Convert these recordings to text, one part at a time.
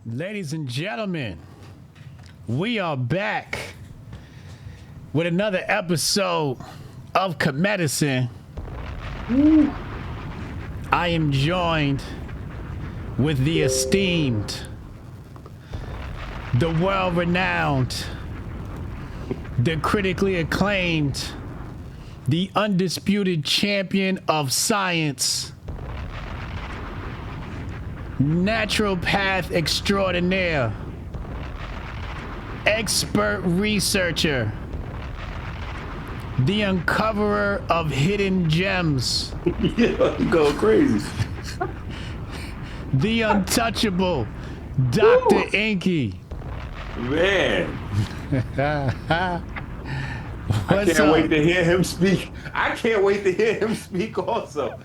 Ladies and gentlemen, we are back with another episode of KeMedicine. I am joined with the esteemed, the world-renowned, the critically acclaimed, the undisputed champion of science, naturopath extraordinaire, expert researcher, the uncoverer of hidden gems. Yeah, you go crazy. The untouchable Dr. EnQi. Man. I What's can't up? wait to hear him speak. I can't wait to hear him speak also.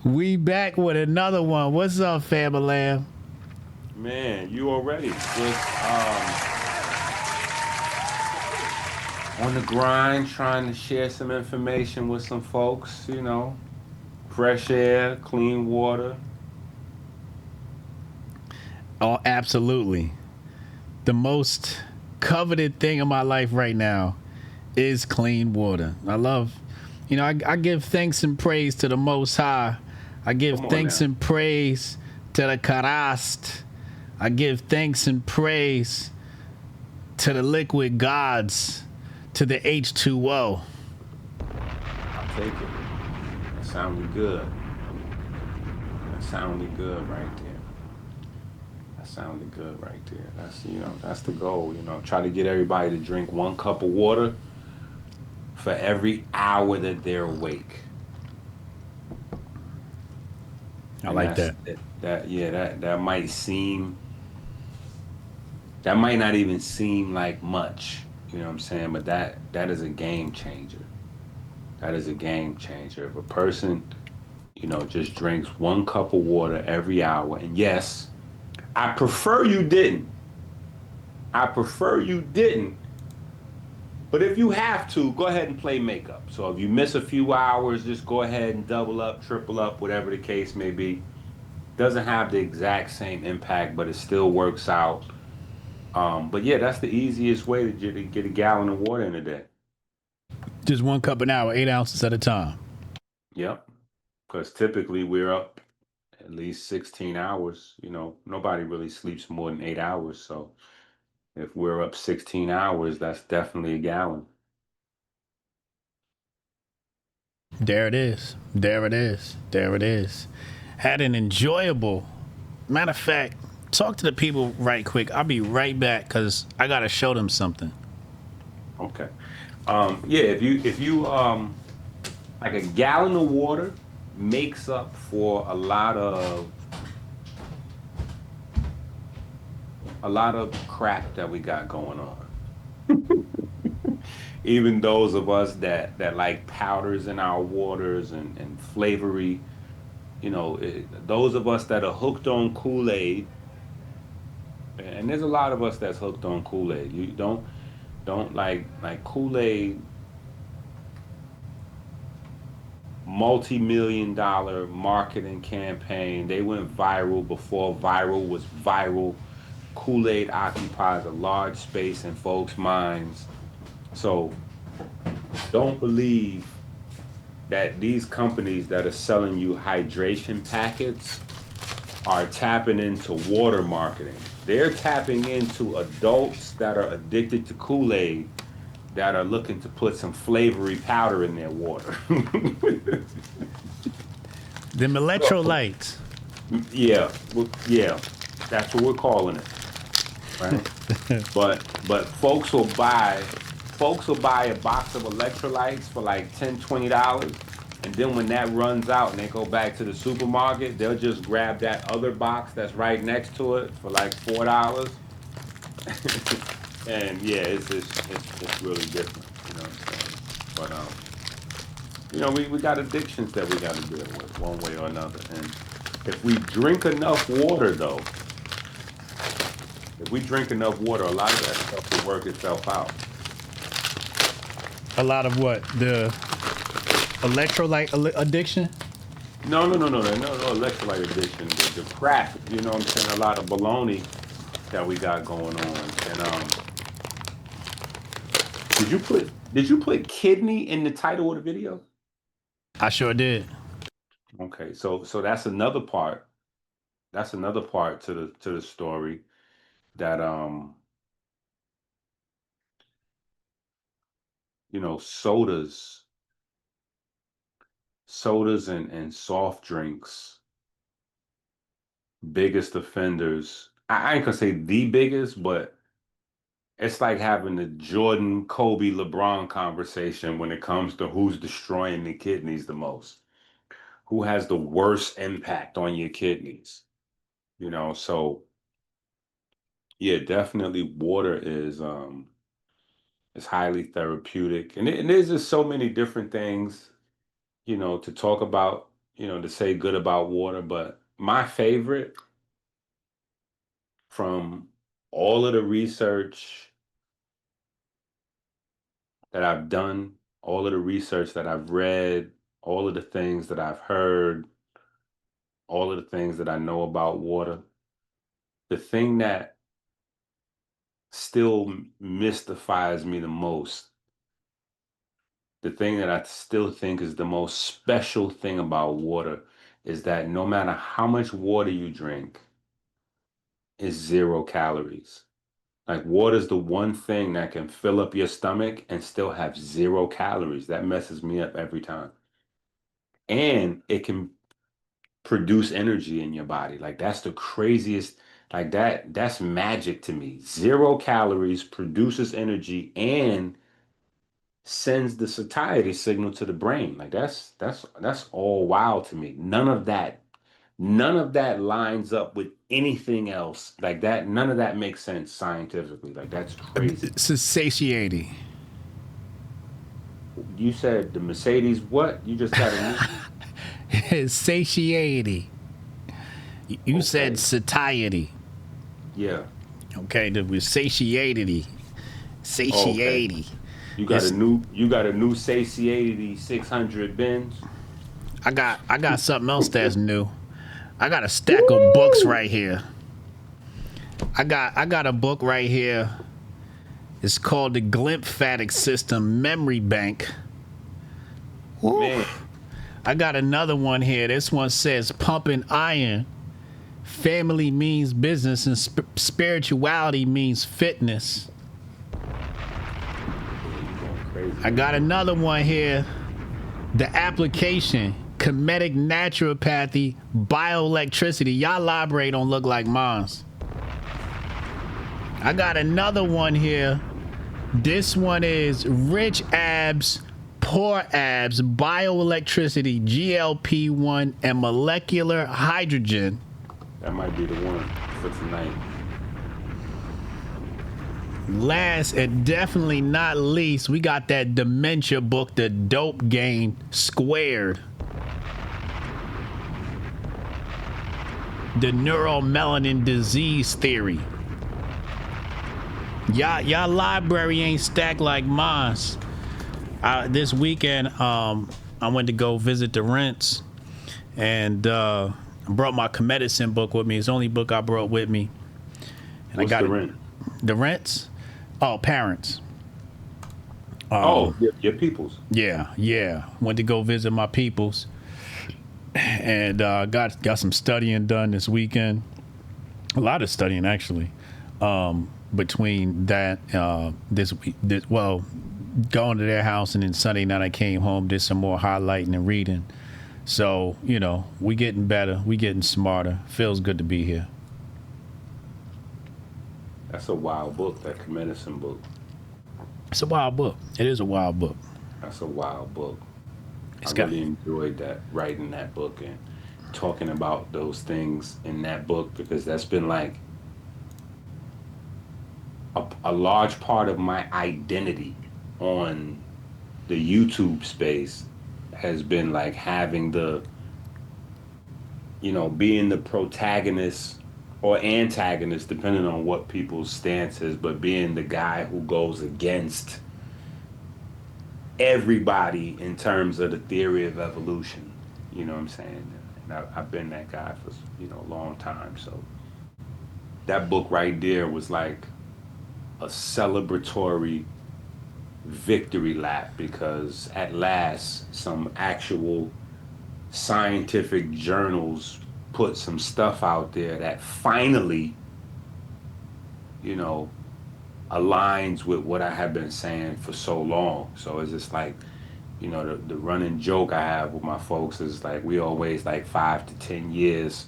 We back with another one. What's up, family? Man, you already just on the grind, trying to share some information with some folks, you know. Fresh air, clean water. Oh, absolutely. The most coveted thing in my life right now is clean water. I give thanks and praise to the Most High. I give thanks and praise to the Karast. I give thanks and praise to the liquid gods, to the H2O. I'll take it. That sounded good. That sounded good right there. That sounded good right there. That's the goal, Try to get everybody to drink 1 cup of water for every hour that they're awake. I like that. That might not even seem like much, you know what I'm saying? But that is a game changer. That is a game changer. If a person, just drinks 1 cup of water every hour, and yes, I prefer you didn't. But if you have to, go ahead and play makeup. So if you miss a few hours, just go ahead and double up, triple up, whatever the case may be. Doesn't have the exact same impact, but it still works out. But yeah, that's the easiest way to get a gallon of water in a day. Just 1 cup an hour, 8 ounces at a time. Yep. Because typically we're up at least 16 hours. Nobody really sleeps more than 8 hours. So if we're up 16 hours, that's definitely a gallon. There it is. Had an enjoyable. Matter of fact, talk to the people right quick. I'll be right back because I gotta show them something. Okay. If you like a gallon of water makes up for a lot of crap that we got going on. Even those of us that like powders in our waters and flavory, those of us that are hooked on Kool-Aid, and there's a lot of us that's hooked on Kool-Aid. You don't like Kool-Aid, multi-million-dollar marketing campaign. They went viral before viral was viral. Kool-Aid occupies a large space in folks' minds. So don't believe that these companies that are selling you hydration packets are tapping into water marketing. They're tapping into adults that are addicted to Kool-Aid that are looking to put some flavory powder in their water. Them electrolytes. Yeah, that's what we're calling it. Right? but folks will buy a box of electrolytes for like $10, $20, and then when that runs out and they go back to the supermarket, they'll just grab that other box that's right next to it for like $4. And yeah, it's really different, But we got addictions that we got to deal with one way or another. And if we drink enough water, though, a lot of that stuff will work itself out. A lot of what? The electrolyte addiction? No electrolyte addiction. The crap, you know what I'm saying? A lot of baloney that we got going on. And did you put kidney in the title of the video? I sure did. Okay, so that's another part. That's another part to the story that sodas and soft drinks, biggest offenders. I ain't gonna say the biggest, but it's like having the Jordan, Kobe, LeBron conversation when it comes to who's destroying the kidneys the most, who has the worst impact on your kidneys. So yeah, definitely water is highly therapeutic. And there's just so many different things, to talk about, to say good about water. But my favorite from all of the research that I've done, all of the research that I've read, all of the things that I've heard, all of the things that I know about water, the thing that still mystifies me the most, the thing that I still think is the most special thing about water is that no matter how much water you drink, it's 0 calories. Like water is the one thing that can fill up your stomach and still have 0 calories. That messes me up every time. And it can produce energy in your body. Like that's the craziest, like that's magic to me. 0 calories produces energy and sends the satiety signal to the brain. Like that's all wild to me. None of that lines up with anything else. Like that, none of that makes sense scientifically. Like that's crazy. It's satiety. You said the Mercedes what? You just got a new Satiety. You said okay. satiety. Yeah. Okay, the with satiety. Okay. Satiety. You got a It's new satiety 600 bins. I got something else that's new. I got a stack of books Woo! right here. I got a book right here. It's called the Glymphatic System Memory Bank. Woo. Man, I got another one here. This one says pumping iron. Family means business and spirituality means fitness. yeah, you going crazy I on got this. another one here. The application, comedic naturopathy, bioelectricity. Y'all library don't look like mine. I got another one here. This one is rich abs, poor abs, bioelectricity, GLP-1, and molecular hydrogen. That might be the one for tonight. Last and definitely not least, we got that dementia book, The Dope Game Squared. The neuromelanin disease theory. Y'all library ain't stacked like mine. This weekend, I went to go visit the Rents, and I brought my KeMedicine book with me. It's the only book I brought with me, and I What's got the it. rent? The Rents. Oh, parents. Oh, your peoples. Yeah. Went to go visit my peoples, and got some studying done this weekend. A lot of studying actually. Between that this week, going to their house, and then Sunday night I came home, did some more highlighting and reading. So we getting better, we getting smarter. Feels good to be here. That's a wild book, that medicine book. It's a wild book. It is a wild book. That's a wild book. I It's got really enjoyed that writing that book and talking about those things in that book because that's been like a large part of my identity on the YouTube space has been like having being the protagonist or antagonist, depending on what people's stance is, but being the guy who goes against everybody in terms of the theory of evolution. You know what I'm saying? And I've been that guy for a long time. So that book right there was like a celebratory victory lap because at last some actual scientific journals put some stuff out there that finally, you know, aligns with what I have been saying for so long. So it's just like, the running joke I have with my folks is like we always like 5 to 10 years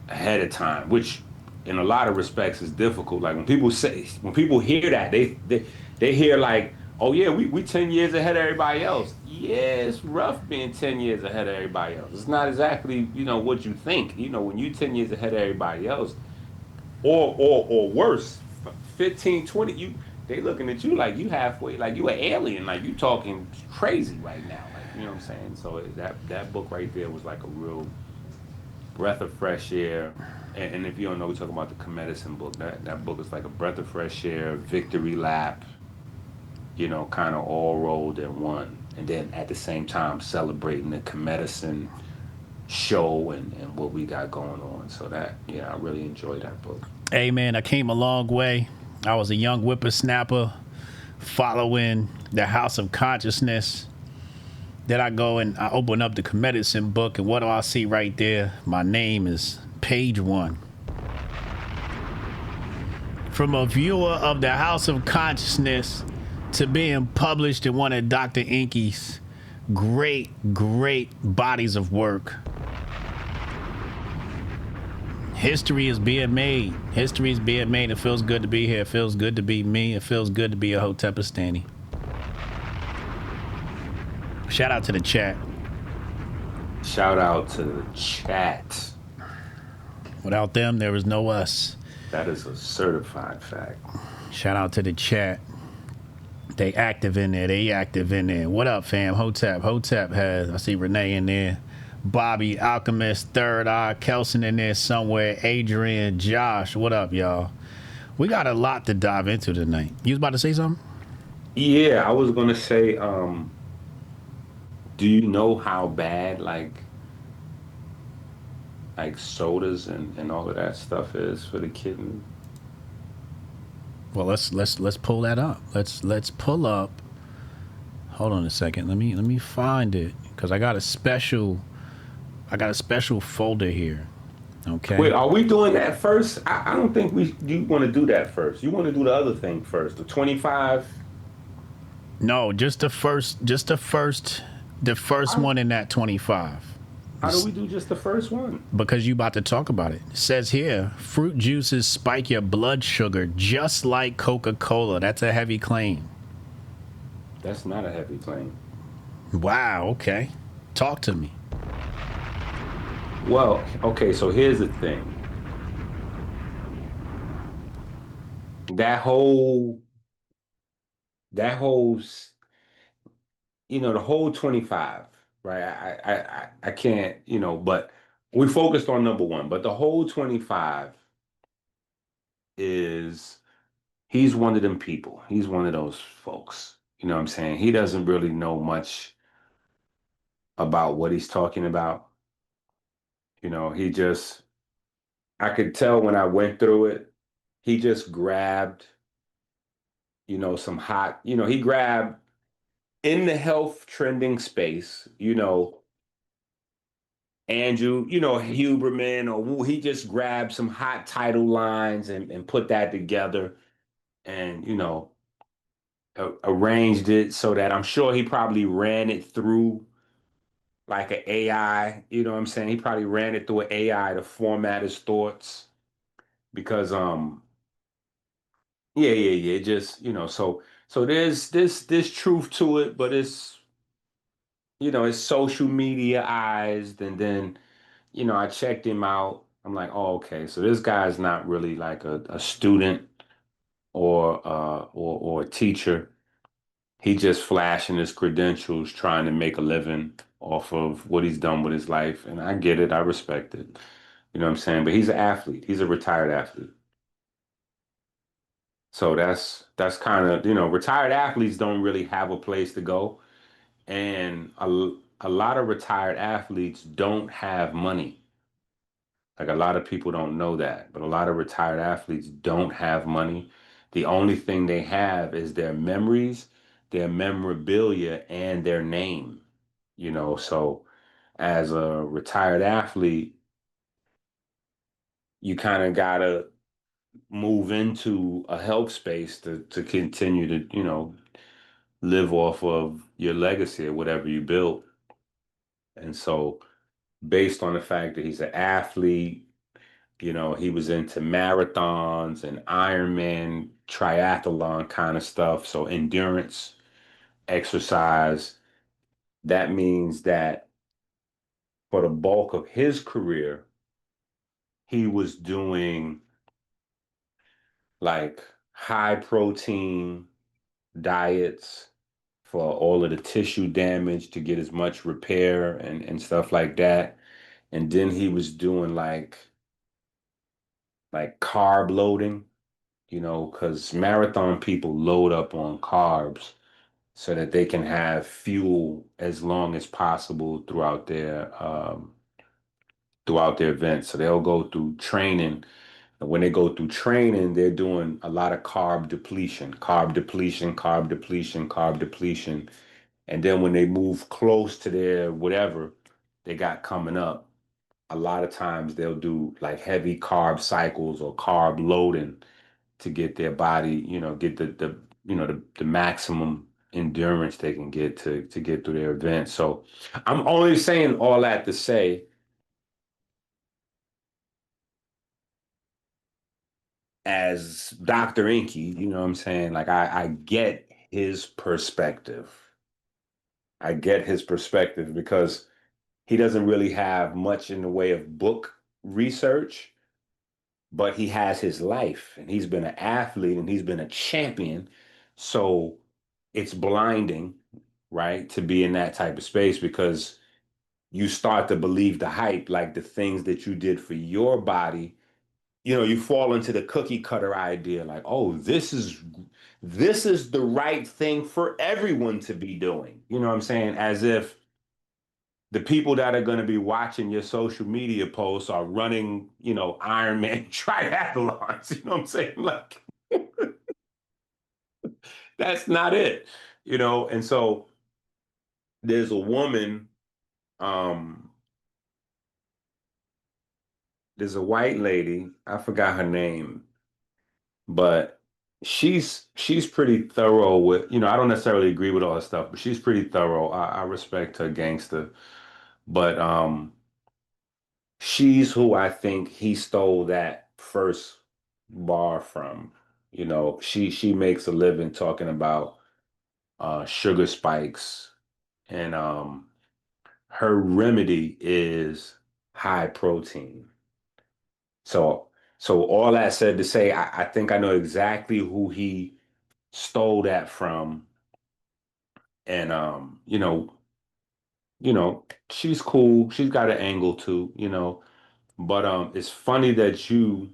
ahead of time, which in a lot of respects is difficult. Like when people hear that, they hear like, oh yeah, we 10 years ahead of everybody else. Yeah, it's rough being 10 years ahead of everybody else. It's not exactly, what you think. When you 10 years ahead of everybody else, or worse, 15, 20, they looking at you like you halfway, like you an alien, like you talking crazy right now. Like, you know what I'm saying? So that book right there was like a real breath of fresh air. And if you don't know, we're talking about the KeMedicine book. That book is like a breath of fresh air, victory lap, kind of all rolled in one. And then at the same time celebrating the KeMedicine show and what we got going on. So I really enjoyed that book. Hey man, I came a long way. I was a young whippersnapper following the House of Consciousness. Then I go and I open up the KeMedicine book, and what do I see right there? My name is page one. From a viewer of the House of Consciousness to being published in one of Dr. EnQi's great bodies of work. History is being made. History is being made. It feels good to be here. It feels good to be me. It feels good to be a Hotepistani. Shout out to the chat. Shout out to the chat. Without them, there is no us. That is a certified fact. Shout out to the chat. They active in there. They active in there. What up, fam? Hotep. Hotep has, I see Renee in there. Bobby, Alchemist, Third Eye, Kelson in there somewhere. Adrian, Josh. What up, y'all? We got a lot to dive into tonight. You was about to say something? Yeah, I was gonna say, do you know how bad like sodas and all of that stuff is for the kidney? Well, let's pull that up. Let's pull up. Hold on a second. Let me find it because I got a special folder here. Okay. Wait, are we doing that first? I don't think you want to do that first. You want to do the other thing first, the 25. No, just the first one in that 25. How do we do just the first one? Because you about to talk about it. It says here, fruit juices spike your blood sugar just like Coca-Cola. That's a heavy claim. That's not a heavy claim. Wow, okay. Talk to me. Well, okay, so here's the thing. That whole that whole the whole 25, right? I can't, but we focused on number one, but the whole 25 is he's one of them people. He's one of those folks. You know what I'm saying? He doesn't really know much about what he's talking about. He just I could tell when I went through it, he just grabbed, some hot, he grabbed in the health trending space, Andrew, Huberman, or he just grabbed some hot title lines and put that together and, arranged it so that I'm sure he probably ran it through like an AI, you know what I'm saying? He probably ran it through an AI to format his thoughts because, yeah, just, so there's this truth to it, but it's social mediaized and then I checked him out. I'm like, oh, okay. So this guy's not really like a student or a teacher. He just flashing his credentials, trying to make a living off of what he's done with his life. And I get it. I respect it. You know what I'm saying? But he's an athlete. He's a retired athlete. So that's kind of, retired athletes don't really have a place to go. And a lot of retired athletes don't have money. Like a lot of people don't know that, but a lot of retired athletes don't have money. The only thing they have is their memories, their memorabilia, and their name. So as a retired athlete, you kind of gotta move into a health space to continue to, live off of your legacy or whatever you built. And so based on the fact that he's an athlete, he was into marathons and Ironman, triathlon kind of stuff. So endurance, exercise, that means that for the bulk of his career, he was doing like high protein diets for all of the tissue damage to get as much repair and stuff like that. And then he was doing like carb loading, because marathon people load up on carbs so that they can have fuel as long as possible throughout their events. So they'll go through training. And when they go through training, they're doing a lot of carb depletion, carb depletion, carb depletion, carb depletion. And then when they move close to their whatever they got coming up, a lot of times they'll do like heavy carb cycles or carb loading to get their body, get the maximum endurance they can get to get through their event. So I'm only saying all that to say, as Dr. EnQi, you know what I'm saying? Like I get his perspective. I get his perspective because he doesn't really have much in the way of book research, but he has his life and he's been an athlete and he's been a champion. So it's blinding, right, to be in that type of space because you start to believe the hype, like the things that you did for your body. You fall into the cookie cutter idea, like, oh, this is the right thing for everyone to be doing. You know what I'm saying? As if the people that are going to be watching your social media posts are running, Ironman triathlons. You know what I'm saying? Like, that's not it, And so there's a woman, um, there's a white lady, I forgot her name, but she's pretty thorough with, I don't necessarily agree with all her stuff, but she's pretty thorough. I respect her gangster. But she's who I think he stole that first bar from. She makes a living talking about sugar spikes, and her remedy is high protein. So so all that said to say, I think I know exactly who he stole that from. And she's cool. She's got an angle too. But it's funny that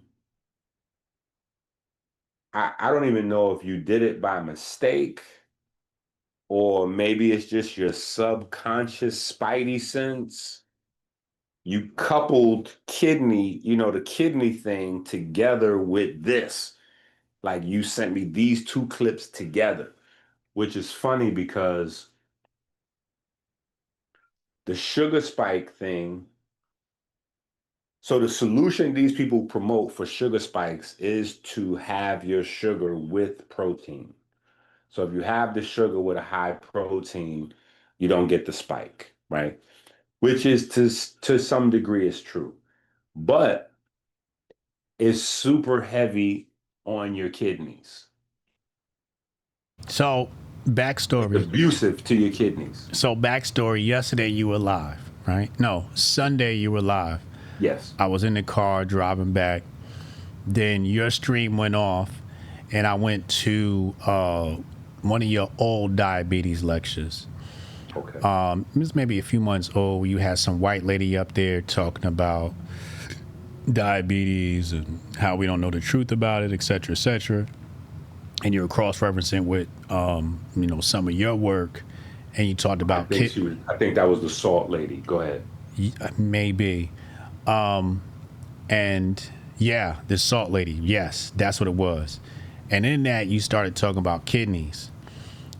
I don't even know if you did it by mistake or maybe it's just your subconscious spidey sense. You coupled the kidney thing together with this. Like you sent me these two clips together, which is funny because the sugar spike thing. So the solution these people promote for sugar spikes is to have your sugar with protein. So if you have the sugar with a high protein, you don't get the spike, right? Which is to some degree is true, but it's super heavy on your kidneys. So, It's backstory. abusive to your kidneys. So, backstory. Yesterday you were live, right? No, Sunday you were live. Yes. I was in the car driving back. Then your stream went off, and I went to one of your old diabetes lectures. Okay. It was maybe a few months old. You had some white lady up there talking about diabetes and how we don't know the truth about it, et cetera, et cetera. And you were cross-referencing with, some of your work and you talked I about think she was. I think that was the salt lady. Go ahead. maybe, and yeah, the salt lady. Yes, that's what it was. And in that, you started talking about kidneys,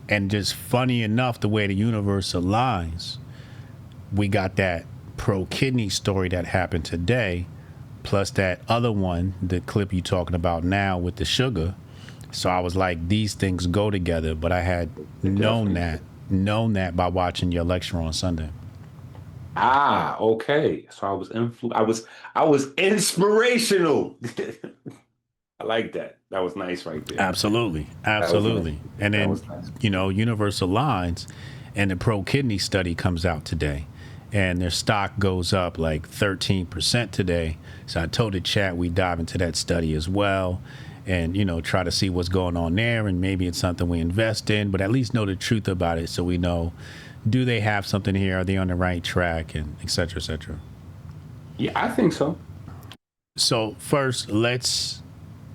and just funny enough, the way the universe aligns, we got that pro kidney story that happened today, plus that other one, the clip you talking about now with the sugar. So I was like, these things go together, but I had It known definitely. that known that by watching your lecture on Sunday. Ah, okay. So I was inspirational. I like that. That was nice right there. Absolutely, That was nice. absolutely. And That then, was nice. Universe aligns, and the pro kidney study comes out today, and their stock goes up like 13% today. So I told the chat we dive into that study as well, and try to see what's going on there, and maybe it's something we invest in, but at least know the truth about it, so we know, do they have something here? Are they on the right track? And et cetera, et cetera. Yeah, I think so. So first,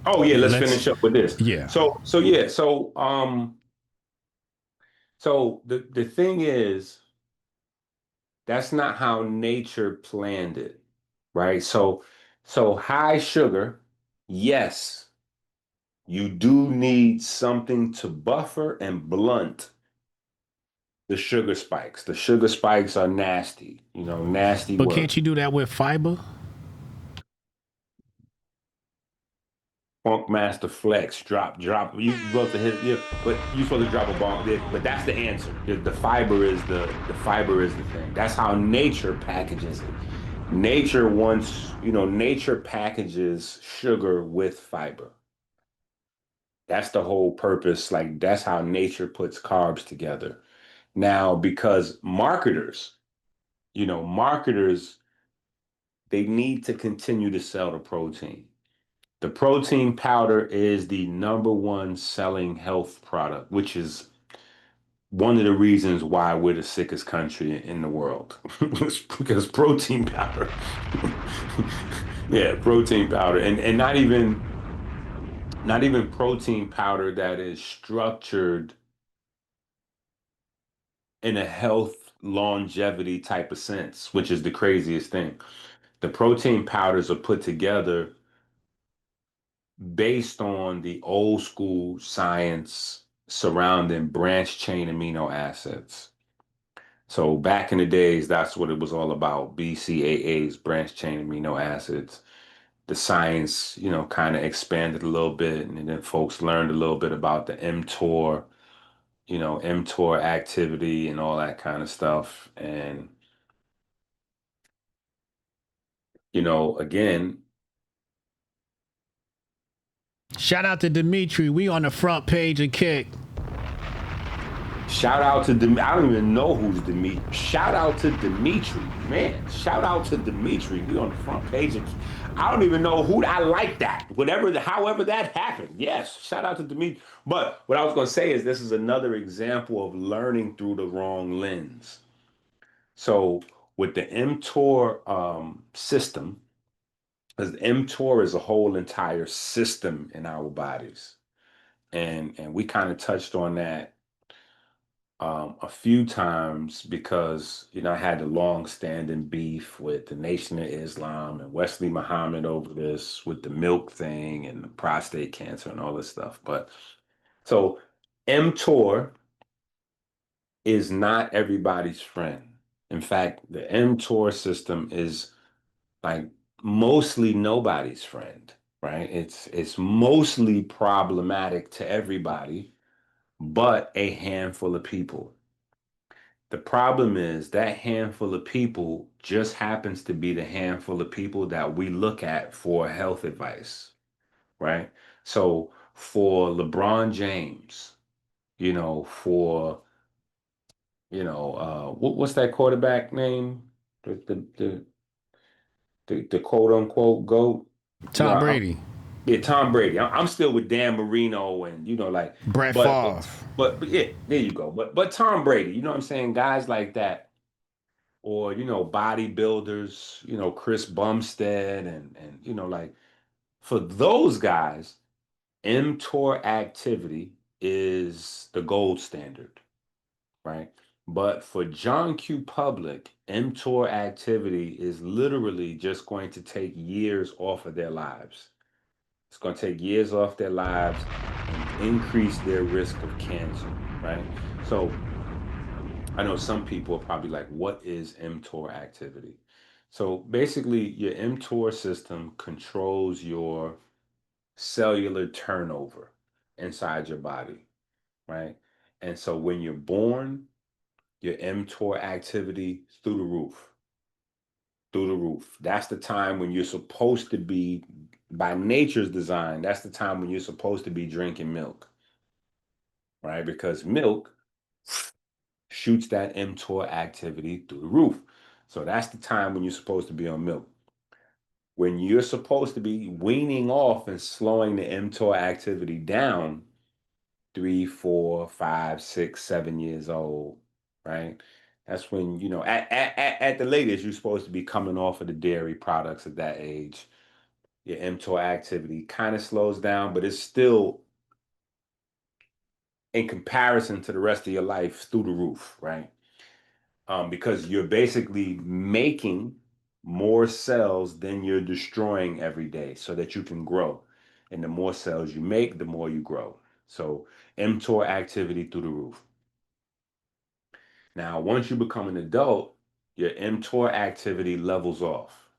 Oh yeah, let's let's finish up with this. yeah. So yeah, so the thing is, that's not how nature planned it, right? So high sugar, yes, you do need something to buffer and blunt the sugar spikes. The sugar spikes are nasty, nasty But work. can't you do that with fiber? Funk Master Flex, drop. You supposed to hit, yeah, but you supposed to drop a bomb. But that's the answer. The fiber is the fiber is the thing. That's how nature packages it. Nature packages sugar with fiber. That's the whole purpose. Like that's how nature puts carbs together. Now, because marketers, they need to continue to sell the protein. The protein powder is the number one selling health product, which is one of the reasons why we're the sickest country in the world. It's because protein powder. Yeah, protein powder. And not even protein powder that is structured in a health longevity type of sense, which is the craziest thing. The protein powders are put together based on the old school science surrounding branch chain amino acids. So back in the days, that's what it was all about. BCAAs, branch chain amino acids. The science, kind of expanded a little bit, and then folks learned a little bit about the mTOR, mTOR activity and all that kind of stuff. And, again, Shout out to Dimitri. We on the front page of Kick. shout out to I don't even know who's Dimitri. Shout out to Dimitri, man. Shout out to Dimitri. We on the front page. I don't even know who. I like that. However that happened. Yes, shout out to Dimitri. But what I was going to say is this is another example of learning through the wrong lens. So with the mTOR system, because mTOR is a whole entire system in our bodies, and we kind of touched on that a few times because I had the long-standing beef with the Nation of Islam and Wesley Muhammad over this with the milk thing and the prostate cancer and all this stuff. But so mTOR is not everybody's friend. In fact, the mTOR system is like mostly nobody's friend, right? It's mostly problematic to everybody, but a handful of people. The problem is that handful of people just happens to be the handful of people that we look at for health advice, right? So for LeBron James, for what's that quarterback name? The quote unquote GOAT. You know, Tom Brady. yeah, Tom Brady. I'm still with Dan Marino and Brett but Favre. but yeah, there you go. But Tom Brady, you know what I'm saying? Guys like that, or bodybuilders, Chris Bumstead and like for those guys, mTOR activity is the gold standard, right? But for John Q. Public, mTOR activity is literally just going to take years off of their lives. It's going to take years off their lives and increase their risk of cancer, right? So I know some people are probably like, what is mTOR activity? So basically, your mTOR system controls your cellular turnover inside your body, right? And so when you're born, your mTOR activity through the roof, through the roof. That's the time when you're supposed to be, by nature's design, that's the time when you're supposed to be drinking milk, right? Because milk shoots that mTOR activity through the roof. So that's the time when you're supposed to be on milk. When you're supposed to be weaning off and slowing the mTOR activity down, 3, 4, 5, 6, 7 years old, right? That's when, at the latest, you're supposed to be coming off of the dairy products at that age. Your mTOR activity kind of slows down, but it's still, in comparison to the rest of your life, through the roof, right? Because you're basically making more cells than you're destroying every day so that you can grow. And the more cells you make, the more you grow. So mTOR activity through the roof. Now, once you become an adult, your mTOR activity levels off.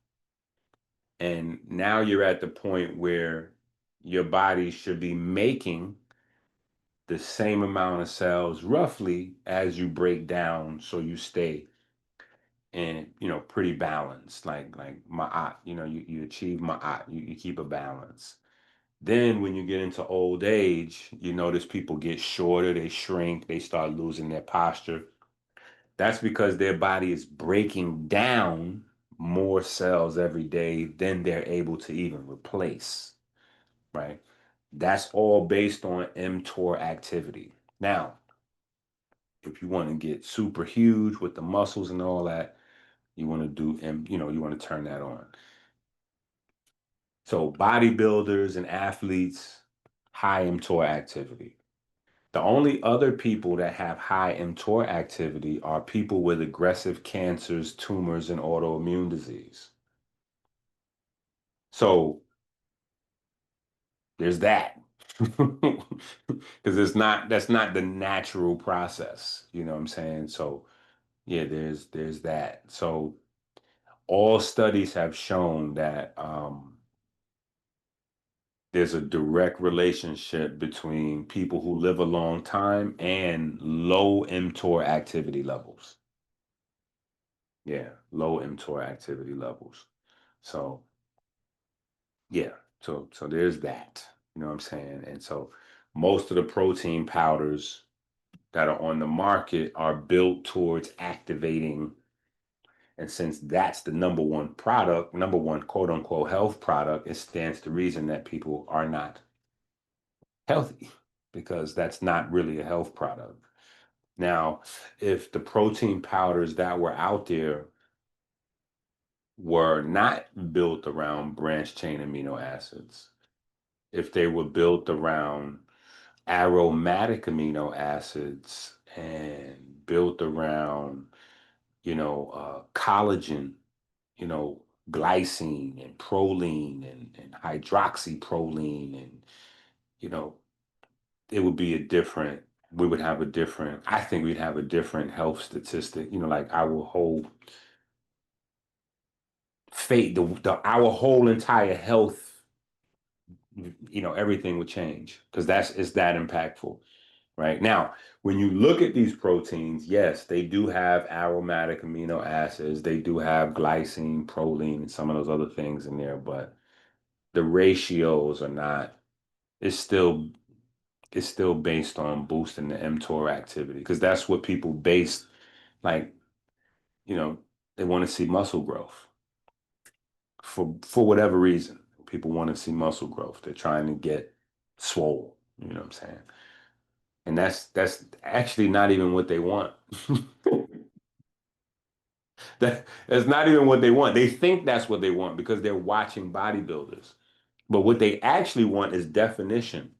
And now you're at the point where your body should be making the same amount of cells roughly as you break down so you stay in, pretty balanced, like ma'at, you achieve ma'at, you keep a balance. Then when you get into old age, you notice people get shorter, they shrink, they start losing their posture. That's because their body is breaking down more cells every day than they're able to even replace, right? That's all based on mTOR activity. Now, if you want to get super huge with the muscles and all that, you want to do, you want to turn that on. So bodybuilders and athletes, high mTOR activity. The only other people that have high mTOR activity are people with aggressive cancers, tumors, and autoimmune disease. So there's that. Because that's not the natural process. You know what I'm saying? So yeah, there's that. So all studies have shown that there's a direct relationship between people who live a long time and low mTOR activity levels. Yeah, low mTOR activity levels. So yeah, so there's that. You know what I'm saying? And so most of the protein powders that are on the market are built towards activating. And since that's the number one product, number one quote unquote health product, it stands to reason that people are not healthy because that's not really a health product. Now, if the protein powders that were out there were not built around branched chain amino acids, if they were built around aromatic amino acids and built around, collagen, you know, glycine and proline and hydroxyproline and, you know, it would be a different, we would have a different, I think we'd have a different health statistic, like our whole fate, our whole entire health, everything would change because it's that impactful. Right now, when you look at these proteins, yes, they do have aromatic amino acids, they do have glycine, proline, and some of those other things in there, but the ratios are not, it's still it's still based on boosting the mTOR activity because that's what people base, like, you know, they want to see muscle growth for whatever reason. People want to see muscle growth. They're trying to get swole, you know what I'm saying? And that's actually not even what they want. That's not even what they want. They think that's what they want because they're watching bodybuilders. But what they actually want is definition.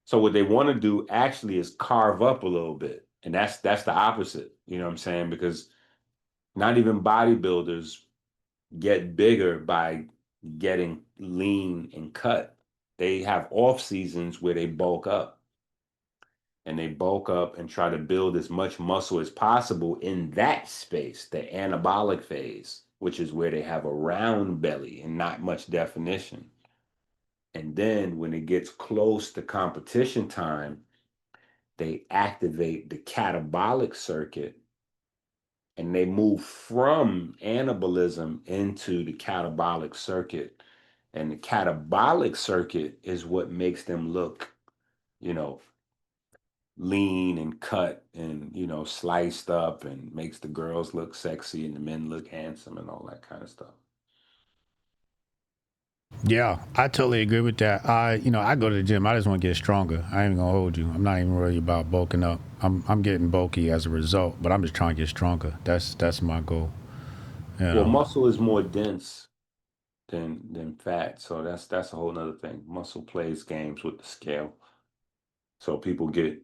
So what they want to do actually is carve up a little bit. And that's the opposite. You know what I'm saying? Because not even bodybuilders get bigger by getting lean and cut. They have off seasons where they bulk up and they bulk up and try to build as much muscle as possible in that space, the anabolic phase, which is where they have a round belly and not much definition. And then when it gets close to competition time, they activate the catabolic circuit and they move from anabolism into the catabolic circuit. And the catabolic circuit is what makes them look, you know, lean and cut and, sliced up and makes the girls look sexy and the men look handsome and all that kind of stuff. Yeah, I totally agree with that. I go to the gym. I just want to get stronger. I ain't even gonna hold you. I'm not even worried about bulking up. I'm getting bulky as a result, but I'm just trying to get stronger. That's my goal. You Well, know. muscle is more dense than fat, so that's a whole nother thing. Muscle plays games with the scale. So people get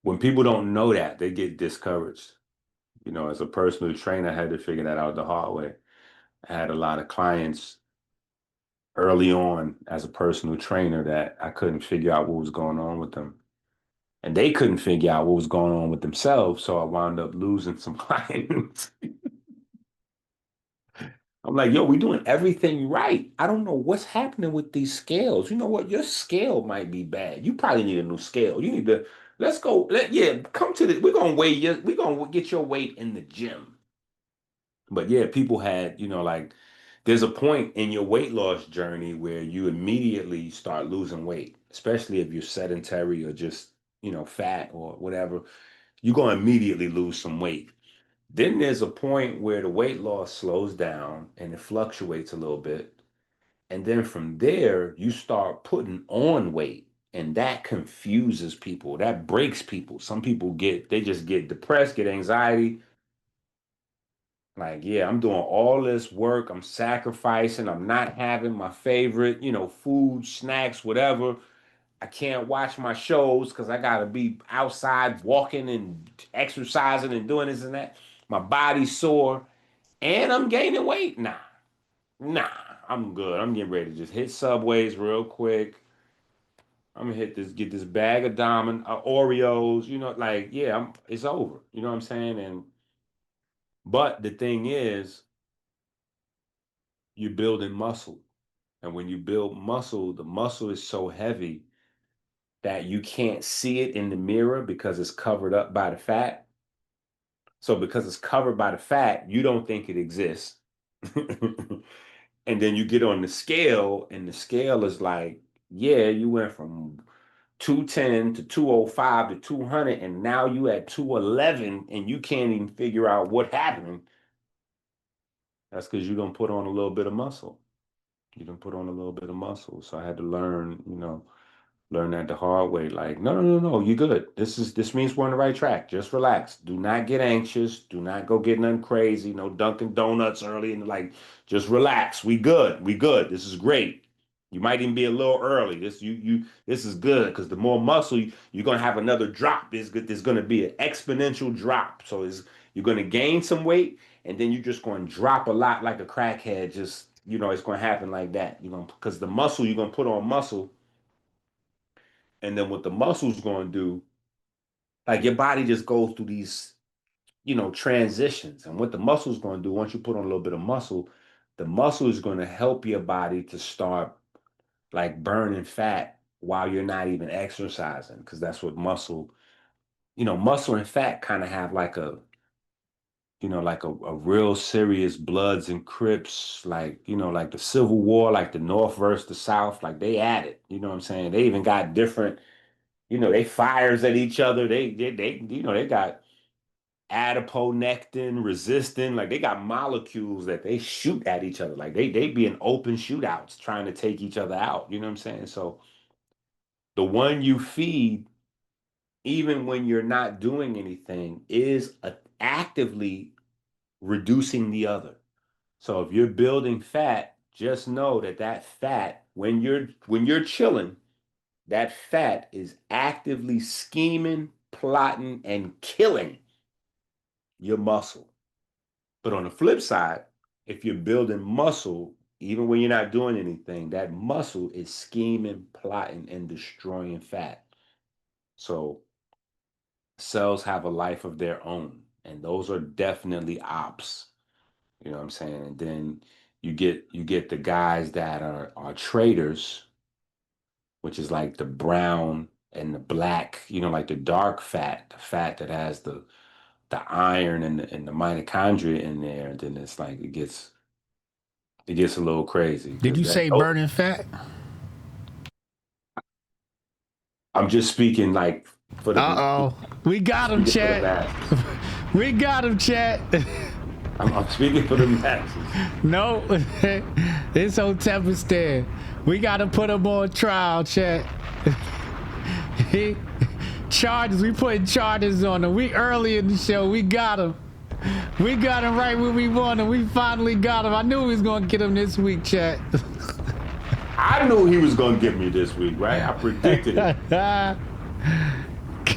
when people don't know that, they get discouraged. As a personal trainer, I had to figure that out the hard way. I had a lot of clients early on as a personal trainer that I couldn't figure out what was going on with them. And they couldn't figure out what was going on with themselves. So I wound up losing some clients. I'm like, yo, we doing everything right. I don't know what's happening with these scales. You know what? Your scale might be bad. You probably need a new scale. You need to let's go. Yeah, come to the. We're gonna weigh you. We're gonna get your weight in the gym. But yeah, people had, like there's a point in your weight loss journey where you immediately start losing weight, especially if you're sedentary or just, fat or whatever. You're going to immediately lose some weight. Then there's a point where the weight loss slows down and it fluctuates a little bit. And then from there, you start putting on weight. And that confuses people. That breaks people. Some people they just get depressed, get anxiety. Like, yeah, I'm doing all this work. I'm sacrificing. I'm not having my favorite, food, snacks, whatever. I can't watch my shows because I got to be outside walking and exercising and doing this and that. My body's sore and I'm gaining weight. Nah, I'm good. I'm getting ready to just hit Subways real quick. I'm gonna get this bag of Oreos, like, yeah, it's over. You know what I'm saying? But the thing is, you're building muscle. And when you build muscle, the muscle is so heavy that you can't see it in the mirror because it's covered up by the fat. So because it's covered by the fat, you don't think it exists. And then you get on the scale, and the scale is like, yeah, you went from 210 to 205 to 200, and now you at 211, and you can't even figure out what happened. That's because you don't put on a little bit of muscle. You don't put on a little bit of muscle. So I had to learn that the hard way. Like, no, no, no, no, you good. This means we're on the right track. Just relax. Do not get anxious. Do not go get nothing crazy. No Dunkin' Donuts early and like, just relax. We good. We good. This is great. You might even be a little early. This is good because the more muscle you're gonna have another drop. There's gonna be an exponential drop. So you're gonna gain some weight and then you're just gonna drop a lot like a crackhead. Just it's gonna happen like that. Because the muscle you're gonna put on muscle and then what the muscle's going to do, like your body just goes through these, transitions. And what the muscle's going to do, once you put on a little bit of muscle, the muscle is going to help your body to start like burning fat while you're not even exercising. Because that's what muscle and fat kind of have like a real serious Bloods and Crips, like, like the Civil War, like the North versus the South, like they at it. You know what I'm saying? They even got different they fires at each other. They got adiponectin, resistin, like they got molecules that they shoot at each other. Like they be in open shootouts trying to take each other out. You know what I'm saying? So the one you feed, even when you're not doing anything, is actively reducing the other. So if you're building fat, just know that fat, when you're chilling, that fat is actively scheming, plotting, and killing your muscle. But on the flip side, if you're building muscle, even when you're not doing anything, that muscle is scheming, plotting, and destroying fat. So cells have a life of their own, and those are definitely ops. You know what I'm saying? And then you get the guys that are traders, which is like the brown and the black, like the dark fat, the fat that has the iron and the mitochondria in there. Then it's like it gets a little crazy Did because you that. say Oh, burning fat? I'm just speaking like for the Uh-oh. We got him, speaking for the chat. masses. We got him, chat. I'm speaking for the masses. No, it's on Temperstan. We got to put him on trial, chat. Charges, we putting charges on him. We early in the show, we got him. We got him right where we want him. We finally got him. I knew we was going to get him this week, chat. I knew he was gonna get me this week, right? I predicted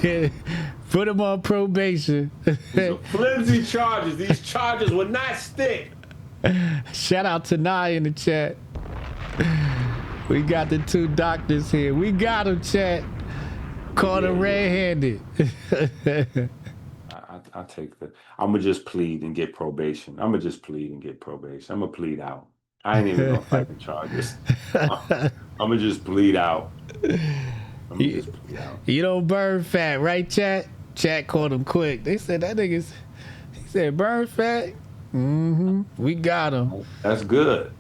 it. Put him on probation. These are flimsy charges. These charges will not stick. Shout out to Nye in the chat. We got the two doctors here. We got him, chat. Caught him red-handed. I take the. I'm gonna just plead and get probation. I'm gonna plead out. I ain't even gonna fight the charges. I'm gonna just plead out. You don't burn fat, right, chat? Chat caught him quick. They said that nigga's. He said burn fat. Mm-hmm. We got him. That's good.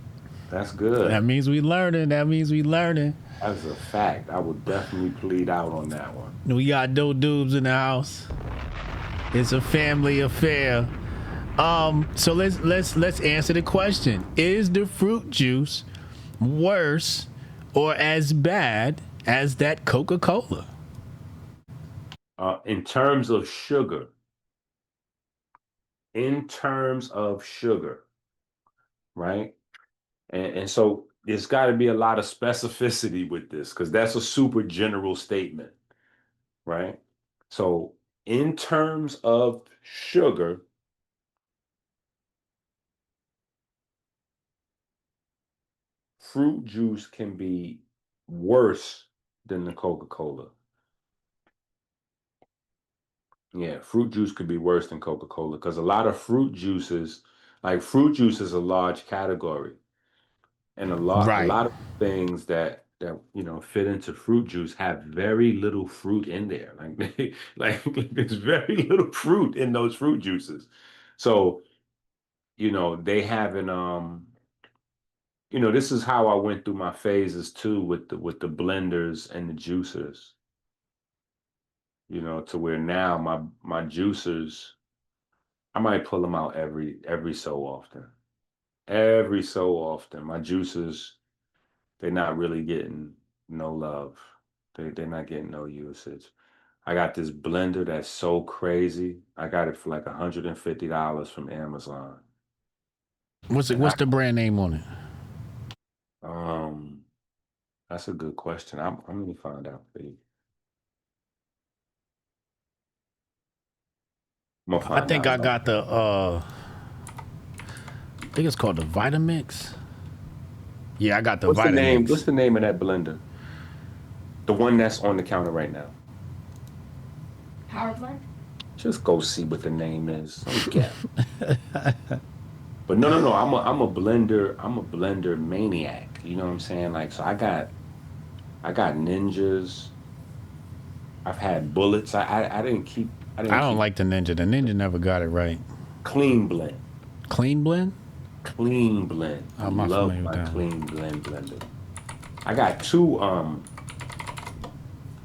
That means we learning. That's a fact. I will definitely plead out on that one. We got no dudes in the house. It's a family affair. So let's answer the question. Is the fruit juice worse or as bad as that Coca-Cola? In terms of sugar, right? And so there's got to be a lot of specificity with this because that's a super general statement, right? So in terms of sugar, fruit juice can be worse than the Coca-Cola. Yeah, fruit juice could be worse than Coca-Cola because a lot of fruit juices, like fruit juice is a large category. And a Right. lot of things that fit into fruit juice have very little fruit in there. Like there's very little fruit in those fruit juices. So, they haven't this is how I went through my phases too with the blenders and the juicers. To where now my juicers, I might pull them out every so often. Every so often. My juicers, they're not really getting no love. They're not getting no usage. I got this blender that's so crazy. I got it for like $150 from Amazon. What's the brand name on it? That's a good question. I'm gonna find out for you. I think I got the I think it's called the Vitamix. Yeah, I got the Vitamix. What's the name of that blender? The one that's on the counter right now. Power blend? Just go see what the name is. Don't get. But no. I'm a blender maniac. You know what I'm saying? Like, so I got ninjas. I've had bullets. I don't like the Ninja. The Ninja never got it right. Clean blend. Clean blend? Clean blend. I love my clean blend blender. I got two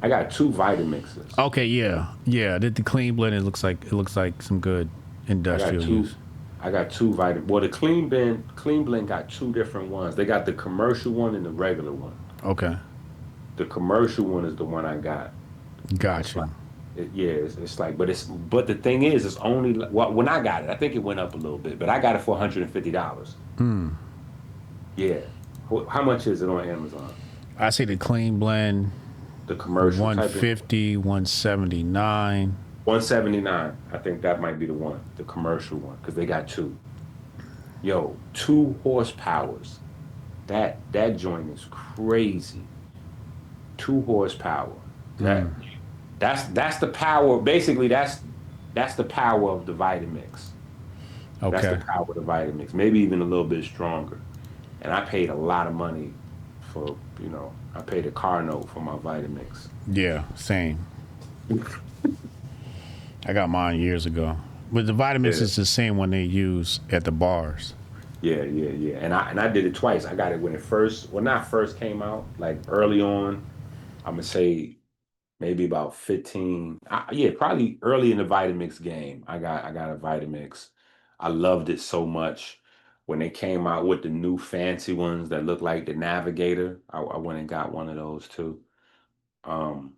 Vitamixes. Okay, yeah. The clean blend, it looks like some good industrial use. I got two Well, the clean blend got two different ones. They got the commercial one and the regular one. Okay. The commercial one is the one I got. Gotcha. It's like, but the thing is, it's only when I got it, I think it went up a little bit, but I got it for $150. Yeah. How much is it on Amazon? I see the clean blend. The commercial 150, 179. 179. I think that might be the one, the commercial one, because they got two. Yo, 2 horsepowers. That joint is crazy. 2 horsepower. That that's the power. Basically, that's the power of the Vitamix. That's the Okay. power of the Vitamix. Maybe even a little bit stronger. And I paid a lot of money for, I paid a car note for my Vitamix. Yeah, same. I got mine years ago. But the Vitamix Yeah. is the same one they use at the bars. Yeah, yeah, yeah. And I did it twice. I got it when it first, well, not first came out, like early on. I'm gonna say maybe about 15. Yeah, probably early in the Vitamix game. I got a Vitamix. I loved it so much. When they came out with the new fancy ones that look like the Navigator, I went and got one of those too. Um,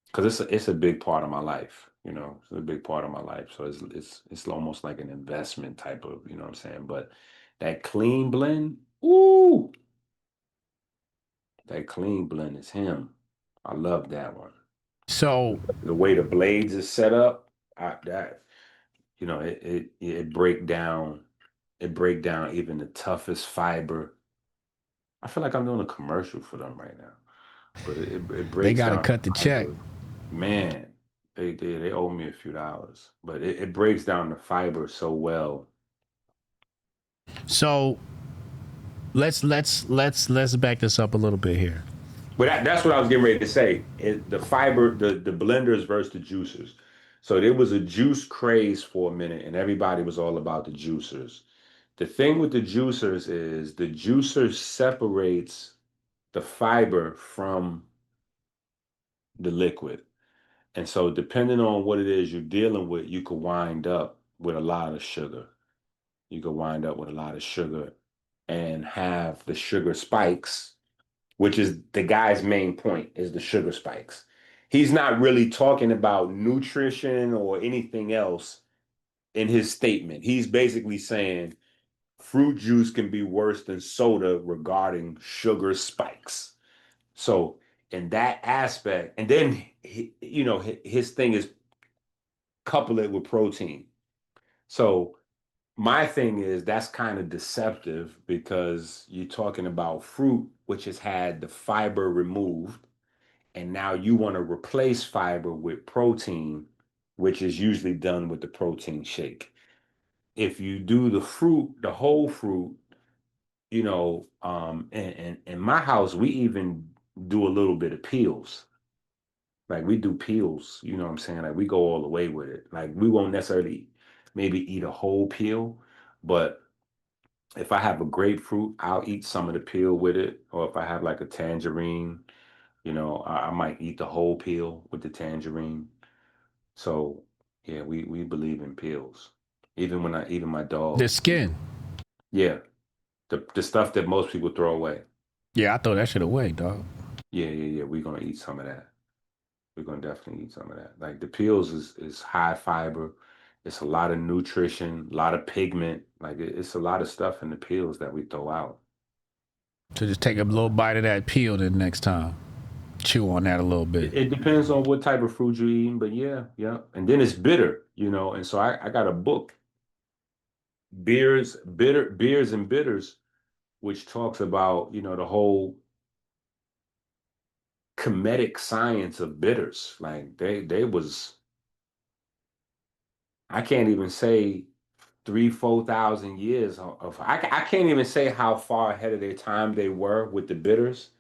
because it's a big part of my life, it's a big part of my life. So it's almost like an investment type of, what I'm saying. But that clean blend, ooh, that clean blend is him. I love that one. So, The way the blades is set up, that it break down even the toughest fiber. I feel like I'm doing a commercial for them right now, but it they breaks got to down cut the the check. fiber. Man, they owe me a few dollars, but it breaks down the fiber so well. So, let's back this up a little bit here. But that's what I was getting ready to say. The fiber, the blenders versus the juicers. So there was a juice craze for a minute, and everybody was all about the juicers. The thing with the juicers is the juicer separates the fiber from the liquid. And so depending on what it is you're dealing with, you could wind up with a lot of sugar. You could wind up with a lot of sugar and have the sugar spikes, which is the guy's main point, is the sugar spikes. He's not really talking about nutrition or anything else in his statement. He's basically saying fruit juice can be worse than soda regarding sugar spikes. So in that aspect, and then his thing is couple it with protein. So my thing is that's kind of deceptive because you're talking about fruit which has had the fiber removed, and now you want to replace fiber with protein, which is usually done with the protein shake. If you do the fruit, the whole fruit, and in my house, we even do a little bit of peels. Like we do peels, you know what I'm saying? Like we go all the way with it. Like we won't necessarily maybe eat a whole peel, but if I have a grapefruit, I'll eat some of the peel with it. Or if I have like a tangerine, I might eat the whole peel with the tangerine. So yeah, we believe in peels. Even my The dog, skin. yeah, the stuff that most people throw away. Yeah, I throw that shit away, dog. Yeah, yeah, yeah. We're gonna eat some of that. We're gonna definitely eat some of that. Like the peels is high fiber. It's a lot of nutrition, a lot of pigment. Like it's a lot of stuff in the peels that we throw out. So just take a little bite of that peel the next time. Chew on that a little bit. It depends on what type of fruit you're eating, but yeah, yeah. And then it's bitter, And so I got a book, beers and bitters, which talks about, the whole comedic science of bitters. Like they was, I can't even say 3, 4 thousand years I can't even say how far ahead of their time they were with the bitters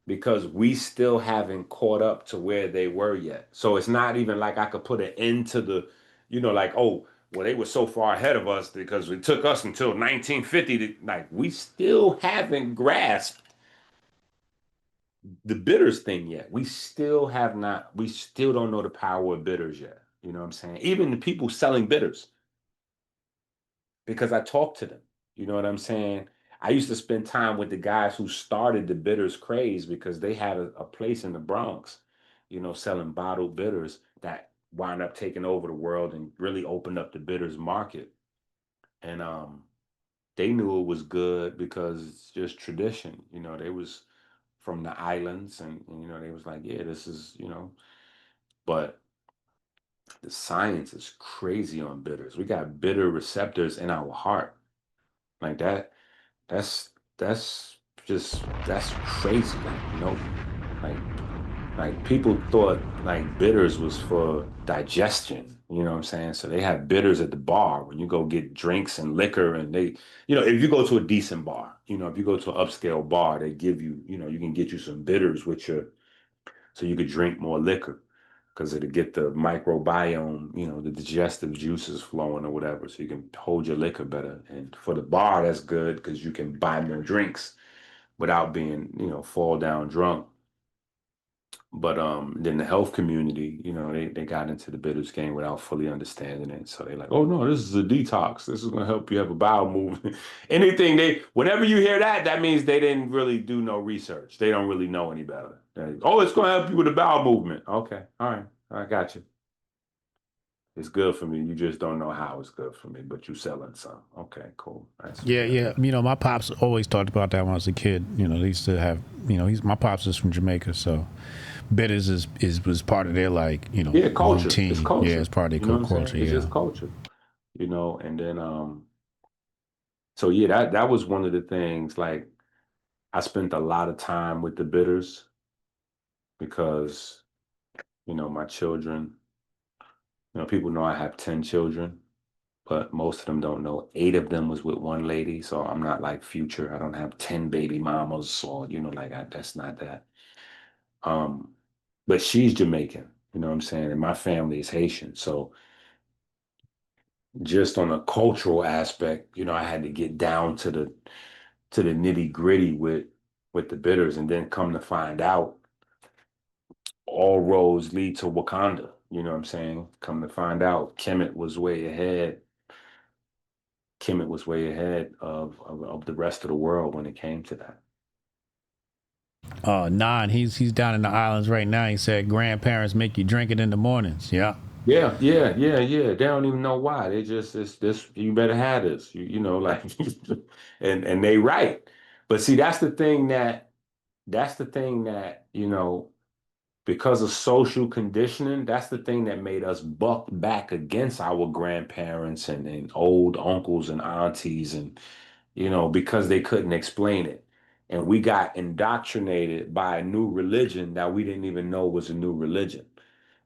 because we still haven't caught up to where they were yet. So it's not even like I could put an end to the, like, oh, well, they were so far ahead of us because it took us until 1950 to, like, we still haven't grasped the bitters thing yet. We still don't know the power of bitters yet. You know what I'm saying? Even the people selling bitters, because I talked to them. You know what I'm saying? I used to spend time with the guys who started the bitters craze because they had a place in the Bronx, selling bottled bitters that wound up taking over the world and really opened up the bitters market. And they knew it was good because it's just tradition. They was from the islands and they was like, yeah, this is, but The science is crazy on bitters. We got bitter receptors in our heart. Like that, that's that's crazy. Like like people thought like bitters was for digestion, you know what I'm saying? So they have bitters at the bar when you go get drinks and liquor and they, if you go to a decent bar, if you go to an upscale bar, they give you, you can get you some bitters with your so you could drink more liquor because it'll get the microbiome, the digestive juices flowing or whatever, so you can hold your liquor better. And for the bar, that's good because you can buy more drinks without being, fall down drunk. But then the health community, they got into the bitters game without fully understanding it. So they're like, oh no, this is a detox. This is gonna help you have a bowel movement. Whenever you hear that, that means they didn't really do no research. They don't really know any better. Oh, it's gonna help you with a bowel movement. Okay, all right, I got you. It's good for me. You just don't know how it's good for me, but you selling some. Okay, cool. That's Yeah, good. yeah. My pops always talked about that when I was a kid. They used to have, my pops is from Jamaica, so bitters was part of their Yeah, culture. It's routine. Yeah, culture. it's part of You know their what I'm culture. saying? It's Yeah. just culture. And then so yeah, that was one of the things. Like I spent a lot of time with the bitters because, my children, people know I have 10 children, but most of them don't know. 8 of them was with one lady. So I'm not like Future. I don't have 10 baby mamas or, that's not that. Um, but she's Jamaican, you know what I'm saying? And my family is Haitian. So just on a cultural aspect, I had to get down to the nitty gritty with the bitters, and then come to find out, all roads lead to Wakanda. You know what I'm saying? Come to find out, Kemet was way ahead. Kemet was way ahead of the rest of the world when it came to that. Nine. He's down in the islands right now. He said grandparents make you drink it in the mornings. Yeah. Yeah, yeah, yeah, yeah. They don't even know why. They just it's this. You better have this. Like, and they right. But see, that's the thing that because of social conditioning, that's the thing that made us buck back against our grandparents and old uncles and aunties, and because they couldn't explain it. And we got indoctrinated by a new religion that we didn't even know was a new religion.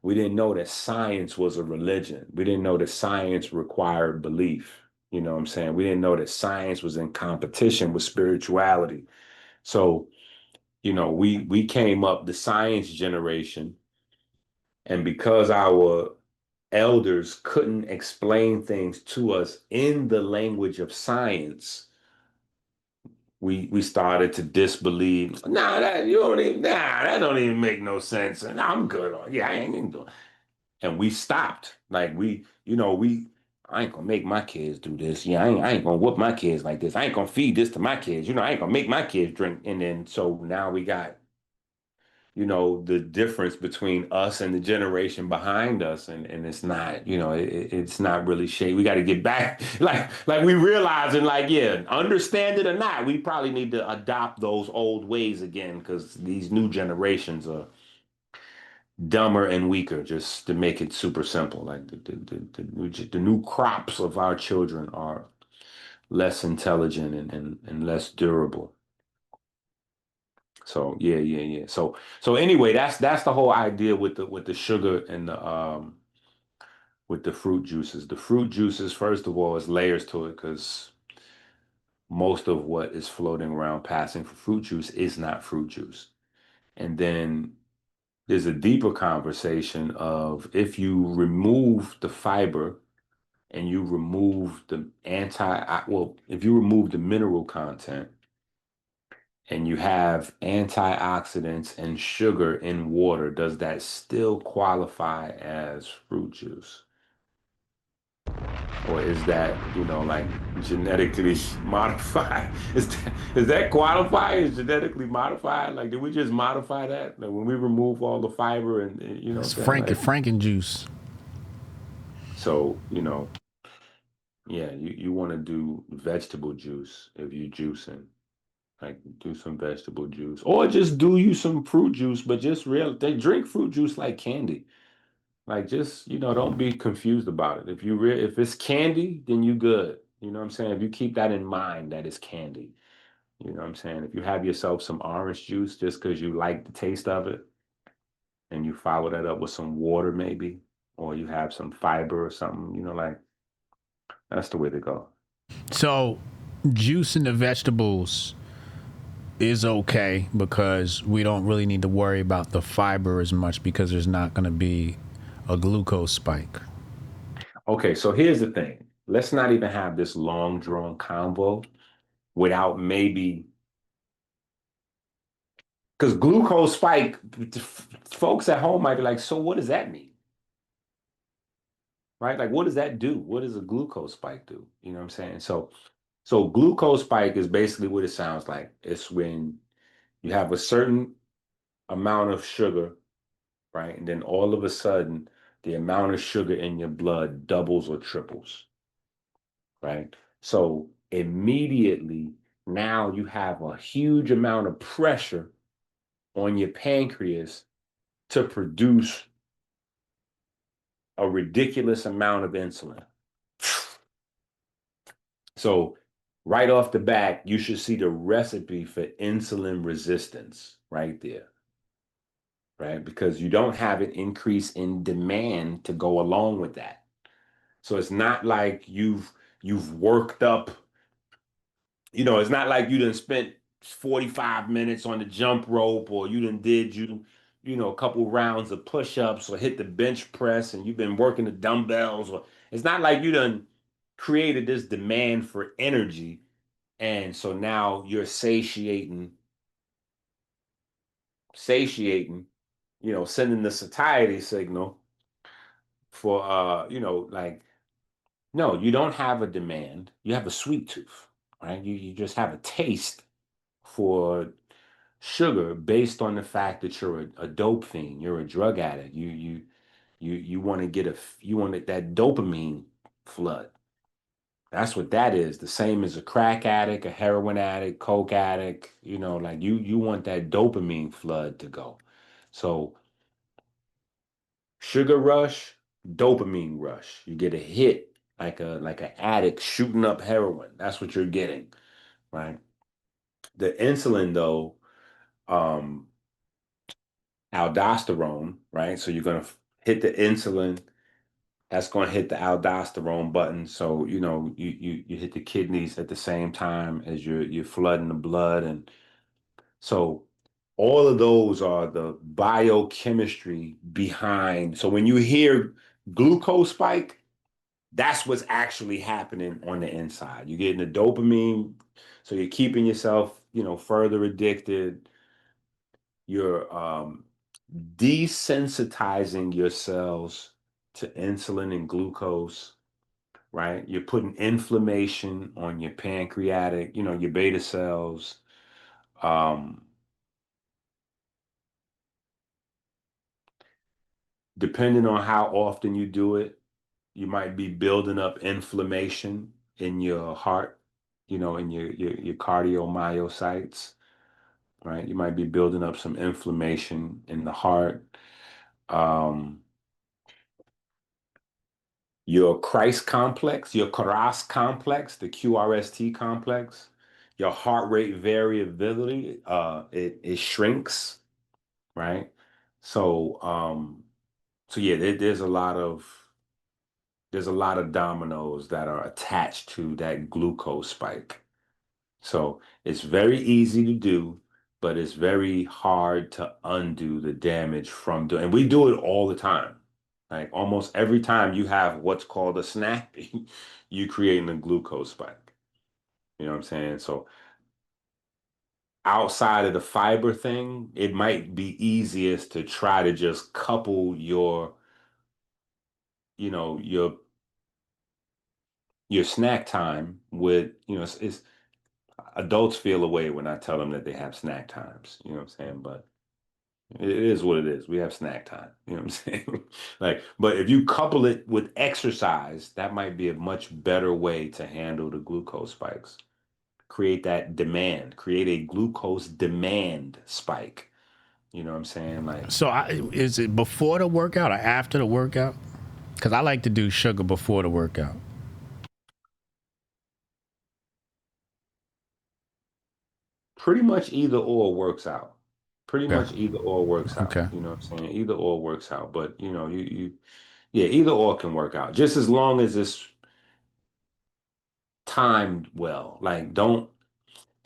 We didn't know that science was a religion. We didn't know that science required belief. You know what I'm saying? We didn't know that science was in competition with spirituality. So, we came up the science generation, and because our elders couldn't explain things to us in the language of science, we started to disbelieve. Nah, that don't even make no sense. And I'm good on. Yeah, I ain't even doing. And we stopped. Like I ain't gonna make my kids do this. Yeah, I ain't gonna whoop my kids like this. I ain't gonna feed this to my kids. I ain't gonna make my kids drink. And then so now we got the difference between us and the generation behind us, and it's not, it's not really shade. We got to get back, like we realizing, like, yeah, understand it or not, we probably need to adopt those old ways again because these new generations are dumber and weaker. Just to make it super simple, like the new crops of our children are less intelligent and less durable. So yeah, yeah, yeah. So anyway, that's the whole idea with the sugar and the with the fruit juices. The fruit juices, first of all, is layers to it because most of what is floating around passing for fruit juice is not fruit juice. And then there's a deeper conversation of if you remove the fiber and you remove the if you remove the mineral content and you have antioxidants and sugar in water, does that still qualify as fruit juice? Or is that, like genetically modified? Is that qualify as genetically modified? Like, did we just modify that? Like when we remove all the fiber and you know It's what I'm saying? Like, Franken juice. so, yeah, you want to do vegetable juice if you juicing. Like do some vegetable juice, or just do you some fruit juice, but just real. They drink fruit juice like candy. Like just, don't be confused about it. If it's candy, then you good. You know what I'm saying? If you keep that in mind that it's candy, you know what I'm saying? If you have yourself some orange juice just because you like the taste of it, and you follow that up with some water maybe, or you have some fiber or something, like that's the way to go. So, juicing the vegetables is okay because we don't really need to worry about the fiber as much because there's not going to be a glucose spike. Okay, so here's the thing. Let's not even have this long drawn convo without maybe because glucose spike, folks at home might be like, so what does that mean? Right? Like, what does that do? What does a glucose spike do? You know what I'm saying? So glucose spike is basically what it sounds like. It's when you have a certain amount of sugar, right? And then all of a sudden, the amount of sugar in your blood doubles or triples, right? So immediately now you have a huge amount of pressure on your pancreas to produce a ridiculous amount of insulin. So right off the bat, you should see the recipe for insulin resistance right there, right? Because you don't have an increase in demand to go along with that. So it's not like you've worked up, it's not like you done spent 45 minutes on the jump rope or you done did a couple rounds of push-ups or hit the bench press and you've been working the dumbbells or it's not like you done created this demand for energy and so now you're satiating, sending the satiety signal for like no, you don't have a demand. You have a sweet tooth, right? You just have a taste for sugar based on the fact that you're a dope fiend, you're a drug addict. You want to you want that dopamine flood. That's what that is. The same as a crack addict, a heroin addict, coke addict, like you want that dopamine flood to go. So sugar rush, dopamine rush. You get a hit like an addict shooting up heroin. That's what you're getting, right? The insulin though, um, aldosterone, right? So you're gonna hit the insulin. That's gonna hit the aldosterone button. So you hit the kidneys at the same time as you're flooding the blood, and so all of those are the biochemistry behind. So when you hear glucose spike, that's what's actually happening on the inside. You're getting the dopamine, so you're keeping yourself, further addicted. You're desensitizing your cells to insulin and glucose, right? You're putting inflammation on your pancreatic, your beta cells. Um, Depending on how often you do it, you might be building up inflammation in your heart, in your cardiomyocytes, right? You might be building up some inflammation in the heart. Um, your Christ complex, your Karas complex, the QRST complex, your heart rate variability, it shrinks, right? So, so yeah, there's a lot of dominoes that are attached to that glucose spike. So it's very easy to do, but it's very hard to undo the damage from doing. And we do it all the time. Like almost every time you have what's called a snack, you creating a glucose spike. You know what I'm saying? So outside of the fiber thing, it might be easiest to try to just couple you know, your your snack time with, it's adults feel away when I tell them that they have snack times. You know what I'm saying? But it is what it is. We have snack time. You know what I'm saying? Like, but if you couple it with exercise, that might be a much better way to handle the glucose spikes. Create that demand, create a glucose demand spike. You know what I'm saying? Like So is it before the workout or after the workout? Because I like to do sugar before the workout. pretty much either or works out. Pretty Yeah. much either or works out. Okay. You know what I'm saying? Either or works out. But yeah, either or can work out. Just as long as it's timed well. Like don't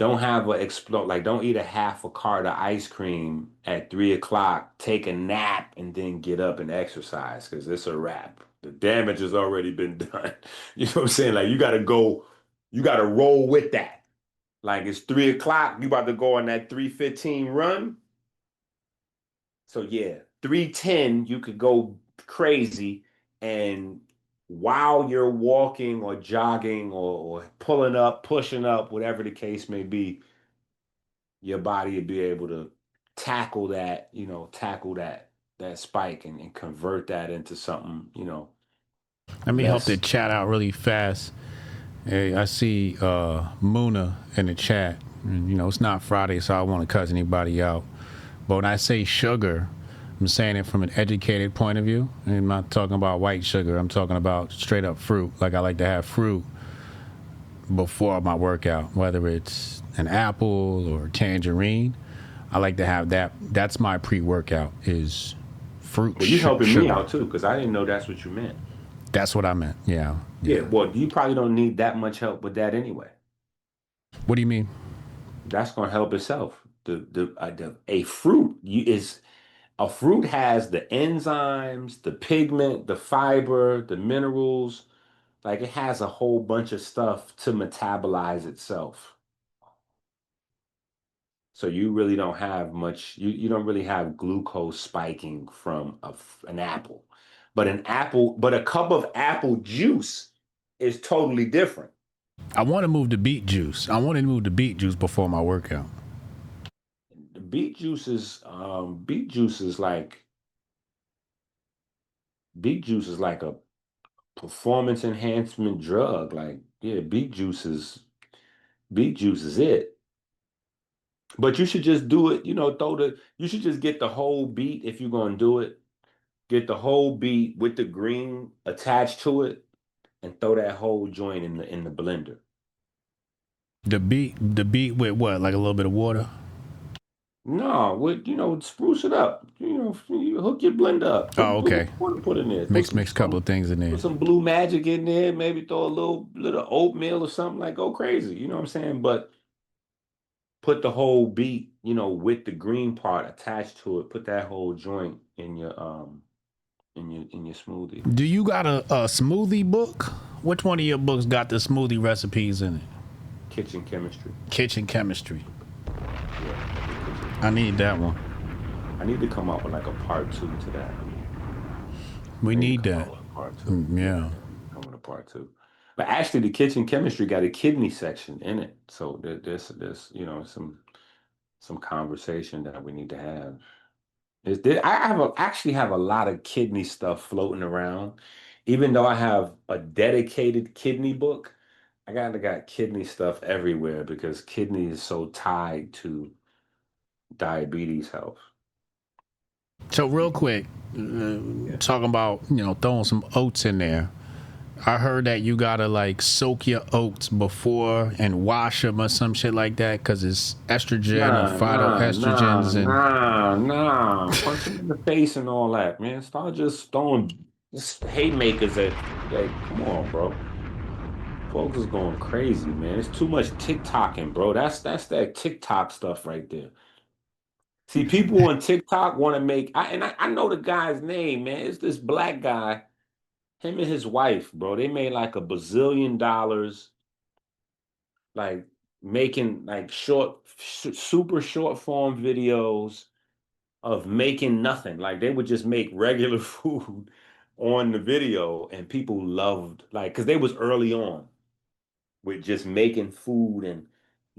have a explode like don't eat a half a cart of ice cream at 3 o'clock, take a nap, and then get up and exercise because it's a wrap. The damage has already been done. You know what I'm saying? Like you gotta roll with that. Like it's 3 o'clock, you about to go on that 3:15 run. So yeah, 3:10, you could go crazy and while you're walking or jogging or pulling up, pushing up, whatever the case may be, your body would be able to tackle that, tackle that spike and convert that into something, Let me help the less. chat out really fast. Hey, I see Muna in the chat. And, it's not Friday, so I don't want to cuss anybody out. But when I say sugar, I'm saying it from an educated point of view. And I'm not talking about white sugar. I'm talking about straight up fruit. Like I like to have fruit before my workout, whether it's an apple or tangerine. I like to have that. That's my pre-workout is fruit Well, you helping me sugar. out too, because I didn't know that's what you meant. That's what I meant. Yeah, Yeah, yeah. well, you probably don't need that much help with that anyway. What do you mean? That's gonna help itself. A fruit is a fruit has the enzymes, the pigment, the fiber, the minerals. Like it has a whole bunch of stuff to metabolize itself. So you really don't have much, you don't really have glucose spiking from an apple. But a cup of apple juice is totally different. I want to move to beet juice. I want to move to beet juice before my workout. The beet juice is like beet juice is like a performance enhancement drug. Like, yeah, beet juice is it. But you should just do it, you should just get the whole beet if you're gonna do it. Get the whole beet with the green attached to it and throw that whole joint in the blender. The beet with what? Like a little bit of water? No, spruce it up. You hook your blender up. Oh, okay. Put in there. Mix a couple of things in Put there. some blue magic in there. Maybe throw a little oatmeal or something. Like go crazy. You know what I'm saying? But put the whole beet, with the green part attached to it. Put that whole joint in your smoothie. Do you got a smoothie book? Which one of your books got the smoothie recipes in it? Kitchen chemistry. Kitchen chemistry. Yeah, the kitchen I need chemistry. that one. I need to come up with like a part two to that. We I need to need come that. up with a part two. Yeah. Come with a part two. But actually, the kitchen chemistry got a kidney section in it, so there's some conversation that we need to have. Actually have a lot of kidney stuff floating around, even though I have a dedicated kidney book. I got kidney stuff everywhere because kidney is so tied to diabetes health. So real quick, Yeah. talking about throwing some oats in there. I heard that you gotta like soak your oats before and wash them or some shit like that because it's estrogen or phytoestrogens and Punch him in the face and all that, man. Start just throwing just haymakers come on, bro. Folks is going crazy, man. It's too much TikToking, bro. That's that TikTok stuff right there. See, people on TikTok want to I know the guy's name, man. It's this black guy, him and his wife, bro. They made like $1 billion, like making like super short form videos of making nothing. Like they would just make regular food on the video, and people loved because they was early on with just making food and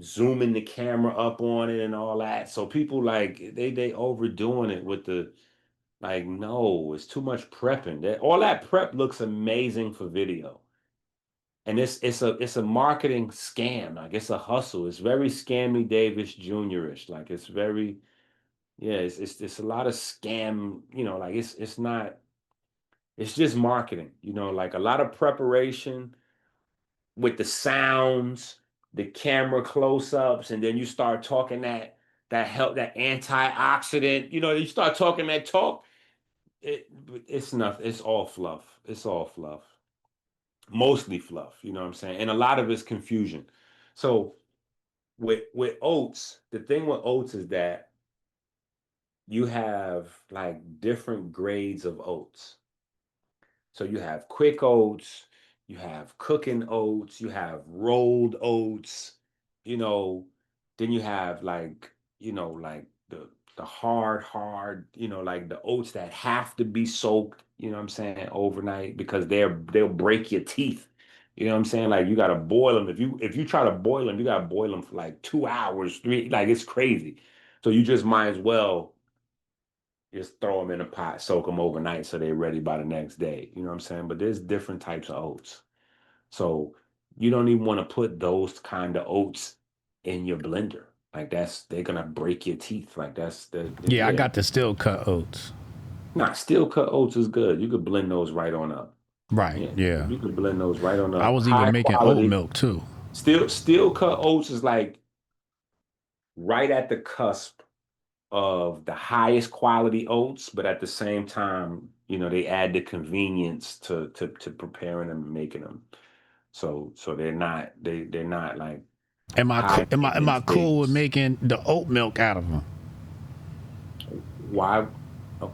zooming the camera up on it and all that. So people they overdoing it with the no, it's too much prepping. All that prep looks amazing for video. And it's a marketing scam. Like it's a hustle. It's very Scammy Davis Jr.-ish. Like it's very Yeah, it's a lot of scam, like it's not, it's just marketing, like a lot of preparation with the sounds, the camera close-ups, and then you start talking that antioxidant, you start talking that talk, it's nothing, it's all fluff. It's all fluff. Mostly fluff, you know what I'm saying? And a lot of it's confusion. So with oats, the thing with oats is that you have like different grades of oats. So you have quick oats, you have cooking oats, you have rolled oats, you know, then you have like the hard, like the oats that have to be soaked, you know what I'm saying, overnight because they'll break your teeth. You know what I'm saying? Like you gotta boil them. If you try to boil them, you gotta boil them for like 2 hours, three, like it's crazy. So you just might as well just throw them in a pot, soak them overnight so they're ready by the next day. You know what I'm saying? But there's different types of oats. So you don't even want to put those kind of oats in your blender. Like they're gonna break your teeth. Like Yeah, I yeah. got the still cut oats. Nah, steel cut oats is good. You could blend those right on up. Right. Yeah, Yeah. you could blend those right on I up. was even High making oat quality. milk too. Steel cut oats is like right at the cusp of the highest quality oats, but at the same time, they add the convenience to preparing them and making them. So they're not like high Am I maintenance cool with babies. making the oat milk out of them? Why? oh,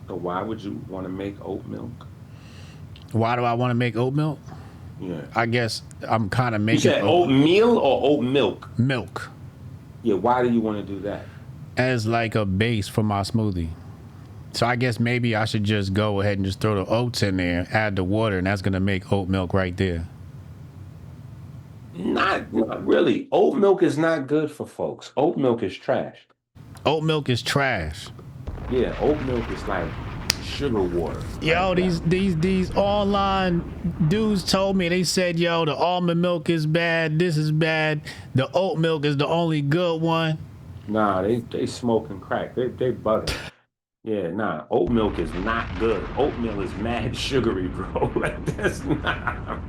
So why would you want to make oat milk? Why do I want to make oat milk? Yeah. I guess I'm kind of You making said oatmeal or oat milk? milk Yeah. Why do you want to do that? as like a base for my smoothie. So I guess maybe I should just go ahead and just throw the oats in there, add the water, and that's gonna make oat milk right there. Not really. Oat milk is not good for folks. Oat milk is trash. Oat milk is trash. Yeah, oat milk is like sugar water. Yo, these online dudes told me, they said, yo, the almond milk is bad, this is bad, the oat milk is the only good one. Nah, they smoking crack. They bugging. Yeah, nah. Oat milk is not good. Oatmeal is mad sugary, bro. Like that's not.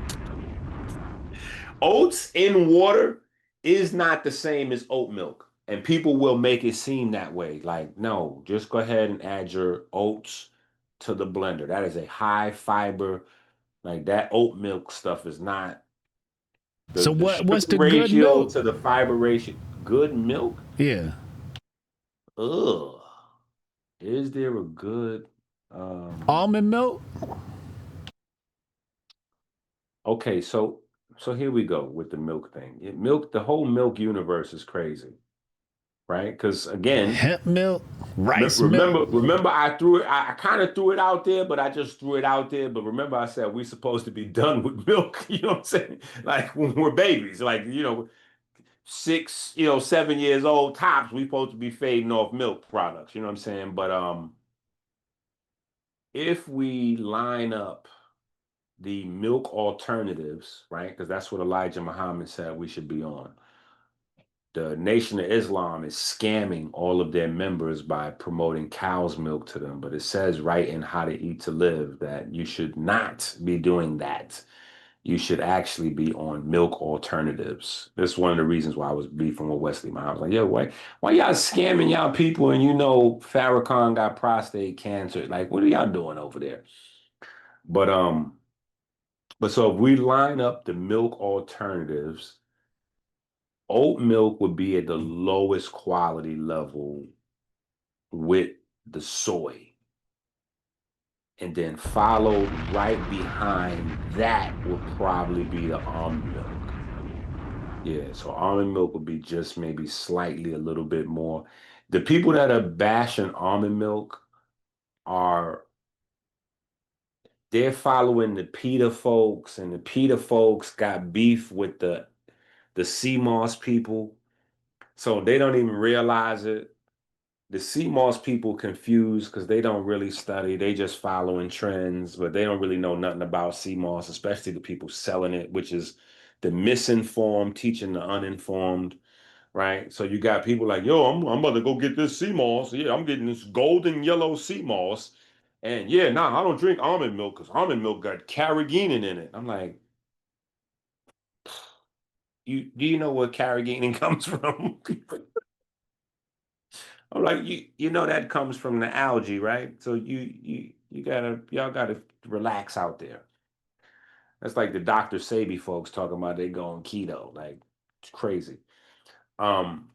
Oats in water is not the same as oat milk. And people will make it seem that way. Like, no, just go ahead and add your oats to the blender. That is a high fiber, like that oat milk stuff is not So the what's sugar the good ratio milk? to the fiber ratio. Good milk? Yeah. Ugh. Is there a good um Almond milk? okay, so here we go with the milk thing. The whole milk universe is crazy, right? Because again, Hemp milk? Rice milk? remember I threw it, I kind of threw it out there, but I just threw it out there. But remember I said we're supposed to be done with milk, you know what I'm saying? Like when we're babies, like 6, 7 years old tops, we supposed to be fading off milk products, you know what I'm saying? But if we line up the milk alternatives, right? Because that's what Elijah Muhammad said we should be on. The Nation of Islam is scamming all of their members by promoting cow's milk to them. But it says right in How to Eat to Live that you should not be doing that. You should actually be on milk alternatives. This is one of the reasons why I was beefing with Wesley. I was like, yo, why y'all scamming y'all people and Farrakhan got prostate cancer? Like, what are y'all doing over there? But so if we line up the milk alternatives, oat milk would be at the lowest quality level with the soy. And then followed right behind that would probably be the almond milk. Yeah, so almond milk would be just maybe slightly a little bit more. The people that are bashing almond milk are they're following the PETA folks, and the PETA folks got beef with the CMOS people. So they don't even realize it. The CMOS people confused because they don't really study. They just following trends, but they don't really know nothing about CMOS, especially the people selling it, which is the misinformed teaching the uninformed, right? So you got people like, yo, I'm about to go get this sea moss. Yeah, I'm getting this golden yellow sea moss. And yeah, nah, I don't drink almond milk because almond milk got carrageenan in it. I'm like, do you know where carrageenan comes from? I'm like, you know that comes from the algae, right? So y'all gotta relax out there. That's like the Dr. Sabi folks talking about they going keto. Like it's crazy. Um,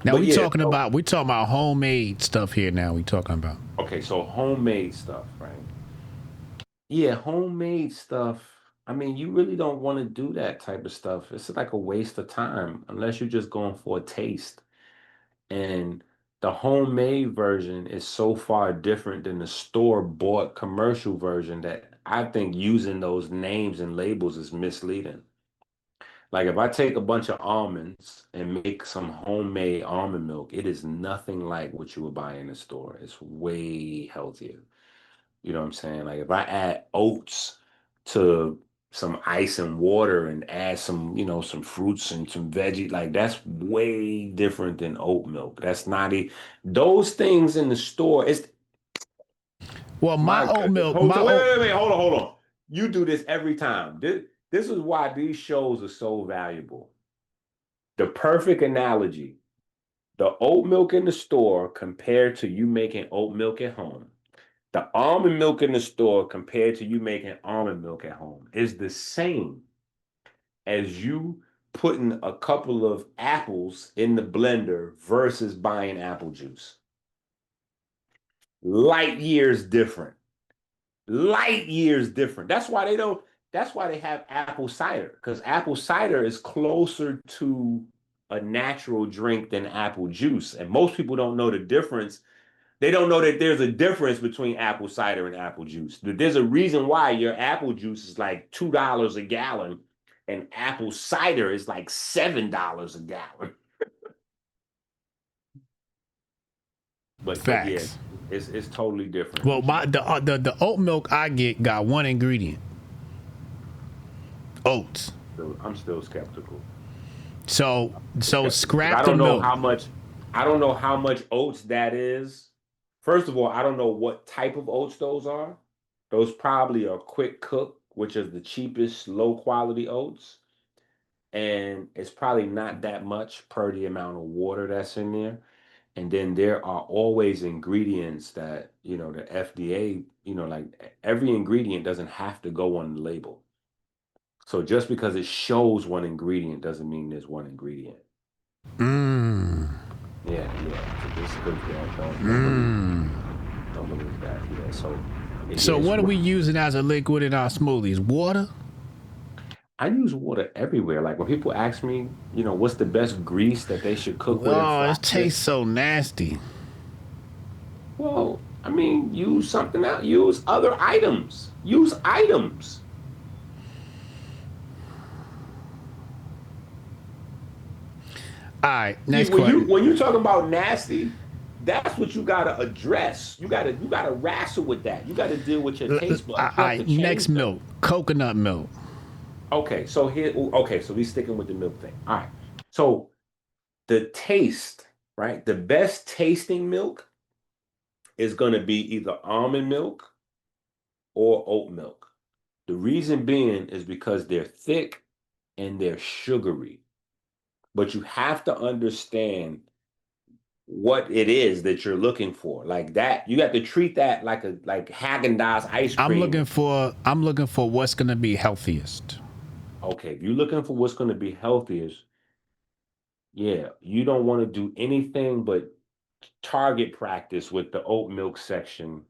Now but yeah, so we talking about homemade stuff here. Now we talking about. okay, so homemade stuff, right? Yeah, homemade stuff. I mean, you really don't want to do that type of stuff. It's like a waste of time unless you're just going for a taste. And the homemade version is so far different than the store-bought commercial version that I think using those names and labels is misleading. Like if I take a bunch of almonds and make some homemade almond milk, it is nothing like what you would buy in the store. It's way healthier. You know what I'm saying? Like if I add oats to some ice and water and add some, some fruits and some veggie, like that's way different than oat milk. That's not those things in the store. It's Well, my goodness. my Wait, oat. wait, wait, hold on. You do this every time. This is why these shows are so valuable. The perfect analogy, the oat milk in the store compared to you making oat milk at home. The almond milk in the store compared to you making almond milk at home is the same as you putting a couple of apples in the blender versus buying apple juice. Light years different. Light years different. That's why they have apple cider, because apple cider is closer to a natural drink than apple juice. And most people don't know the difference. They don't know that there's a difference between apple cider and apple juice. There's a reason why your apple juice is like $2 a gallon and apple cider is like $7 a gallon. But yeah, Facts. it's totally different. Well, the oat milk I get got one ingredient: oats. I'm still skeptical. So Because scrap the milk. I don't know how much oats that is. First of all, I don't know what type of oats those are. Those probably are quick cook, which is the cheapest low quality oats. And it's probably not that much per the amount of water that's in there. And then there are always ingredients that, the FDA, like every ingredient doesn't have to go on the label. So just because it shows one ingredient doesn't mean there's one ingredient. Mmm. Yeah. So just because that Mmm. don't believe that. Yeah. So So it's what are we using as a liquid in our smoothies? Water? I use water everywhere. Like when people ask me, what's the best grease that they should cook with and Oh, fry it with? tastes so nasty. Well, I mean, use something else. Use other items. Use items. All right, See, next question. when you talk about nasty, that's what you gotta address. You gotta wrestle with that. You gotta deal with your taste All buds. You have to right, next change them. milk, coconut milk. Okay, so we sticking with the milk thing. All right. So the taste, right? The best tasting milk is gonna be either almond milk or oat milk. The reason being is because they're thick and they're sugary. But you have to understand what it is that you're looking for. Like that, you have to treat that like Haagen-Dazs ice cream. I'm looking for what's gonna be healthiest. Okay, if you're looking for what's going to be healthiest, yeah, you don't want to do anything but target practice with the oat milk section.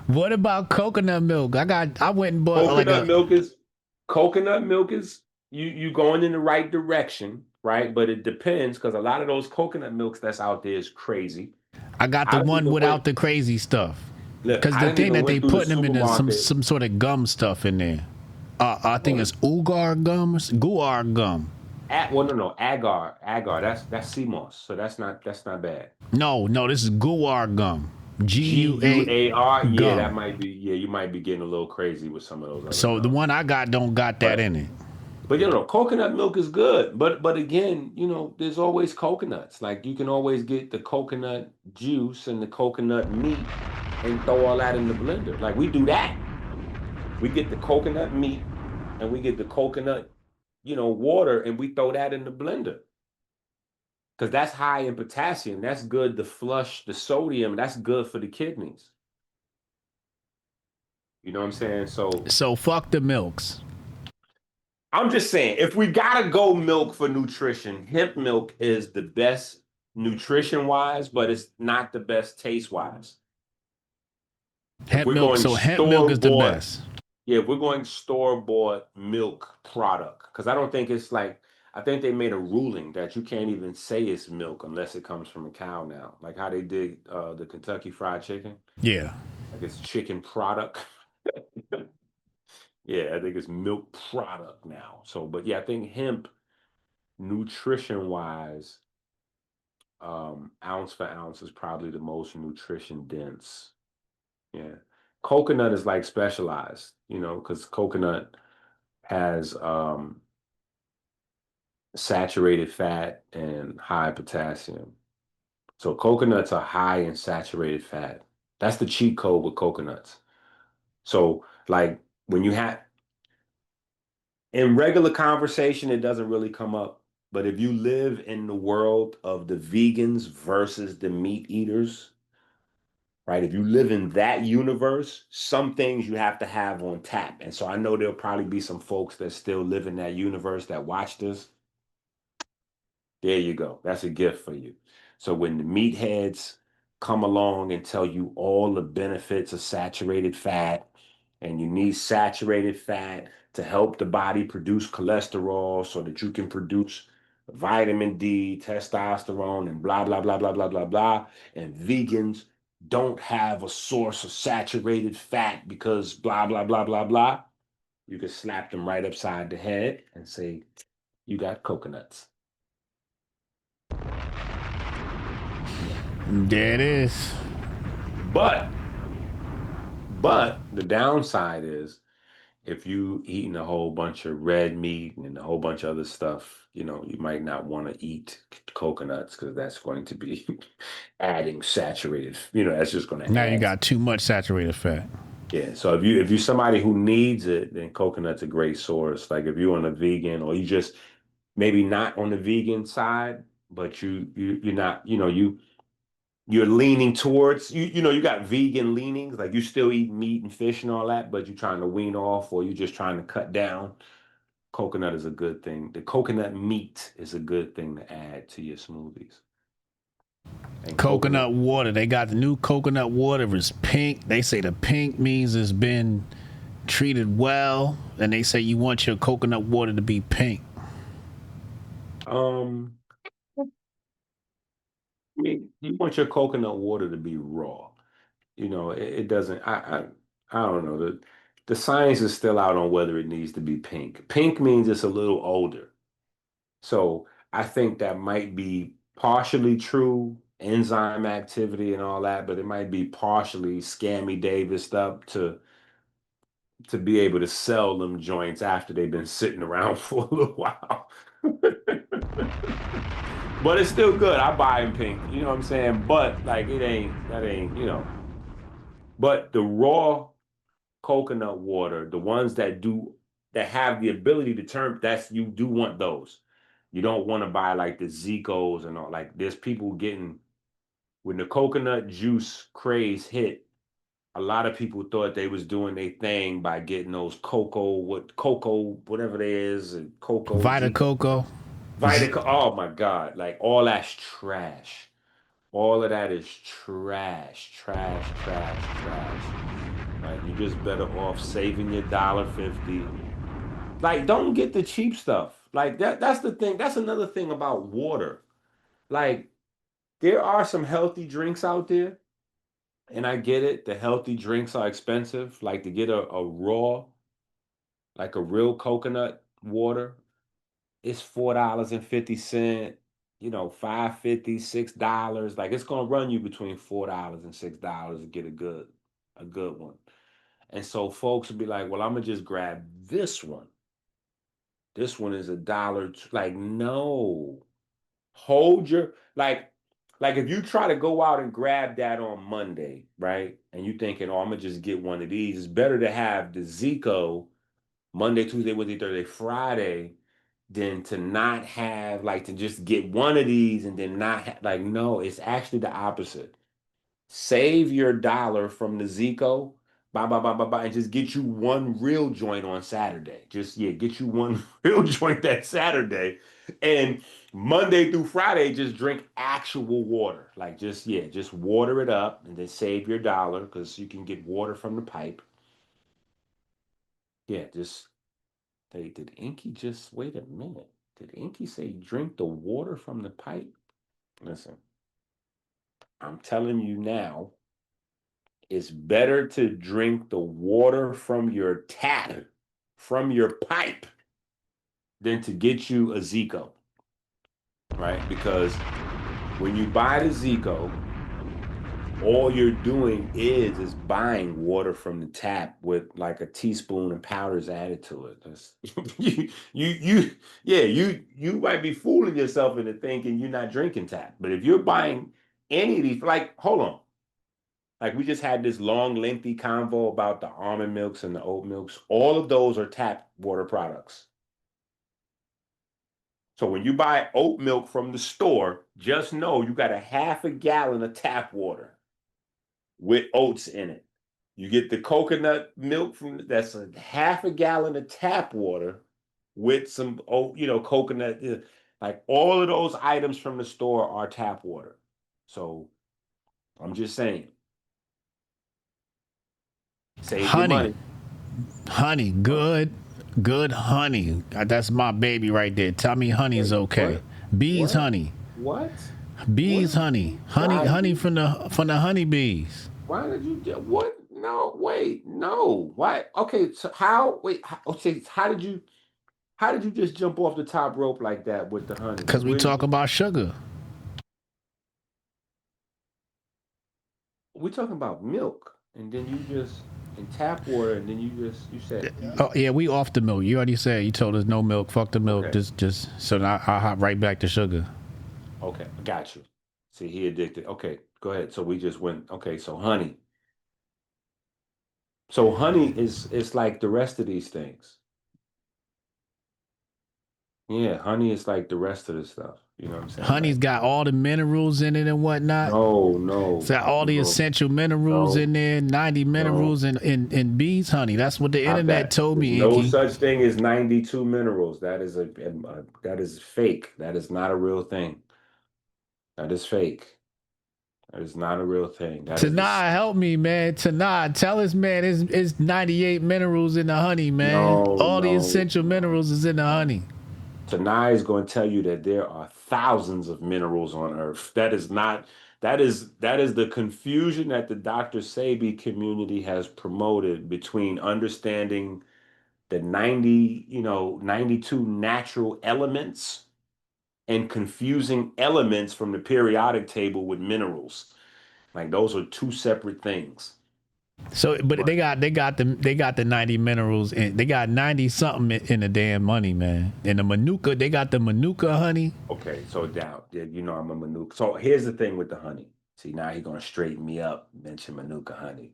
What about coconut milk? I went and bought like Coconut a. milk is coconut milk is you going in the right direction, right? But it depends because a lot of those coconut milks that's out there is crazy. I got the I didn't one even without went the crazy stuff. look, Cause I the didn't thing even that they went through the putting them in is supermarket. some sort of gum stuff in there. I think Well, it's Ugar gum or Guar gum. no, agar. That's CMOS, so that's not bad. No, this is Guar gum. GUA GUAR, yeah, gum. you might be getting a little crazy with some of those other So the gums. one I got don't got that But in it. But coconut milk is good. But again, there's always coconuts. Like you can always get the coconut juice and the coconut meat and throw all that in the blender. Like we do that. We get the coconut meat and we get the coconut, water and we throw that in the blender. Because that's high in potassium. That's good to flush the sodium. That's good for the kidneys. You know what I'm saying? So fuck the milks. I'm just saying, if we gotta go milk for nutrition, hemp milk is the best nutrition wise, but it's not the best taste wise. If Hemp we're milk. going So hemp milk store is the bought, best. yeah, if we're going store bought milk product, because I don't think it's like, I think they made a ruling that you can't even say it's milk unless it comes from a cow now, like how they did the Kentucky Fried Chicken. Yeah. Like it's chicken product. Yeah, I think it's milk product now. So, but yeah, I think hemp nutrition wise, ounce for ounce is probably the most nutrition dense. Yeah. Coconut is like specialized, because coconut has saturated fat and high potassium. So coconuts are high in saturated fat. That's the cheat code with coconuts. So like when you have in regular conversation, it doesn't really come up. But if you live in the world of the vegans versus the meat eaters, right? If you live in that universe, some things you have to have on tap. And so I know there'll probably be some folks that still live in that universe that watch this. There you go. That's a gift for you. So when the meatheads come along and tell you all the benefits of saturated fat, and you need saturated fat to help the body produce cholesterol so that you can produce vitamin D, testosterone, and blah, blah, blah, blah, blah, blah, blah. And vegans don't have a source of saturated fat because blah, blah, blah, blah, blah. You can slap them right upside the head and say, you got coconuts. There it is. But but the downside is if you eating a whole bunch of red meat and a whole bunch of other stuff, you might not want to eat coconuts because that's going to be adding saturated, that's just going to Now you add. got too much saturated fat. Yeah. So if you're somebody who needs it, then coconut's a great source. Like if you're on a vegan or you just maybe not on the vegan side, but you're not, you're leaning towards you got vegan leanings, like you still eat meat and fish and all that, but you're trying to wean off or you're just trying to cut down. Coconut is a good thing. The coconut meat is a good thing to add to your smoothies. And Coconut water. They got the new coconut water. It's pink. They say the pink means it's been treated well, and they say you want your coconut water to be pink. um I mean, you want your coconut water to be raw. It doesn't. I don't know. The science is still out on whether it needs to be pink. Pink means it's a little older. So I think that might be partially true, enzyme activity and all that, but it might be partially scammy Davis up to be able to sell them joints after they've been sitting around for a little while. But it's still good. I buy them pink. You know what I'm saying? But like that ain't. But the raw coconut water, the ones that have the ability to turn, that's you do want those. You don't want to buy like the Zicos and all. Like there's people getting when the coconut juice craze hit, a lot of people thought they was doing their thing by getting those cocoa, whatever it is, and cocoa Vita Z Coco. Vita. Oh my God. Like all that's trash. All of that is trash, trash, trash, trash. Like you just better off saving your $1.50. Like don't get the cheap stuff. Like that's the thing. That's another thing about water. Like there are some healthy drinks out there, and I get it. The healthy drinks are expensive. Like to get a raw, like a real coconut water, it's $4.50, 5.50, $6. Like it's gonna run you between $4 and $6 to get a good one. And so folks will be like, well, I'm gonna just grab this one This one is $1. Like, no. Hold your like if you try to go out and grab that on Monday, right? And you thinking, oh, I'm gonna just get one of these. It's better to have the Zico Monday, Tuesday, Wednesday, Thursday, Friday than to not have like to just get one of these and then not like no, it's actually the opposite. Save your dollar from the Zico, and just get you one real joint on Saturday. Just yeah, get you one real joint that Saturday, and Monday through Friday, just drink actual water. Like just yeah, just water it up, and then save your dollar because you can get water from the pipe. Yeah, just they did EnQi just wait a minute. Did EnQi say drink the water from the pipe? Listen, I'm telling you now. It's better to drink the water from your tap, from your pipe, than to get you a Zico, right? Because when you buy the Zico, all you're doing is buying water from the tap with like a teaspoon of powders added to it. That's, you might be fooling yourself into thinking you're not drinking tap. But if you're buying any of these, like, hold on. Like we just had this long, lengthy convo about the almond milks and the oat milks. All of those are tap water products. So when you buy oat milk from the store, just know you got a half a gallon of tap water with oats in it. You get the coconut milk from that's a half a gallon of tap water with some oat, coconut. Like all of those items from the store are tap water. So I'm just saying, save your Honey, money. honey, good honey. That's my baby right there. Tell me honey's Wait, okay. what? Bees What? honey. What? Bees What? honey. Honey Why? honey from the honeybees. Why did you do what? No, wait, no. Why? Okay, so how? Wait, okay. How did you just jump off the top rope like that with the honey? Like, Cause we talk about sugar. we're talking about milk, and then you just and tap water, and then you said you just Oh yeah, we off the milk. You already said you told us no milk. Fuck the milk. okay, Just so now I'll hop right back to sugar. okay, I got you. See, he addicted. Okay, go ahead. So we just went. Okay, so honey. So honey is like the rest of these things. Yeah, honey is like the rest of the stuff. You know what I'm saying? Honey's Like, got all the minerals in it and whatnot. no, It's no, got all the no, essential minerals no, in there. 90 no. minerals in bees honey. That's what the Stop internet that. told There's me, no Inky. such thing as 92 minerals. That is that is fake. That is not a real thing. That is fake. That is not a real thing. That is a Tanah, help me, man. Tanah, tell us, man, it's 98 minerals in the honey, man. no, All the no, essential no, minerals is in the no. honey. Tanai is going to tell you that there are thousands of minerals on Earth. That is not. That is the confusion that the Dr. Sebi community has promoted between understanding the 92 natural elements and confusing elements from the periodic table with minerals. Like those are two separate things. So, but But they got the 90 minerals and they got 90 something in the damn money, man. And the manuka, they got the manuka honey. okay, so now yeah, I'm a Manuka. So here's the thing with the honey. See, now he's gonna straighten me up, mention Manuka honey.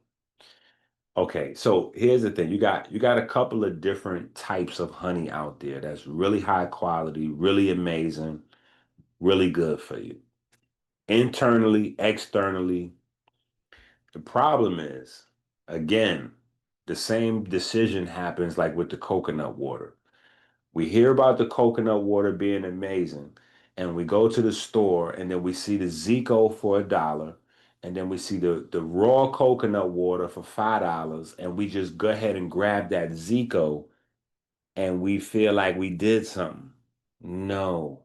Okay, so here's the thing. You got a couple of different types of honey out there that's really high quality, really amazing, really good for you. Internally, externally, the problem is, again, the same decision happens like with the coconut water. We hear about the coconut water being amazing, and we go to the store and then we see the Zico for $1, and then we see the raw coconut water for $5, and we just go ahead and grab that Zico and we feel like we did something. No.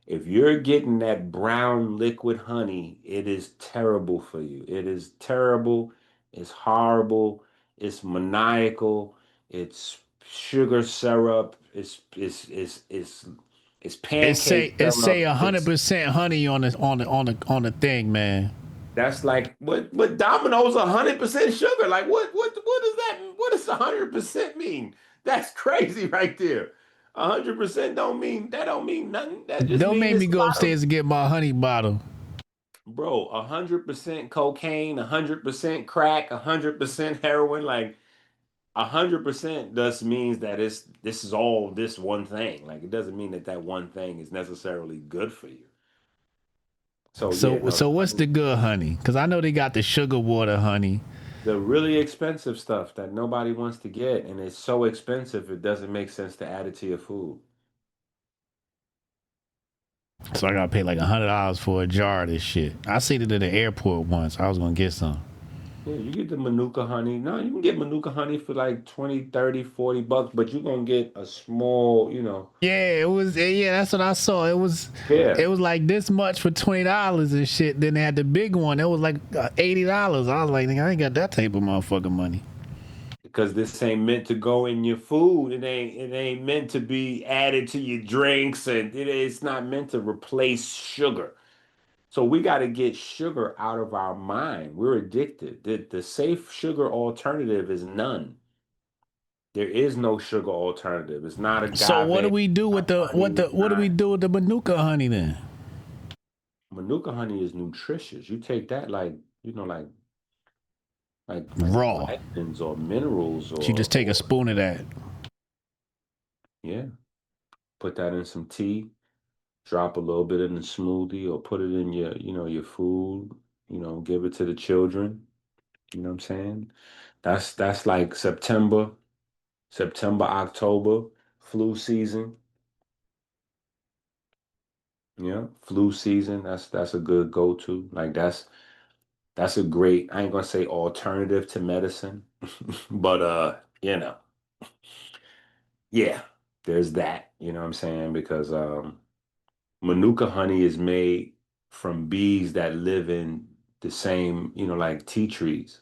If you're getting that brown liquid honey, it is terrible for you. It is terrible. It's horrible. It's maniacal. It's sugar syrup. It's It pancake say syrup. It's 100% honey on the thing, man. that's like what Domino's 100% sugar. Like what does that what does 100% mean? That's crazy right there. 100% don't mean nothing. That just Don't mean make me it's a go lot of, upstairs and get my honey bottle. bro, 100% cocaine, 100% crack, 100% heroin. Like 100% just means that this is all this one thing. Like it doesn't mean that that one thing is necessarily good for you. So yeah, So no, the so what's honey, the good honey? Because I know they got the sugar water honey. the really expensive stuff that nobody wants to get, and it's so expensive it doesn't make sense to add it to your food. So I gotta pay like $100 for a jar of this shit. I seen it at the airport once. I was gonna get some. Yeah, you get the Manuka honey. No, you can get Manuka honey for like 20, 30, $40, but you're gonna get a small, Yeah, it was. Yeah, that's what I saw. yeah, It was like this much for $20 and shit. Then they had the big one. It was like $80. I was like, nigga, I ain't got that type of motherfucking money. because this ain't meant to go in your food. It ain't meant to be added to your drinks, and it's not meant to replace sugar. So we got to get sugar out of our mind. We're addicted. The safe sugar alternative is none. There is no sugar alternative. It's not So what do agave, we do with not the honey, it's what do we not. do with the Manuka honey then? Manuka honey is nutritious. You take that like, like Raw. vitamins or minerals You or just take a or spoon of that. yeah, put that in some tea, drop a little bit in the smoothie or put it in your food, give it to the children. You know what I'm saying? That's like September, October, flu season. Yeah, flu season. That's a good go-to. Like that's a great, I ain't gonna say alternative to medicine, but yeah, there's that. You know what I'm saying? Because Manuka honey is made from bees that live in the same, like tea trees.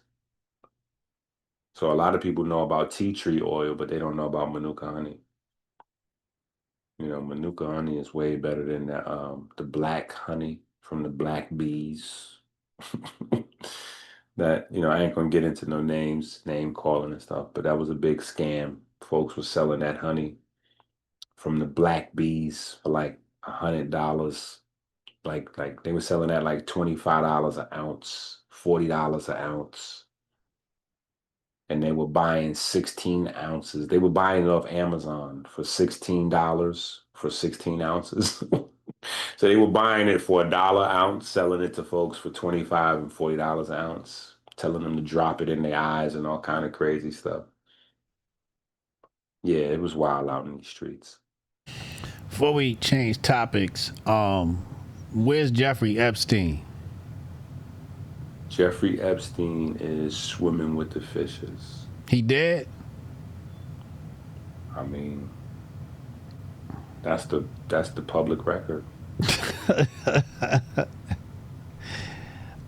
So a lot of people know about tea tree oil, but they don't know about Manuka honey. Manuka honey is way better than the black honey from the black bees. That, I ain't gonna get into no names, name calling and stuff, but that was a big scam. Folks were selling that honey from the black bees for like $100. Like they were selling that like $25 an ounce, $40 an ounce. And they were buying 16 ounces. They were buying it off Amazon for $16 for 16 ounces. So they were buying it for $1 ounce, selling it to folks for 25 and $40 an ounce, telling them to drop it in their eyes and all kind of crazy stuff. Yeah, it was wild out in the streets. Before we change topics, where's Jeffrey Epstein? Jeffrey Epstein is swimming with the fishes. He dead? I mean, that's the public record.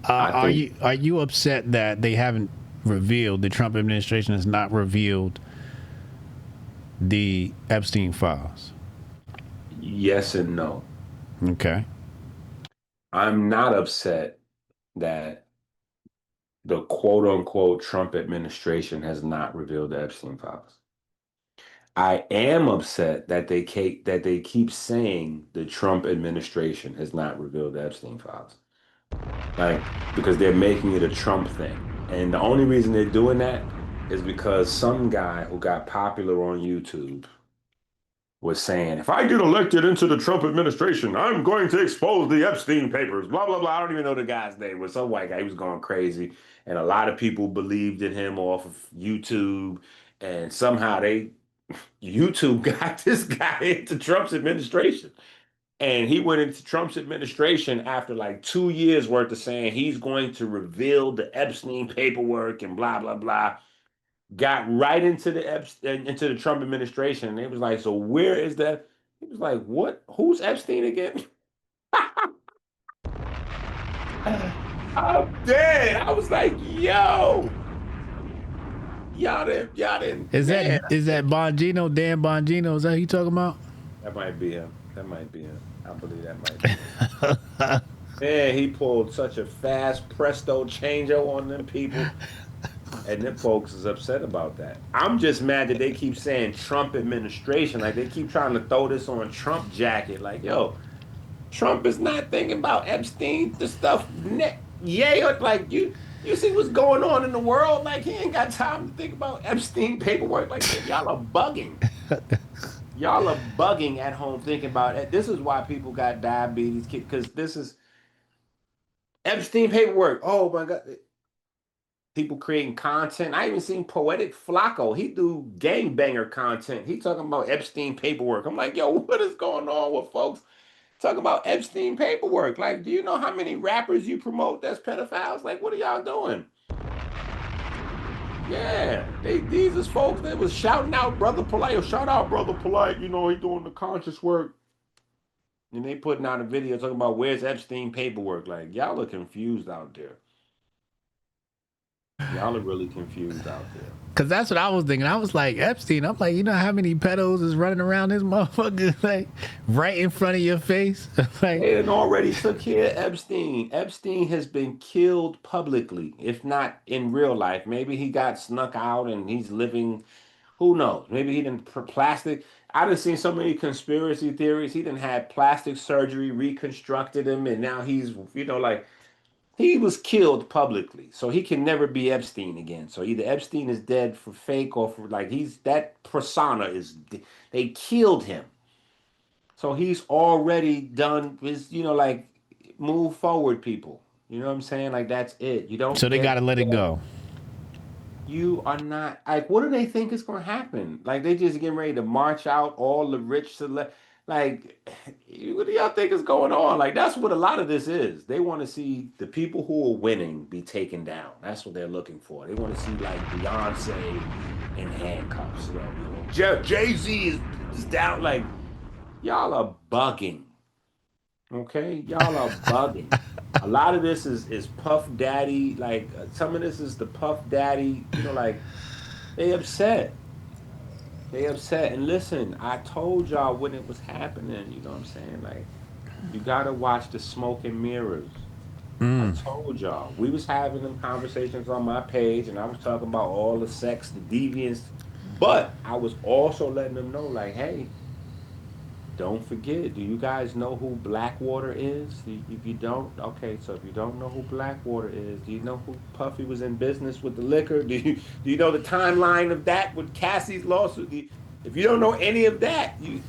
I think Are you upset that they haven't revealed, the Trump administration has not revealed the Epstein files? yes and no. Okay. I'm not upset that the quote unquote Trump administration has not revealed the Epstein files. I am upset that they keep saying the Trump administration has not revealed the Epstein files. Like, because they're making it a Trump thing. And the only reason they're doing that is because some guy who got popular on YouTube was saying, if I get elected into the Trump administration, I'm going to expose the Epstein papers, blah, blah, blah. I don't even know the guy's name. It was some white guy. He was going crazy. And a lot of people believed in him off of YouTube. And somehow YouTube got this guy into Trump's administration. And he went into Trump's administration after like 2 years worth of saying he's going to reveal the Epstein paperwork and blah, blah, blah. Got right into the Trump administration. And it was like, so where is that? He was like, what? Who's Epstein again? I'm dead. I was like, yo, y'all didn't, man. Is that Bongino, Dan Bongino? Is that who you talking about? That might be him. That might be him. I believe that might be him. Man, he pulled such a fast presto changer on them people. And then folks is upset about that. I'm just mad that they keep saying Trump administration. Like they keep trying to throw this on Trump jacket. Like, yo, Trump is not thinking about Epstein, the stuff. Yeah, like you see what's going on in the world. Like he ain't got time to think about Epstein paperwork. Like y'all are bugging. Y'all are bugging at home thinking about it. This is why people got diabetes, because this is Epstein paperwork. Oh my God. People creating content. I even seen Poetic Flacco. He do gangbanger content. He talking about Epstein paperwork. I'm like, yo, what is going on with folks talking about Epstein paperwork? Like, do you know how many rappers you promote that's pedophiles? Like, what are y'all doing? Yeah, these is folks that was shouting out Brother Polite. Or shout out Brother Polite. You know, he doing the conscious work. And they putting out a video talking about where's Epstein paperwork. Like, y'all are confused out there. Y'all are really confused out there. Cause that's what I was thinking. I was like, Epstein. I'm like, you know how many pedos is running around this motherfucker, like right in front of your face? Like, They had already took care of Epstein. Epstein has been killed publicly, if not in real life. Maybe he got snuck out and he's living. Who knows? Maybe he didn't plastic. I done seen so many conspiracy theories. He didn't have plastic surgery, reconstructed him, and now he's, like he was killed publicly, so he can never be Epstein again. So either Epstein is dead for fake or for like he's that persona is they killed him. So he's already done his, like move forward, people. You know what I'm saying? Like that's it. You don't so they get gotta let it go. You are not like what do they think is gonna happen? Like they just getting ready to march out all the rich like what do y'all think is going on? Like that's what a lot of this is. They want to see the people who are winning be taken down. That's what they're looking for. They want to see like Beyonce in handcuffs. Jay-Z is down. Like y'all are bugging. Okay, y'all are bugging. A lot of this is Puff Daddy. Like some of this is the Puff Daddy. Like they upset. They upset. And listen, I told y'all when it was happening. You know what I'm saying? Like you gotta watch the smoke and mirrors. I told y'all. We was having them conversations on my page, and I was talking about all the sex, the deviance, but I was also letting them know, like, hey. Don't forget, do you guys know who Blackwater is? If you don't, okay, so if you don't know who Blackwater is, do you know who Puffy was in business with the liquor? Do you know the timeline of that with Cassie's lawsuit? If you don't know any of that, you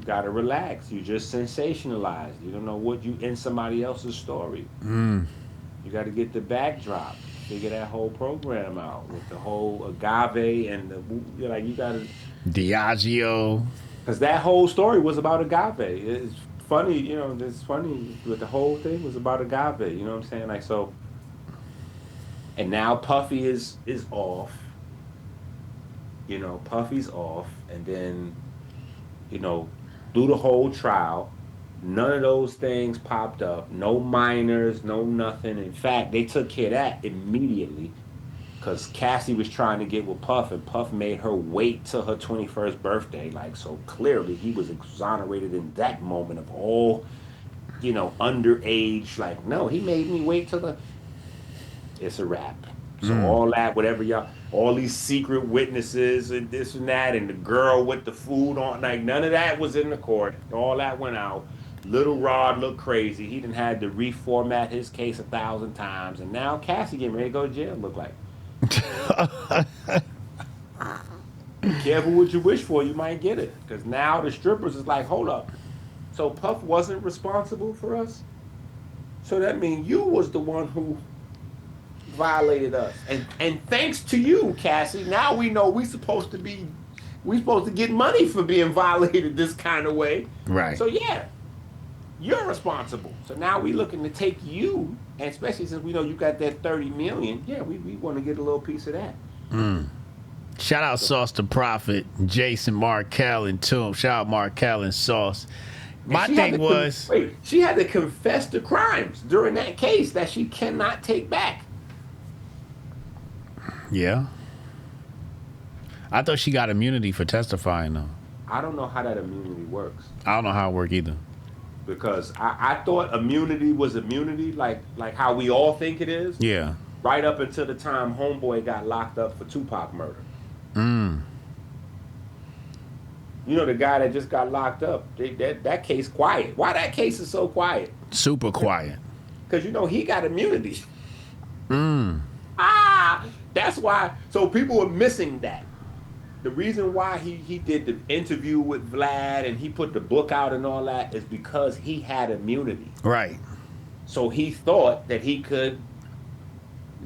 gotta relax. You just sensationalized. You don't know what you in somebody else's story. You gotta get the backdrop, figure that whole program out with the whole agave and you gotta Diageo. because that whole story was about agave. It's funny, it's funny, but the whole thing was about agave. You know what I'm saying? Like so, and now Puffy is off. Puffy's off, and then, through the whole trial, none of those things popped up. No minors, no nothing. In fact, they took care of that immediately. Because Cassie was trying to get with Puff, and Puff made her wait till her 21st birthday. Like, so clearly he was exonerated in that moment of all, underage. Like, no, he made me wait till it's a wrap. So all that, whatever all these secret witnesses and this and that, and the girl with the food on, like, none of that was in the court. All that went out. Little Rod looked crazy. He done had to reformat his case 1,000 times. And now Cassie getting ready to go to jail, look like. Be careful what you wish for, you might get it. Because now the strippers is like, hold up. So Puff wasn't responsible for us? So that means you was the one who violated us. And thanks to you, Cassie, now we know we supposed to get money for being violated this kind of way. Right. So yeah, you're responsible. So now we looking to take you, and especially since we know you got that 30 million, yeah, we want to get a little piece of that. Shout out Sauce the Prophet, Jason Markel and Toom. Shout out Markel and Sauce. My thing was, she had to confess the crimes during that case that she cannot take back. Yeah. I thought she got immunity for testifying though. I don't know how that immunity works. I don't know how it works either. Because I thought immunity was immunity, like how we all think it is. Yeah. right up until the time Homeboy got locked up for Tupac murder. Mm. You know, the guy that just got locked up, that case quiet. Why that case is so quiet? Super quiet. Because, you know, he got immunity. Mm. That's why. So people are missing that. The reason why he did the interview with Vlad and he put the book out and all that is because he had immunity. Right. So he thought that he could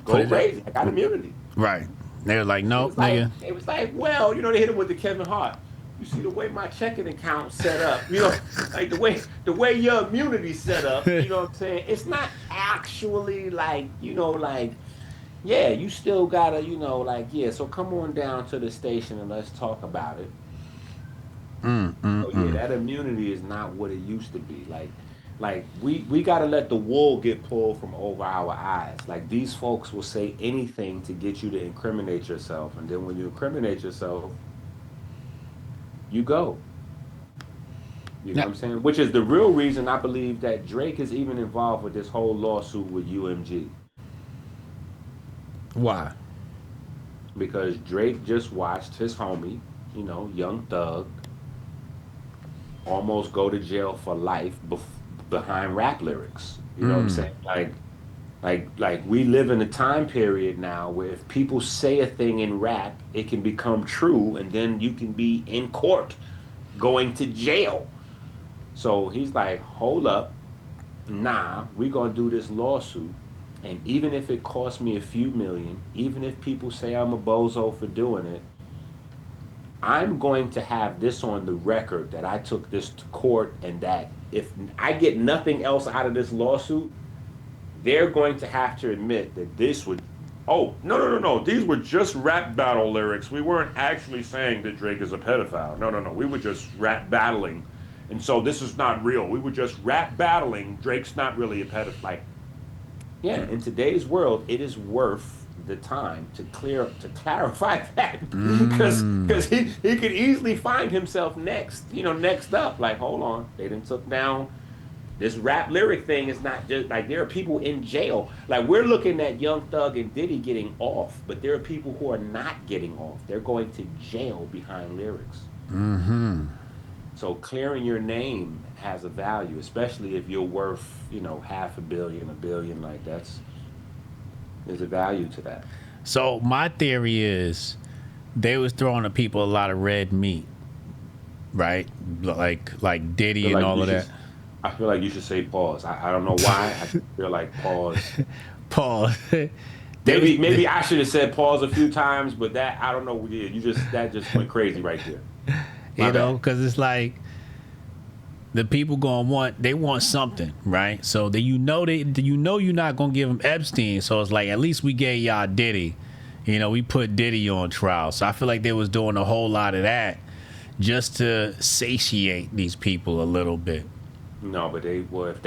Put go it up. crazy. I got immunity. Right. They were like, nope, nigga. It was like, well, you know, they hit him with the Kevin Hart. You see the way my checking account set up, you know, like the way your immunity set up, you know what I'm saying? It's not actually like, you know, like, yeah, you still gotta, you know, like, yeah, so come on down to the station and let's talk about it. So yeah, that immunity is not what it used to be. Like we gotta let the wool get pulled from over our eyes. Like these folks will say anything to get you to incriminate yourself, and then when you incriminate yourself, you go. You know Now, what I'm saying? Which is the real reason I believe that Drake is even involved with this whole lawsuit with UMG. why? Because Drake just watched his homie, you know, Young Thug, almost go to jail for life behind rap lyrics. You know what I'm Mm. saying? Like we live in a time period now where if people say a thing in rap, it can become true, and then you can be in court going to jail. So he's like, hold up, nah, we're gonna do this lawsuit. And even if it costs me a few million, even if people say I'm a bozo for doing it, I'm going to have this on the record that I took this to court and that if I get nothing else out of this lawsuit, they're going to have to admit that this would. Oh, no, no, no, no. These were just rap battle lyrics. We weren't actually saying that Drake is a pedophile. No, no, no. We were just rap battling. And so this is not real. We were just rap battling. Drake's not really a pedophile. Like, yeah, in today's world, it is worth the time to clarify that because he could easily find himself next, you know, next up. Like, hold on, they didn't took down this rap lyric thing. Is not just like there are people in jail. Like we're looking at Young Thug and Diddy getting off, but there are people who are not getting off. They're going to jail behind lyrics. Mm-hmm. So clearing your name has a value, especially if you're worth, you know, half a billion, a billion. Like there's a value to that. So my theory is they was throwing the people a lot of red meat, right? Like I Diddy feel and like all you of should. that. I feel like you should say pause. I don't know why. I just feel like pause. Paul. They was, Maybe I should have said pause a few times, but that I don't know. We did. You just that just went crazy right there. My you know, bad. because it's like the people gonna want something, right? So that you know you're not gonna give them Epstein. So it's like at least we gave y'all Diddy. You know, we put Diddy on trial. So I feel like they was doing a whole lot of that just to satiate these people a little bit. No, but they well if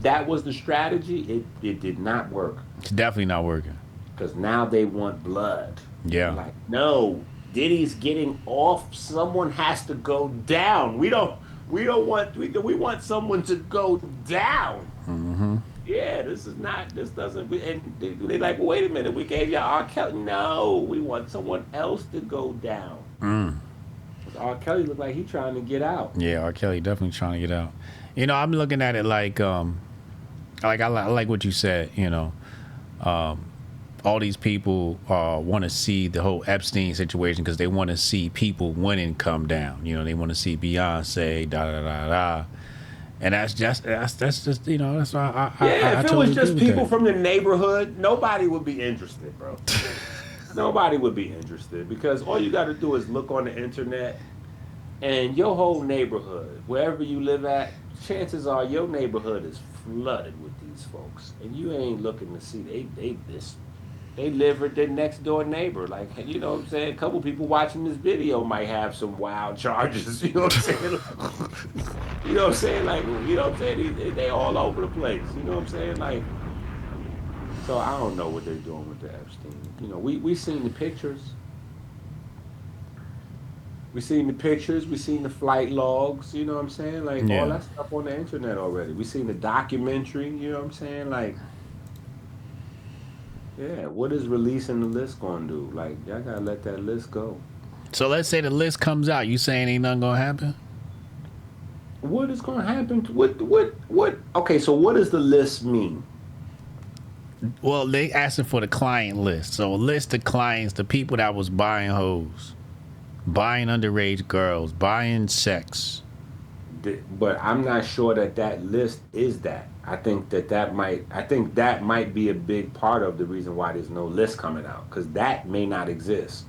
that was the strategy, it did not work It's definitely not working. because now they want blood. They're Yeah. like, no, Diddy's getting off. Someone has to go down. We don't want we want someone to go down. Mm-hmm. Yeah, this doesn't. And they like, well, wait a minute, we gave y'all R. Kelly. No, we want someone else to go down. Mm. 'Cause R. Kelly looked like he trying to get out. Yeah, R. Kelly definitely trying to get out. You know, I'm looking at it like I like what you said. You know, all these people want to see the whole Epstein situation because they want to see people winning come down. You know, they want to see Beyonce, da da da da. And that's just you know that's why Yeah, I if it totally was just agree with people that. from the neighborhood, nobody would be interested, bro. Nobody would be interested because all you got to do is look on the internet and your whole neighborhood, wherever you live at, chances are your neighborhood is flooded with these folks, and you ain't looking to see they live with their next door neighbor. Like you know what I'm saying. A couple people watching this video might have some wild charges. You know what I'm saying? You know what I'm saying? Like you know what I'm saying? They all over the place. You know what I'm saying? Like so I don't know what they're doing with the Epstein. You know we seen the pictures. We seen the pictures, we seen the flight logs, you know what I'm saying? Like all Yeah. that stuff on the internet already. We seen the documentary, you know what I'm saying? Like Yeah, what is releasing the list gonna do? Like, y'all gotta let that list go. So let's say the list comes out. You saying ain't nothing gonna happen? What is gonna happen? What? Okay, so what does the list mean? Well, they asking for the client list. So a list of clients, the people that was buying hoes, buying underage girls, buying sex. But I'm not sure that that list is that. I think that might be a big part of the reason why there's no list coming out, because that may not exist.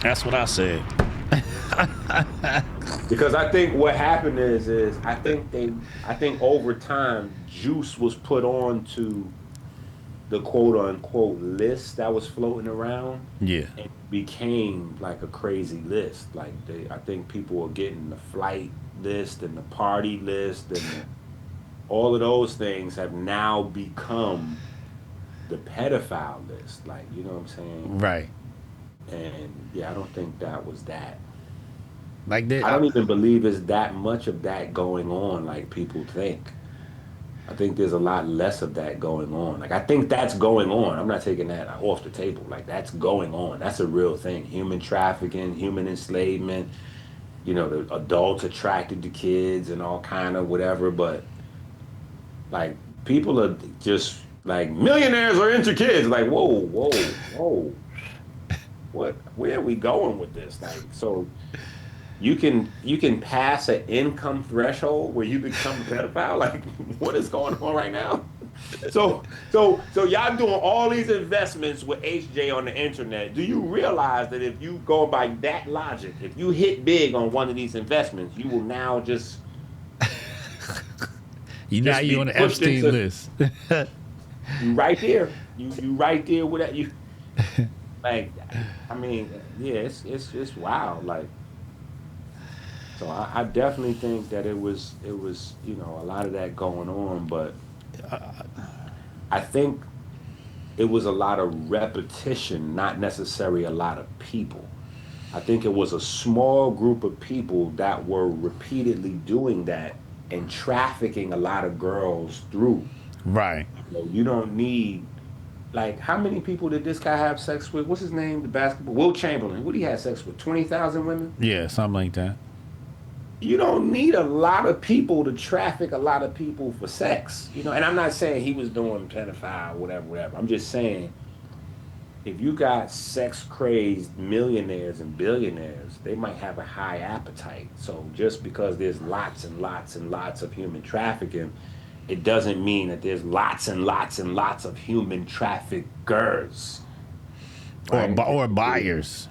That's what I said. Because I think what happened is I think over time juice was put on to the quote unquote list that was floating around, Yeah. and became like a crazy list. Like I think people were getting the flight list and the party list, and all of those things have now become the pedophile list. Like, you know what I'm saying? Right. And yeah, I don't think that was that. Like that. I don't even believe it's that much of that going on like people think. I think there's a lot less of that going on. Like, I think that's going on. I'm not taking that off the table. Like, that's going on. That's a real thing. Human trafficking, human enslavement, the adults attracted to kids and all kind of whatever. But like, people are just like, millionaires are into kids. Like, whoa, whoa, whoa. Where are we going with this? Like, so you can pass an income threshold where you become a pedophile. Like, what is going on right now? So y'all doing all these investments with HJ on the internet. Do you realize that if you go by that logic, if you hit big on one of these investments, you will now Now just you on be the pushed Epstein into list. you right there. You right there with that. You like, I mean, yeah, it's wild. Like, so I definitely think that it was a lot of that going on, but I think it was a lot of repetition, not necessarily a lot of people. I think it was a small group of people that were repeatedly doing that and trafficking a lot of girls through. Right. You don't need, like, how many people did this guy have sex with? What's his name? The basketball, Will Chamberlain. What he had sex with? 20,000 women? Yeah, something like that. You don't need a lot of people to traffic a lot of people for sex. And I'm not saying he was doing pedophile, whatever, whatever. I'm just saying, if you got sex crazed millionaires and billionaires, they might have a high appetite. So just because there's lots and lots and lots of human trafficking, it doesn't mean that there's lots and lots and lots of human traffickers, right? Or buyers.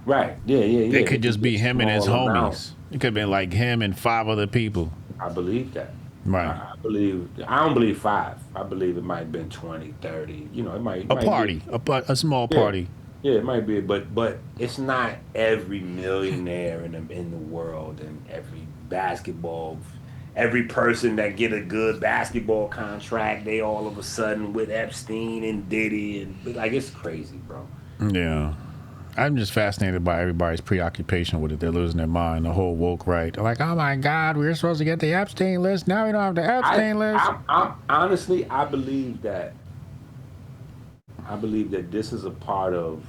Right. Yeah, yeah, yeah. It could It could just be a be him and his small amount. homies. It could have been like him and 5 other people. I believe that. I, Right. I believe, I don't believe five. I believe it might have been 20, 30. It A might be, party. A small yeah, party. yeah, it might be, but it's not every millionaire in the world, and every person that get a good basketball contract, they all of a sudden with Epstein and Diddy, and like, it's crazy, bro. Yeah. I'm just fascinated by everybody's preoccupation with it. They're losing their mind. The whole woke right. They're like, oh my God, we were supposed to get the Epstein list. Now we don't have the I, Epstein list. I honestly, I believe that this is a part of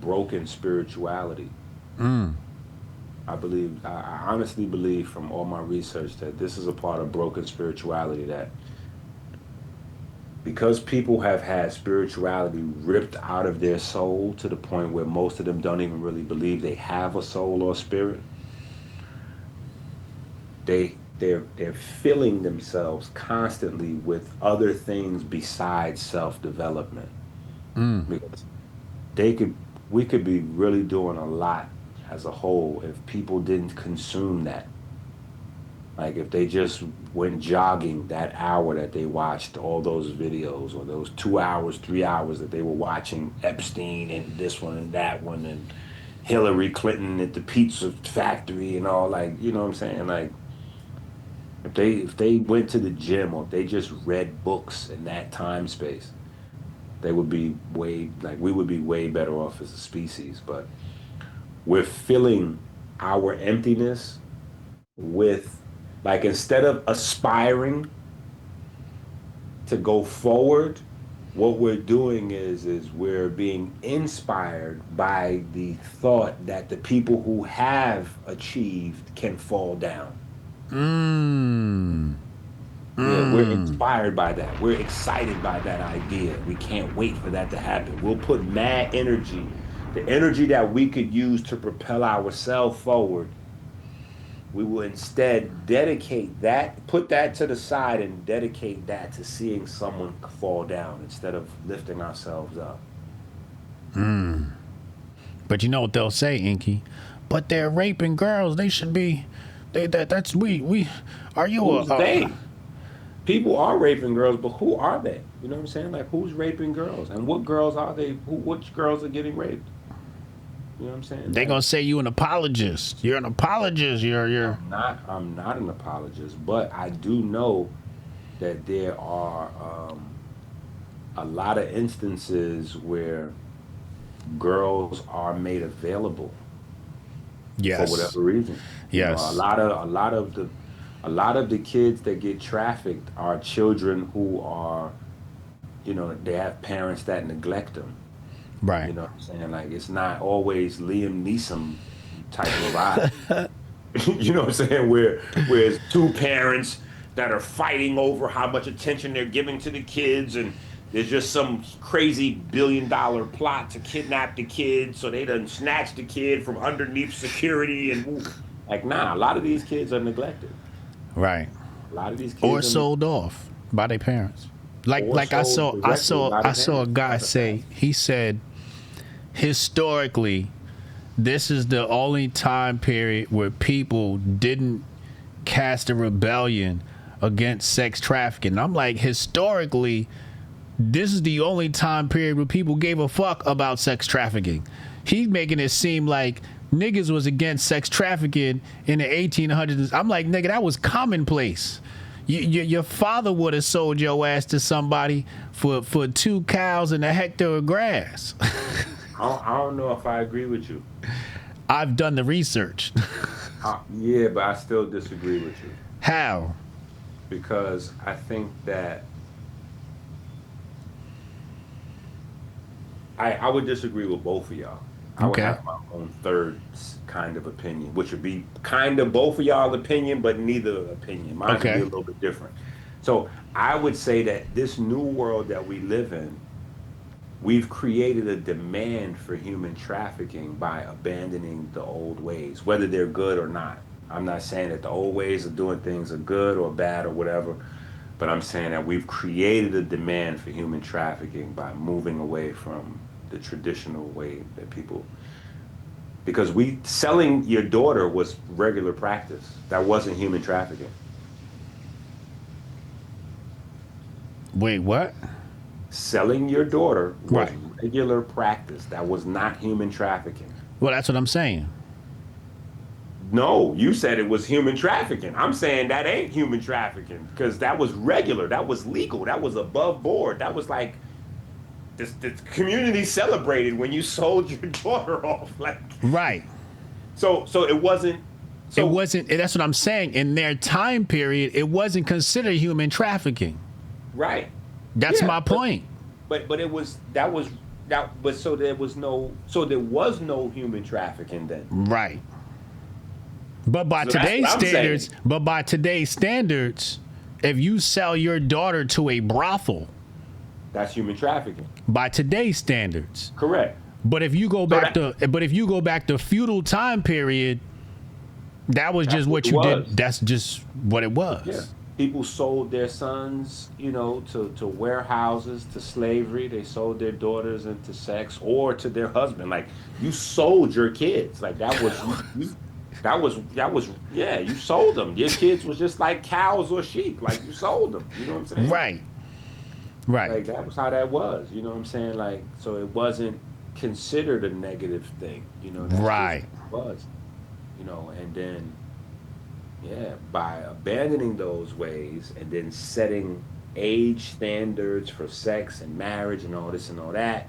broken spirituality. I honestly believe from all my research that this is a part of broken spirituality, that because people have had spirituality ripped out of their soul to the point where most of them don't even really believe they have a soul or spirit, they're filling themselves constantly with other things besides self-development. Because they could we could be really doing a lot as a whole if people didn't consume that. Like, if they just went jogging that hour that they watched all those videos, or those 2 hours, 3 hours that they were watching Epstein and this one and that one and Hillary Clinton at the pizza factory and all, like, you know what I'm saying? Like, if they went to the gym, or if they just read books in that time space, they would be we would be way better off as a species. But we're filling our emptiness with, like, instead of aspiring to go forward, what we're doing is we're being inspired by the thought that the people who have achieved can fall down. Mm. Yeah, we're Mm. inspired by that. We're excited by that idea. We can't wait for that to happen. We'll put mad energy, the energy that we could use to propel ourselves forward. We will instead dedicate that, put that to the side and dedicate that to seeing someone fall down instead of lifting ourselves up. But you know what they'll say, Inky? But they're raping girls. They should be. That's we. Are you Who's they? People are raping girls, but who are they? You know what I'm saying? Like, who's raping girls, and what girls are they? Which girls are getting raped? You know what I'm saying? They Like, gonna say you an apologist. You're an apologist. You're. I'm not an apologist, but I do know that there are a lot of instances where girls are made available for Yes. whatever reason. You know, Yes. a lot of the kids that get trafficked are children who are, you know, they have parents that neglect them. Right. You know what I'm saying? Like, it's not always Liam Neeson type of vibe. You know what I'm saying? Where it's two parents that are fighting over how much attention they're giving to the kids, and there's just some crazy $1 billion plot to kidnap the kid, so they done snatch the kid from underneath security and like, nah, a lot of these kids are neglected. Right. A lot of these Or kids are sold off by their parents. Like or like I sold saw I directly saw by the I saw a parents. guy That's a fact. say, he said historically this is the only time period where people didn't cast a rebellion against sex trafficking. And I'm like, historically, this is the only time period where people gave a fuck about sex trafficking. He's making it seem like niggas was against sex trafficking in the 1800s. I'm like, nigga, that was commonplace. Your father would have sold your ass to somebody for 2 cows and a hectare of grass. I don't know if I agree with you. I've done the research. Yeah, but I still disagree with you How? because I think that I would disagree with both of y'all. I would Okay. have my own third kind of opinion, which would be kind of both of y'all opinion, but neither opinion. Mine would be a Okay. little bit different. So I would say that this new world that we live in, we've created a demand for human trafficking by abandoning the old ways, whether they're good or not. I'm not saying that the old ways of doing things are good or bad or whatever, but I'm saying that we've created a demand for human trafficking by moving away from the traditional way that people, because we selling your daughter was regular practice. That wasn't human trafficking. Wait, what? Selling your daughter was Right. regular practice. That was not human trafficking. Well, that's what I'm saying. No, you said it was human trafficking. I'm saying that ain't human trafficking because that was regular. That was legal. That was above board. That was like this community celebrated when you sold your daughter off. Like, Right. so it wasn't. It So wasn't. That's what I'm saying. In their time period, it wasn't considered human trafficking. right, That's yeah, my point. but it was that was that. But there was no human trafficking then. Right. But by So that's today's what I'm standards, saying. if you sell your daughter to a brothel, That's human trafficking. by today's standards. Correct. But if you go So back to feudal time period, that was that's just what what it you did. was. That's just what it Yeah. was. People sold their sons, you know, to warehouses, to slavery. They sold their daughters into sex or to their husband. Like, you sold your kids. Like, that was that was yeah, you sold them. Your kids was just like cows or sheep. Like, you sold them. You know what I'm saying? Right. Right. Like, that was how that was. You know what I'm saying? Like, so it wasn't considered a negative thing. You know, that's just Right. what it was. You know, and then yeah, by abandoning those ways and then setting age standards for sex and marriage and all this and all that,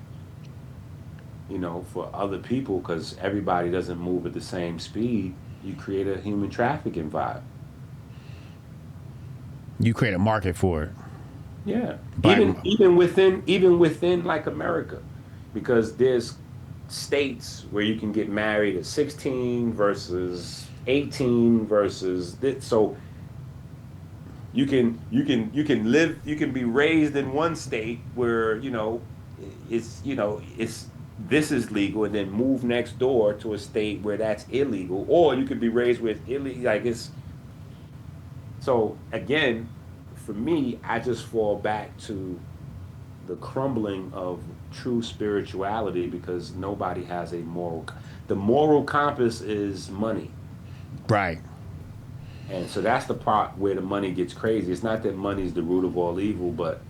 you know, for other people, because everybody doesn't move at the same speed, you create a human trafficking vibe. You create a market for it. Yeah, Black. even within like America, because there's states where you can get married at 16 versus 18 versus this. So you can be raised in one state where it's this is legal, and then move next door to a state where that's illegal, or you could be raised with illegal, like it's. So again, for me, I just fall back to the crumbling of true spirituality, because nobody has a the moral compass is money. Right. And so that's the part where the money gets crazy. It's not that money is the root of all evil, but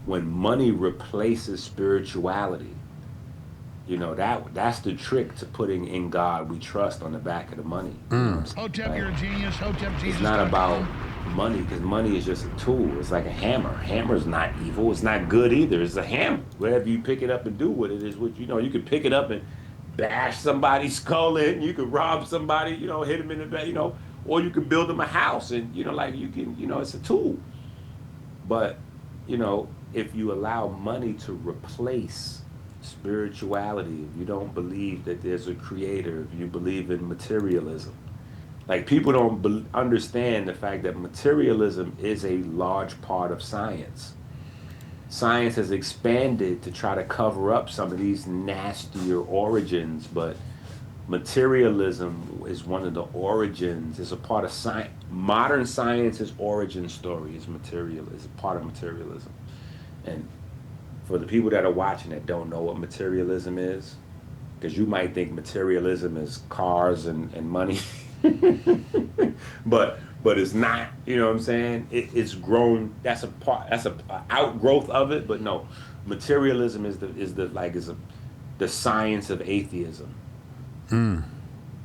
when money replaces spirituality, that's the trick to putting in God we trust on the back of the money. You know what I'm saying? Hotep, you're a Like, genius. it's not about HotepJesus.com. money, because money is just a tool. It's like a hammer. Hammer's not evil. It's not good either. It's a hammer. Whatever you pick it up and do with it is what you could pick it up and bash somebody's skull in. You could rob somebody, hit them in the back, or you could build them a house, and like you can, it's a tool. But, if you allow money to replace spirituality, if you don't believe that there's a creator, if you believe in materialism, like people don't understand the fact that materialism is a large part of science. Science has expanded to try to cover up some of these nastier origins, but materialism is one of the origins, is a part of science. Modern science's origin story is a part of materialism. And for the people that are watching that don't know what materialism is, because you might think materialism is cars and money, but it's not. You know what I'm saying? It's grown. That's a outgrowth of it. But no, materialism is the science of atheism.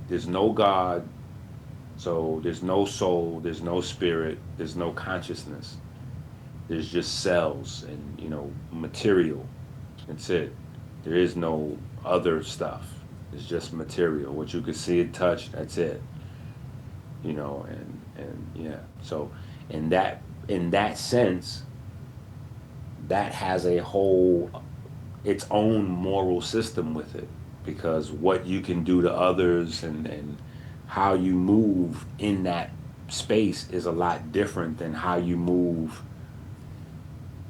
There's no God, so there's no soul, there's no spirit, there's no consciousness. There's just cells and material. That's it. There is no other stuff. It's just material. What you can see and touch, that's it. And yeah. So in that sense, that has its own moral system with it, because what you can do to others and how you move in that space is a lot different than how you move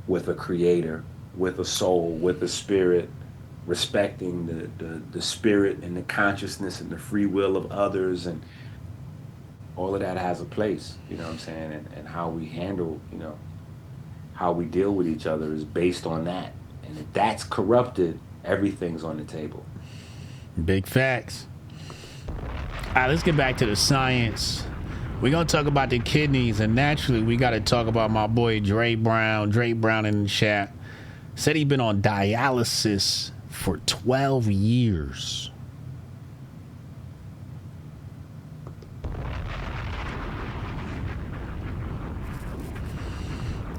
with a creator, with a soul, with a spirit, respecting the spirit and the consciousness and the free will of others, and all of that has a place, you know what I'm saying? And how we handle, how we deal with each other is based on that. And if that's corrupted, everything's on the table. Big facts. All right, let's get back to the science. We're going to talk about the kidneys, and naturally, we got to talk about my boy Dre Brown. Dre Brown in the chat said he'd been on dialysis for 12 years.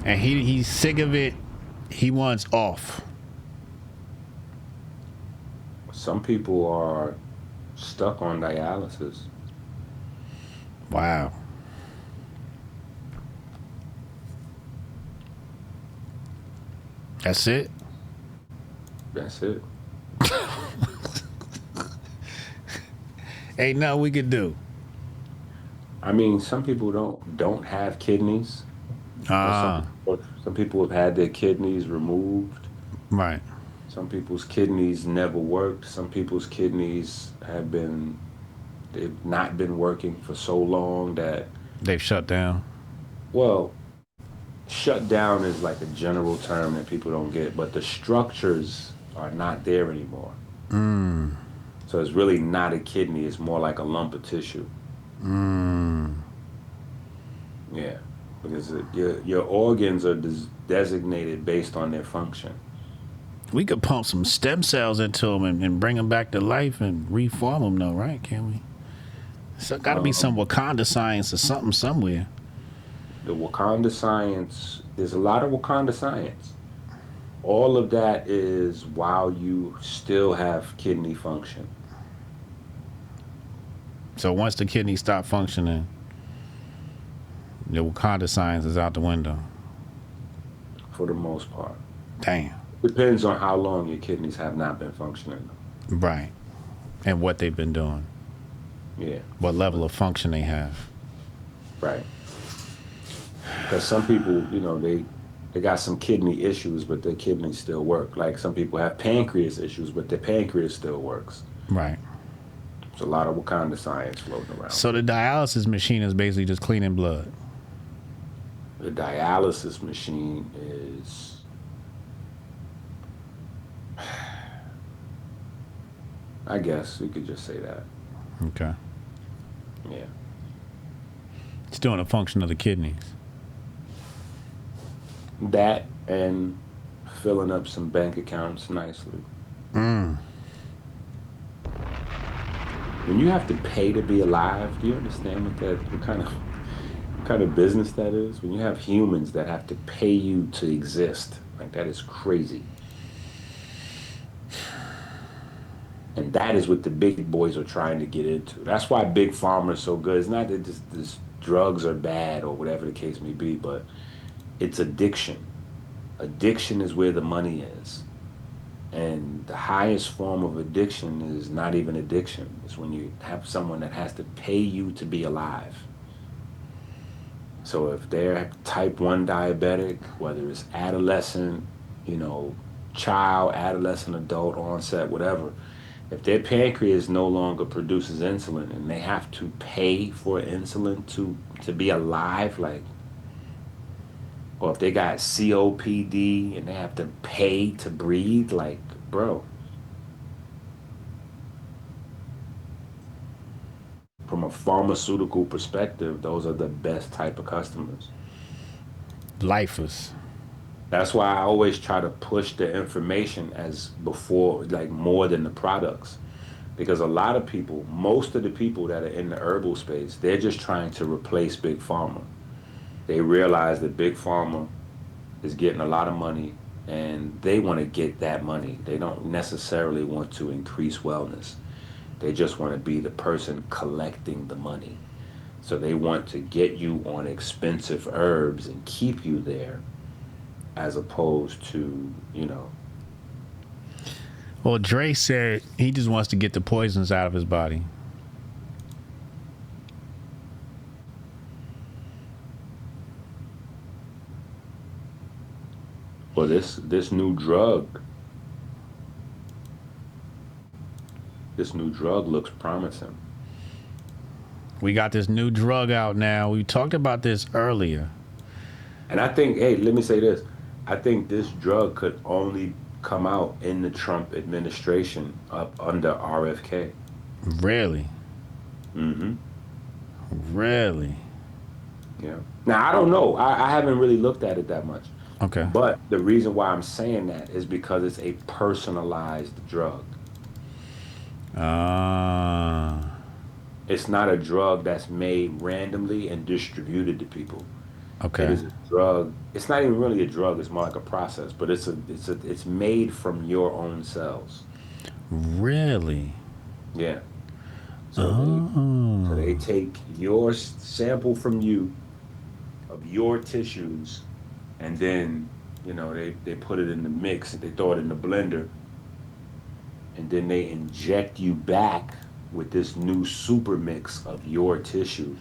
And he's sick of it. He wants off. Some people are stuck on dialysis. Wow. That's it? That's it. Ain't nothing we could do. I mean, some people don't have kidneys. Some people have had their kidneys removed. Right. Some people's kidneys never worked. Some people's kidneys they've not been working for so long that they've shut down. Well, shut down is like a general term that people don't get, but the structures are not there anymore. So it's really not a kidney. It's more like a lump of tissue. Yeah, because your organs are designated based on their function. We could pump some stem cells into them and bring them back to life and reform them, though, right? Can we? So got to be some Wakanda science or something somewhere. The Wakanda science, there's a lot of Wakanda science. All of that is while you still have kidney function. So once the kidney stop functioning, the Wakanda science is out the window. for the most part. Damn. Depends on how long your kidneys have not been functioning. Right. And what they've been doing. Yeah. What level of function they have. Right. Because some people, you know, they got some kidney issues, but their kidneys still work. Like some people have pancreas issues, but their pancreas still works. Right. There's a lot of Wakanda science floating around. So the dialysis machine is basically just cleaning blood. The dialysis machine is, I guess we could just say that. Okay. Yeah. It's doing a function of the kidneys. That and filling up some bank accounts nicely. When you have to pay to be alive, do you understand what kind of business that is? When you have humans that have to pay you to exist, like that is crazy. And that is what the big boys are trying to get into. That's why big pharma is so good. It's not that this drugs are bad or whatever the case may be, but it's addiction. Addiction is where the money is. And the highest form of addiction is not even addiction. It's when you have someone that has to pay you to be alive. So if they're type 1 diabetic, whether it's adolescent, you know, child, adolescent, adult, onset, whatever, if their pancreas no longer produces insulin and they have to pay for insulin to be alive, like, or if they got COPD and they have to pay to breathe, like, bro. From a pharmaceutical perspective, those are the best type of customers. Lifers. That's why I always try to push the information as before, like more than the products. Because a lot of people, most of the people that are in the herbal space, they're just trying to replace Big Pharma. They realize that Big Pharma is getting a lot of money and they want to get that money. They don't necessarily want to increase wellness. They just want to be the person collecting the money. So they want to get you on expensive herbs and keep you there as opposed to, you know. Well, Dre said he just wants to get the poisons out of his body. Well, this new drug looks promising. We got this new drug out now. We talked about this earlier. And I think, hey, let me say this. I think this drug could only come out in the Trump administration up under RFK. Really? Mm-hmm. Really? Yeah. Now, I don't know. I haven't really looked at it that much. Okay. But the reason why I'm saying that is because it's a personalized drug. It's not a drug that's made randomly and distributed to people. Okay. It is a drug. It's not even really a drug. It's more like a process, but it's made from your own cells. Really? Yeah. So they take your sample from you of your tissues, and then they put it in the mix. They throw it in the blender, and then they inject you back with this new super mix of your tissue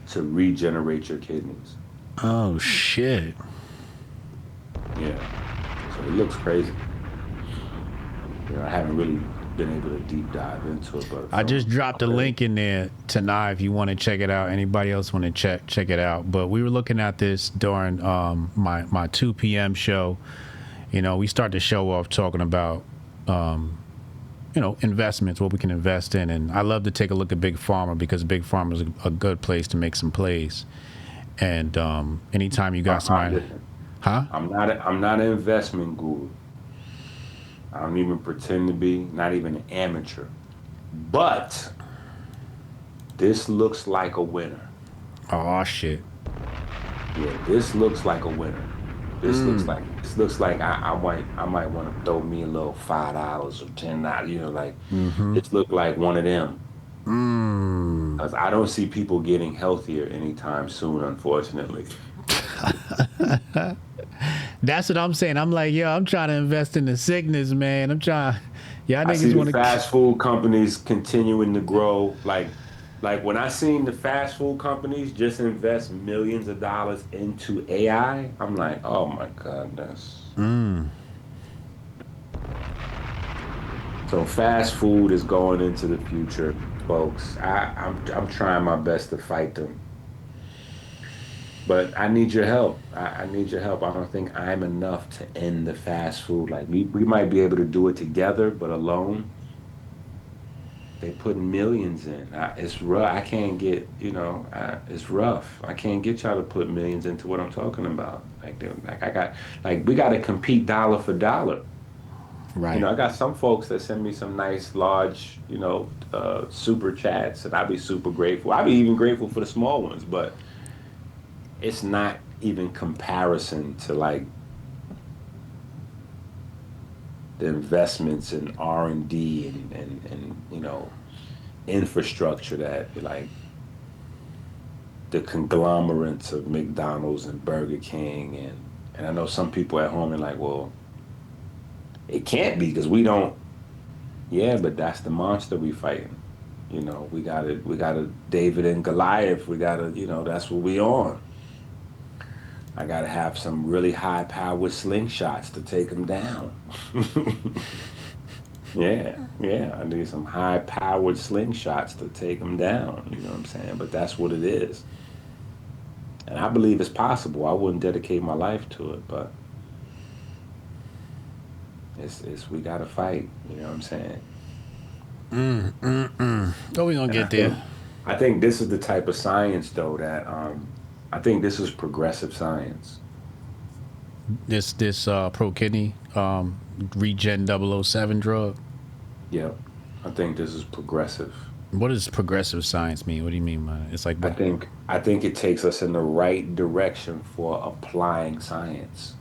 to regenerate your kidneys. Oh shit. Yeah. So it looks crazy. I haven't really been able to deep dive into it, but I just dropped a link in there tonight if you want to check it out. Anybody else want to check it out? But we were looking at this during my 2 p.m. show. We start the show off talking about investments, what we can invest in, and I love to take a look at Big Pharma because Big Pharma is a good place to make some plays. And anytime you got somebody, huh? I'm not an investment guru. I don't even pretend to be, not even an amateur. But this looks like a winner. Oh shit. Yeah, this looks like a winner. This looks like I might want to throw me a little $5 or $10. This look like one of them. Because I don't see people getting healthier anytime soon, unfortunately. That's what I'm saying. I'm like, yo, I'm trying to invest in the sickness, man. I'm trying. Y'all I see niggas the want to. fast food companies continuing to grow. Like when I seen the fast food companies just invest millions of dollars into AI, I'm like, oh my goodness. So fast food is going into the future, folks. I'm trying my best to fight them, but I need your help. I need your help. I don't think I'm enough to end the fast food. Like we might be able to do it together, but alone, they put millions in. It's rough. I can't get, it's rough. I can't get y'all to put millions into what I'm talking about. Like I got, like we got to compete dollar for dollar. Right. I got some folks that send me some nice, large, super chats, and I'd be super grateful. I'd be even grateful for the small ones, but it's not even comparison to like the investments in R&D and infrastructure that like the conglomerates of McDonald's and Burger King and I know some people at home are like, well, it can't be because we don't. Yeah, but that's the monster we fighting. We got to David and Goliath. We got to, that's what we on. I got to have some really high powered slingshots to take them down. Yeah, yeah, I need some high powered slingshots to take them down. You know what I'm saying? But that's what it is. And I believe it's possible. I wouldn't dedicate my life to it, but it's we got to fight. You know what I'm saying? Oh, we gonna And get there. I think this is the type of science though that I think this is progressive science. This pro kidney regen 007 drug. Yep. I think this is progressive. What does progressive science mean? What do you mean by it? It's like I what? think I think it takes us in the right direction for applying science.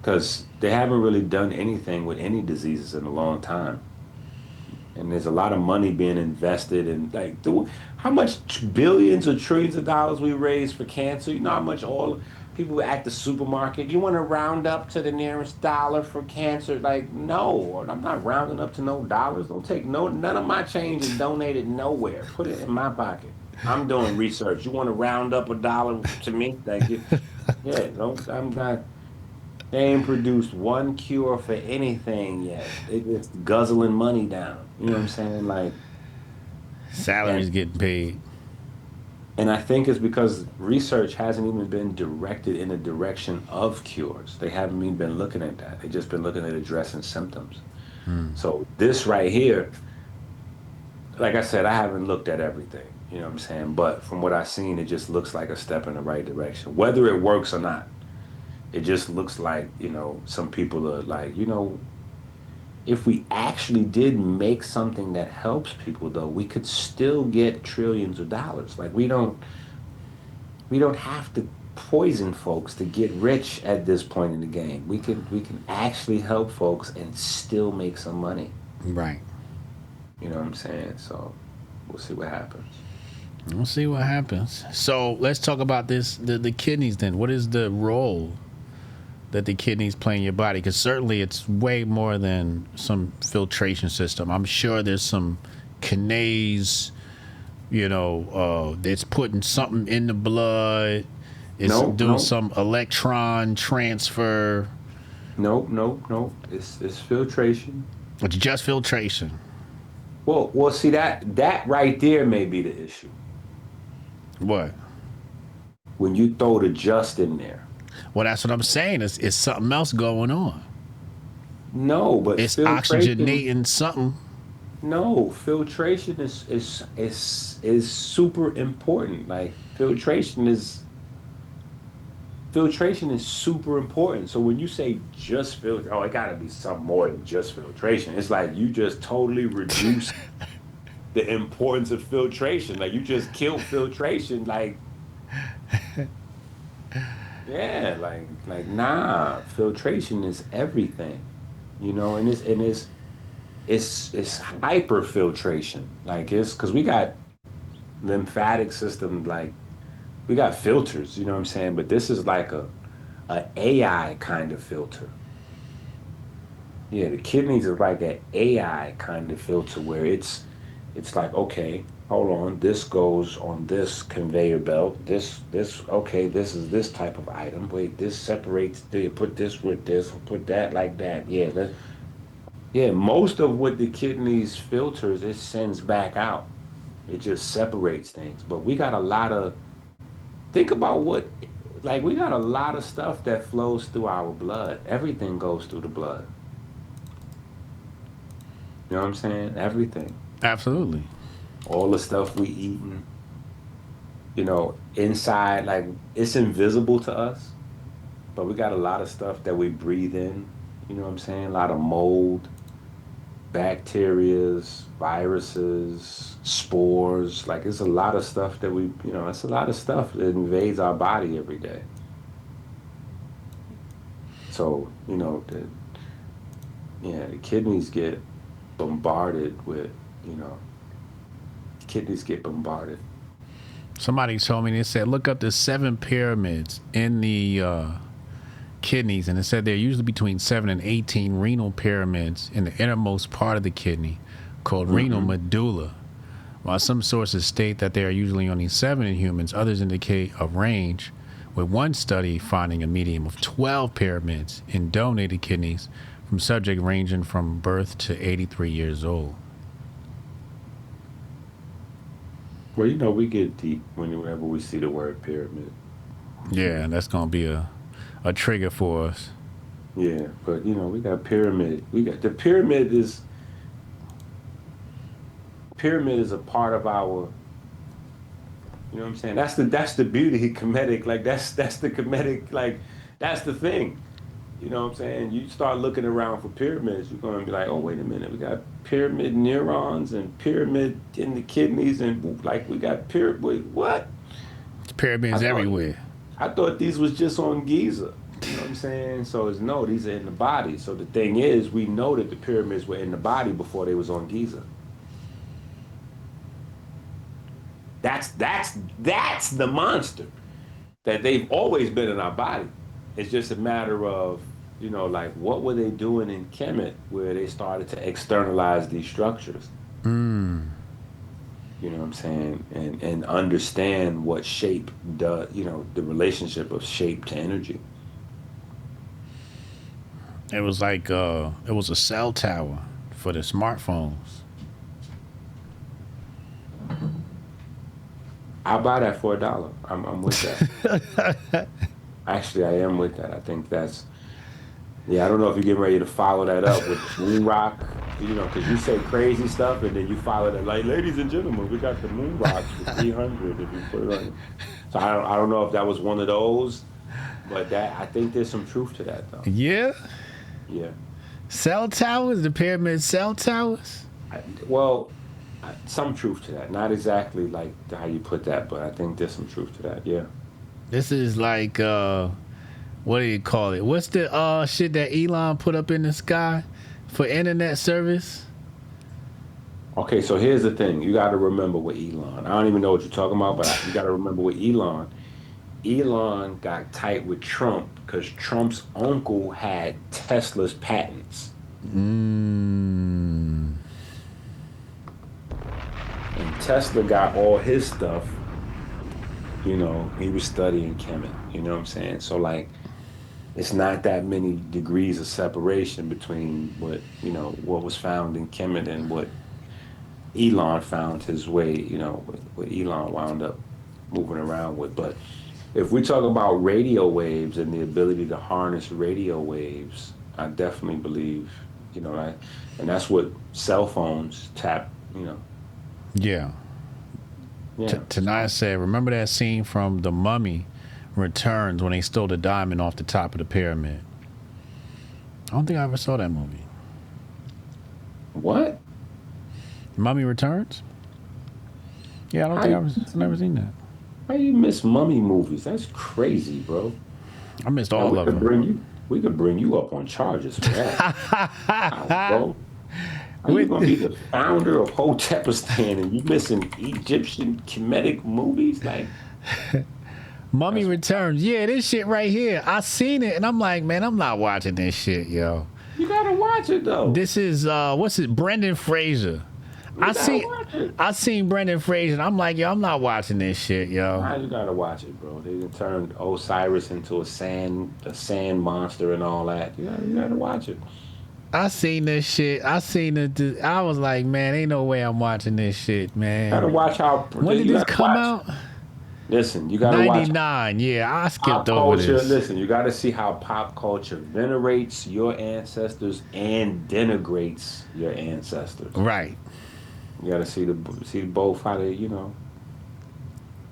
Because they haven't really done anything with any diseases in a long time. And there's a lot of money being invested in like how much billions or trillions of dollars we raise for cancer. You know how much all people at the supermarket, you want to round up to the nearest dollar for cancer? Like, no, I'm not rounding up to no dollars. Don't take none of my change and donate it nowhere. Put it in my pocket. I'm doing research. You want to round up a dollar to me? Thank you. Yeah, don't I'm not they ain't produced one cure for anything yet. They just guzzling money down. You know what I'm saying? Like, Salaries and getting paid. and I think it's because research hasn't even been directed in the direction of cures. They haven't even been looking at that. They've just been looking at addressing symptoms. So this right here, like I said, I haven't looked at everything. You know what I'm saying? But from what I've seen, it just looks like a step in the right direction. Whether it works or not, it just looks like, some people are like, if we actually did make something that helps people though, we could still get trillions of dollars. Like we don't have to poison folks to get rich at this point in the game. We can actually help folks and still make some money. Right. You know what I'm saying? So we'll see what happens. We'll see what happens. So let's talk about this the kidneys then. What is the role that the kidneys play in your body? Because certainly it's way more than some filtration system. I'm sure there's some kinase, it's putting something in the blood. It's No, doing no, some electron transfer. no, no, no. It's filtration. It's just filtration. Well, see that right there may be the issue. What? When you throw the just in there. Well, that's what I'm saying. It's something else going on. No, but It's filtration. oxygenating something. No, filtration is super important. Like filtration is super important. So when you say just filter, oh, it gotta be something more than just filtration. It's like you just totally reduce the importance of filtration. Like you just killed filtration. Like, yeah, like nah, filtration is everything. And it's hyperfiltration. Like it's because we got lymphatic system, like we got filters, you know what I'm saying? But this is like a AI kind of filter. Yeah, the kidneys is like an AI kind of filter where it's like, okay, hold on, this goes on this conveyor belt. Okay, this is this type of item. Wait, this separates. Do you put this with this or put that like that? Yeah, yeah. Most of what the kidneys filters, it sends back out. It just separates things. But we got a lot of, think about what, like, we got a lot of stuff that flows through our blood. Everything goes through the blood. You know what I'm saying? Everything. Absolutely. All the stuff we eating, inside, like, it's invisible to us, but we got a lot of stuff that we breathe in. You know what I'm saying? A lot of mold, bacterias, viruses, spores. Like, it's a lot of stuff that it's a lot of stuff that invades our body every day. So, the kidneys get bombarded with, you know, kidneys get bombarded. Somebody told me, they said, look up the 7 pyramids in the kidneys, and it said there are usually between 7 and 18 renal pyramids in the innermost part of the kidney called renal medulla. While some sources state that there are usually only 7 in humans, others indicate a range, with one study finding a median of 12 pyramids in donated kidneys from subjects ranging from birth to 83 years old. Well, we get deep whenever we see the word pyramid. Yeah, that's going to be a trigger for us. Yeah, but we got pyramid. We got the pyramid is a part of our, you know what I'm saying? That's the beauty of comedic. Like, that's the comedic, like, that's the thing. You know what I'm saying? You start looking around for pyramids, you're going to be like, oh, wait a minute. We got pyramid neurons and pyramid in the kidneys, and like, we got pyramid. Wait, what? It's pyramids everywhere. I thought these was just on Giza. You know what I'm saying? So no, these are in the body. So the thing is, we know that the pyramids were in the body before they was on Giza. That's the monster. That they've always been in our body. It's just a matter of, like, what were they doing in Kemet where they started to externalize these structures? You know what I'm saying? And understand what shape does, the relationship of shape to energy. It was like, it was a cell tower for the smartphones. I'll buy that for $1. I'm with that. Actually, I am with that. I think that's, yeah, I don't know if you're getting ready to follow that up with moon rock, because you say crazy stuff and then you follow that, like, ladies and gentlemen, we got the moon rocks for 300 if you put it on. So I don't know if that was one of those, but I think there's some truth to that, though. Yeah? Yeah. Cell towers? The pyramid cell towers? Some truth to that. Not exactly like how you put that, but I think there's some truth to that, yeah. This is like, what do you call it? What's the shit that Elon put up in the sky for internet service? Okay, so here's the thing. You got to remember with Elon. I don't even know what you're talking about, but you got to remember with Elon. Elon got tight with Trump because Trump's uncle had Tesla's patents. And Tesla got all his stuff. He was studying Kemet. You know what I'm saying? So, like, it's not that many degrees of separation between what was found in Kemet and what Elon found his way, what Elon wound up moving around with. But if we talk about radio waves and the ability to harness radio waves, I definitely believe, and that's what cell phones tap, Yeah. Yeah. Tanaya said, remember that scene from The Mummy Returns when they stole the diamond off the top of the pyramid? I don't think I ever saw that movie. What? Mummy Returns? Yeah, I don't think I've never seen that. How you miss mummy movies? That's crazy, bro. I missed all of them. We could bring you up on charges for that. Wow, bro. Are you going to be the founder of Hotepistan and you missing Egyptian Kemetic movies? Like, Mummy Returns. Yeah, this shit right here. I seen it and I'm like, man, I'm not watching this shit, yo. You gotta watch it though. This is what's it? Brendan Fraser. I seen Brendan Fraser. And I'm like, yo, I'm not watching this shit, yo. Nah, you gotta watch it, bro. They turned Osiris into a sand monster and all that. You gotta watch it. I seen this shit. I seen it. I was like, man, ain't no way I'm watching this shit, man. You gotta watch how. When did this come out? Listen, you gotta watch 99. Yeah, I skipped pop over culture. this. Listen, you gotta see how pop culture venerates your ancestors and denigrates your ancestors. Right. You gotta see both how they,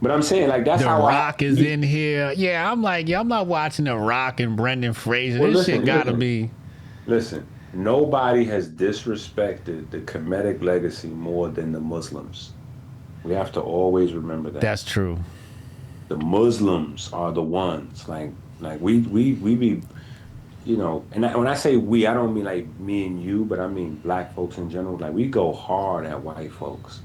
But I'm saying like that's The how Rock is in here. Yeah, I'm like, I'm not watching The Rock and Brendan Fraser. Well, This shit gotta be. Listen, nobody has disrespected the Kemetic legacy more than the Muslims. We have to always remember that. That's true. The Muslims are the ones like we be, and when I say we, I don't mean like me and you, but I mean black folks in general. Like we go hard at white folks.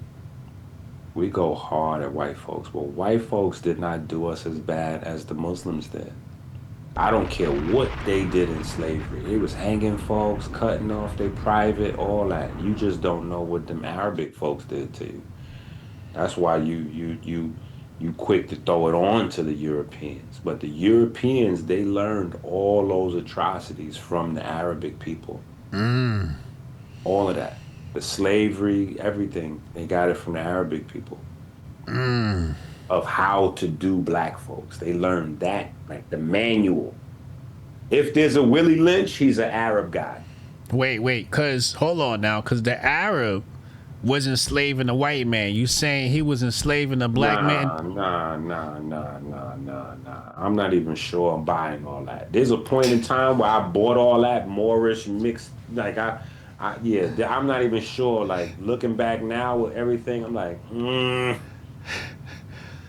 We go hard at white folks, but white folks did not do us as bad as the Muslims did. I don't care what they did in slavery. It was hanging folks, cutting off their private, all that. You just don't know what them Arabic folks did to you. That's why you quick to throw it on to the Europeans. But the Europeans, they learned all those atrocities from the Arabic people. All of that. The slavery, everything, they got it from the Arabic people. Of how to do black folks. They learned that, like the manual. If there's a Willie Lynch, he's an Arab guy. Wait, hold on now, because the Arab was enslaving the white man. You saying he was enslaving the black man? Nah. I'm not even sure I'm buying all that. There's a point in time where I bought all that Moorish mixed, like I'm not even sure. Like looking back now with everything, I'm like,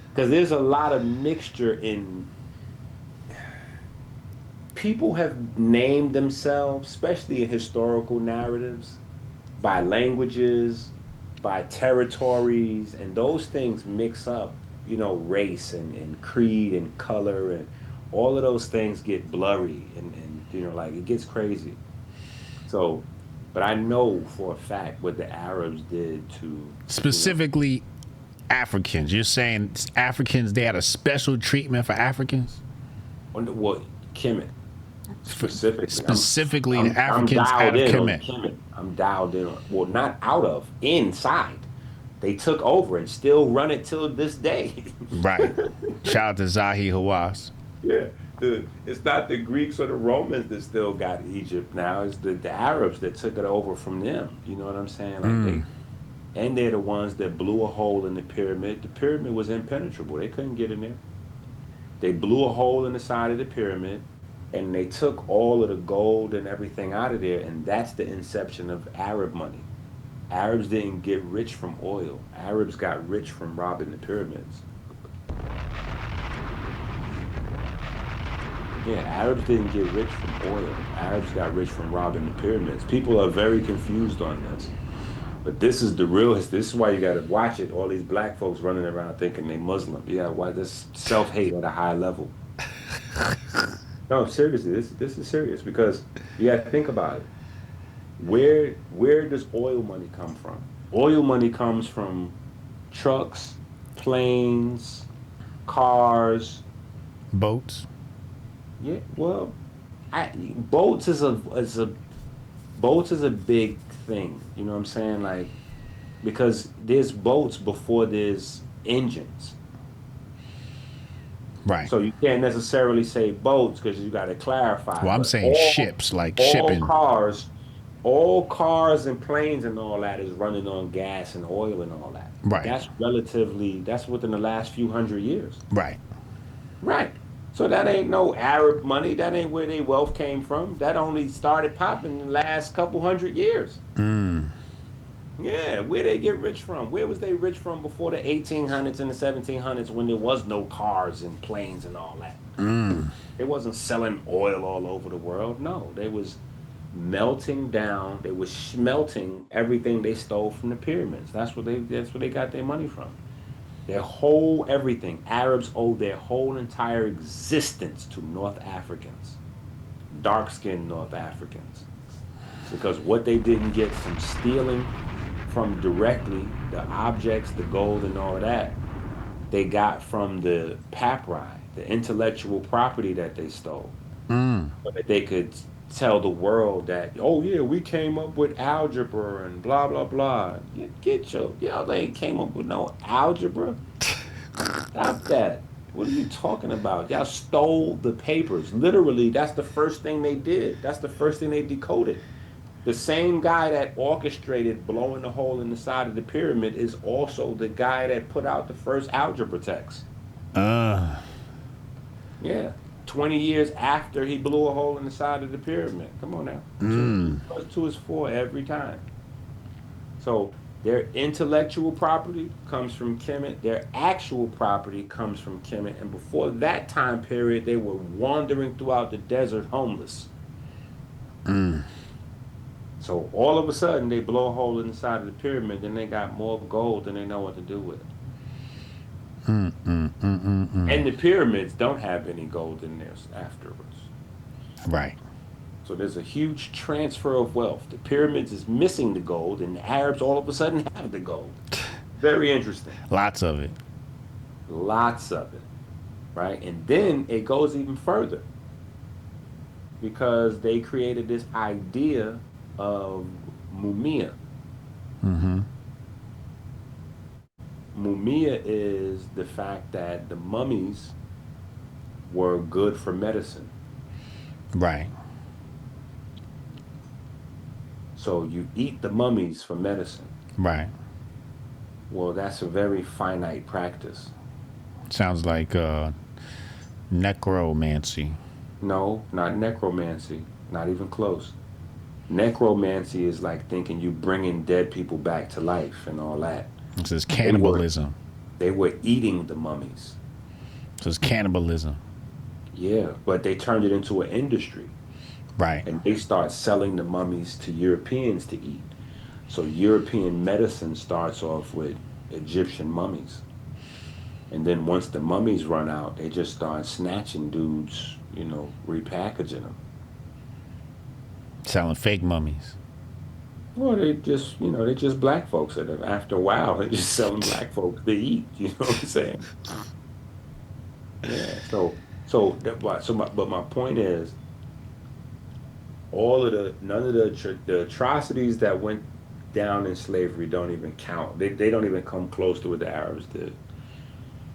because there's a lot of mixture in. People have named themselves, especially in historical narratives, by languages, by territories, and those things mix up, race and creed and color, and all of those things get blurry and like it gets crazy. So, but I know for a fact what the Arabs did to specifically Africans. You're saying Africans, they had a special treatment for Africans? Well, Kemet. Specifically, the Africans out of Kemet. I'm dialed in. Well, not out of, inside. They took over and still run it till this day. Right. Shout out to Zahi Hawass. Yeah. It's not the Greeks or the Romans that still got Egypt now. It's the Arabs that took it over from them. You know what I'm saying? And they're the ones that blew a hole in the pyramid. The pyramid was impenetrable. They couldn't get in there. They blew a hole in the side of the pyramid, and they took all of the gold and everything out of there, and that's the inception of Arab money. Arabs didn't get rich from oil. Arabs got rich from robbing the pyramids. Yeah, Arabs didn't get rich from oil. Arabs got rich from robbing the pyramids. People are very confused on this. But this is the real history. This is why you got to watch it. All these black folks running around thinking they Muslim. Yeah, why this self-hate at a high level. No, seriously, this is serious because you got to think about it. Where does oil money come from? Oil money comes from trucks, planes, cars, boats. Yeah, well, boats is a big thing. You know what I'm saying? Like, because there's boats before there's engines. Right. So you can't necessarily say boats because you got to clarify. Well, I'm saying ships, like shipping. All cars and planes and all that is running on gas and oil and all that. Right. That's within the last few hundred years. Right. Right. So that ain't no Arab money. That ain't where their wealth came from. That only started popping in the last couple hundred years. Yeah, where they get rich from? Where was they rich from before the 1800s and the 1700s when there was no cars and planes and all that? They wasn't selling oil all over the world. No, they was melting down. They was smelting everything they stole from the pyramids. That's where they got their money from. Their whole everything. Arabs owe their whole entire existence to North Africans, dark-skinned North Africans, because what they didn't get from stealing from directly the objects, the gold, and all that, they got from the papyri, the intellectual property that they stole, so that they could tell the world that, oh yeah, we came up with algebra and blah blah blah. Get your y'all ain't came up with no algebra. Stop that. What are you talking about? Y'all stole the papers. Literally, that's the first thing they did. That's the first thing they decoded. The same guy that orchestrated blowing the hole in the side of the pyramid is also the guy that put out the first algebra text. Uh, Yeah. 20 years after he blew a hole in the side of the pyramid. Come on now. Two plus two is four every time. So their intellectual property comes from Kemet. Their actual property comes from Kemet. And before that time period, they were wandering throughout the desert homeless. So all of a sudden, they blow a hole in the side of the pyramid, and they got more gold than they know what to do with it. And the pyramids don't have any gold in there afterwards. right. So there's a huge transfer of wealth. The pyramids is missing the gold, and the Arabs all of a sudden have the gold. Very interesting. Lots of it. Lots of it, right? And then it goes even further because they created this idea of mumia. Mumia is the fact that the mummies were good for medicine. Right. So you eat the mummies for medicine. Right. Well, that's a very finite practice. Sounds like necromancy. No, not necromancy. Not even close. Necromancy is like thinking you bringing dead people back to life and all that. This is They were cannibalism. they were eating the mummies. This is cannibalism. Yeah, but they turned it into an industry Right. and they start selling the mummies to Europeans to eat. So European medicine starts off with Egyptian mummies. And then once the mummies run out, they just start snatching dudes, repackaging them. Selling fake mummies. Well, they just black folks. And after a while, they just selling black folks to eat. You know what I'm saying? Yeah. But my point is, none of the atrocities that went down in slavery don't even count. They don't even come close to what the Arabs did.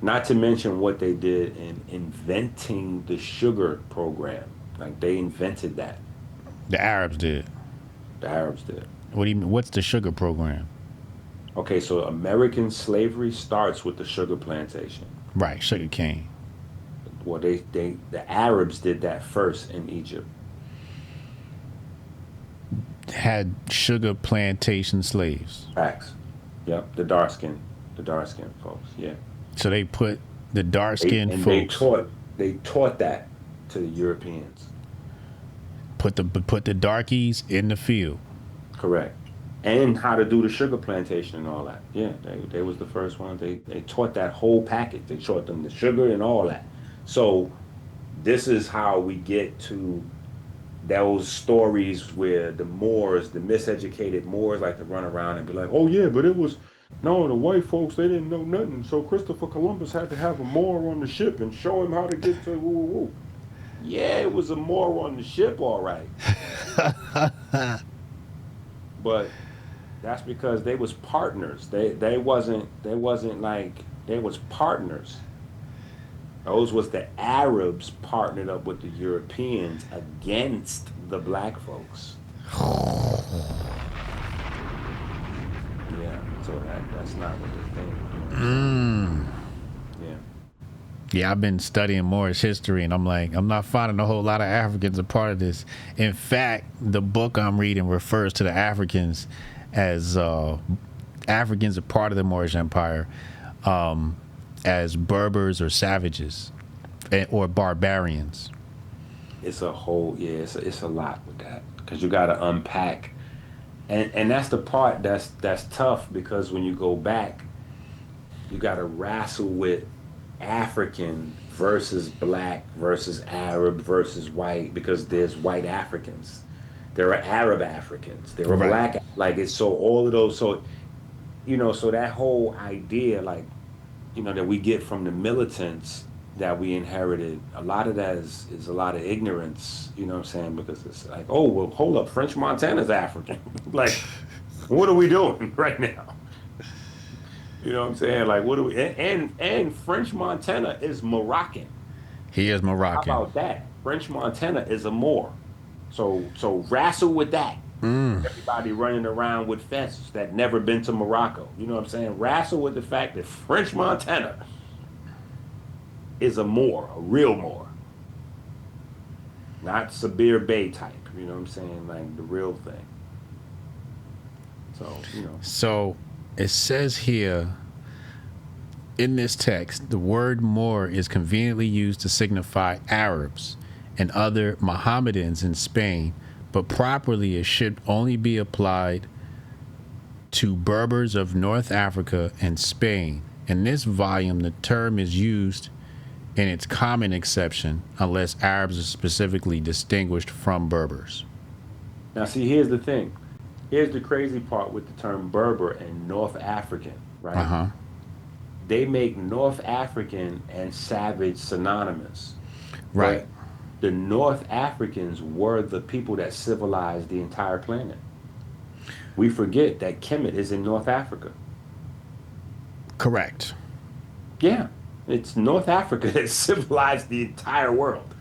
Not to mention what they did in inventing the sugar program. Like they invented that. The Arabs did. The Arabs did. What do you mean? What's the sugar program? Okay, so American slavery starts with the sugar plantation. Right. Sugar cane. Well, the Arabs did that first in Egypt. Had sugar plantation slaves. Facts. Yep, the dark skin folks. Yeah. So they put the dark They, skinned and folks they taught that to the Europeans. put the darkies in the field. Correct. And how to do the sugar plantation and all that. Yeah, they was the first one. They taught that whole package. They taught them the sugar and all that. So this is how we get to those stories where the Moors, the miseducated Moors, like to run around and be like, "Oh yeah, but it was no, the white folks, they didn't know nothing. So Christopher Columbus had to have a Moor on the ship and show him how to get to woo woo woo." Yeah, it was a Moor on the ship, all right. But that's because they was partners. They wasn't like they was partners. Those was the Arabs partnered up with the Europeans against the black folks. Yeah, so that's not what the thing. Yeah. Yeah, I've been studying Moorish history, and I'm not finding a whole lot of Africans a part of this. In fact, the book I'm reading refers to the Africans as Africans are part of the Moorish Empire, as Berbers or savages, or barbarians. It's a whole it's a lot with that because you got to unpack, and that's the part that's tough because when you go back, you got to wrestle with African versus black versus Arab versus white, because there's white Africans, there are Arab Africans, there are Right. black, like it's so all of those. So so that whole idea, like, that we get from the militants that we inherited, a lot of that is a lot of ignorance, you know what I'm saying? Because it's like, oh, well, hold up, French Montana's African. Like, what are we doing right now? You know what I'm saying? Like, what do we, and French Montana is Moroccan. He is How Moroccan. about that? French Montana is a Moor. So wrestle with that. Everybody running around with vests that never been to Morocco. You know what I'm saying? Wrestle with the fact that French Montana is a Moor, a real Moor, not Sabir Bay type. You know what I'm saying? Like the real thing. So. So it says here in this text, the word Moor is conveniently used to signify Arabs and other Mohammedans in Spain, but properly it should only be applied to Berbers of North Africa and Spain. In this volume, the term is used in its common acception unless Arabs are specifically distinguished from Berbers. Now, see, here's the thing. Here's the crazy part with the term Berber and North African, Uh right? huh. They make North African and savage synonymous. Right. But the North Africans were the people that civilized the entire planet. We forget that Kemet is in North Africa. Correct. Yeah, it's North Africa that civilized the entire world.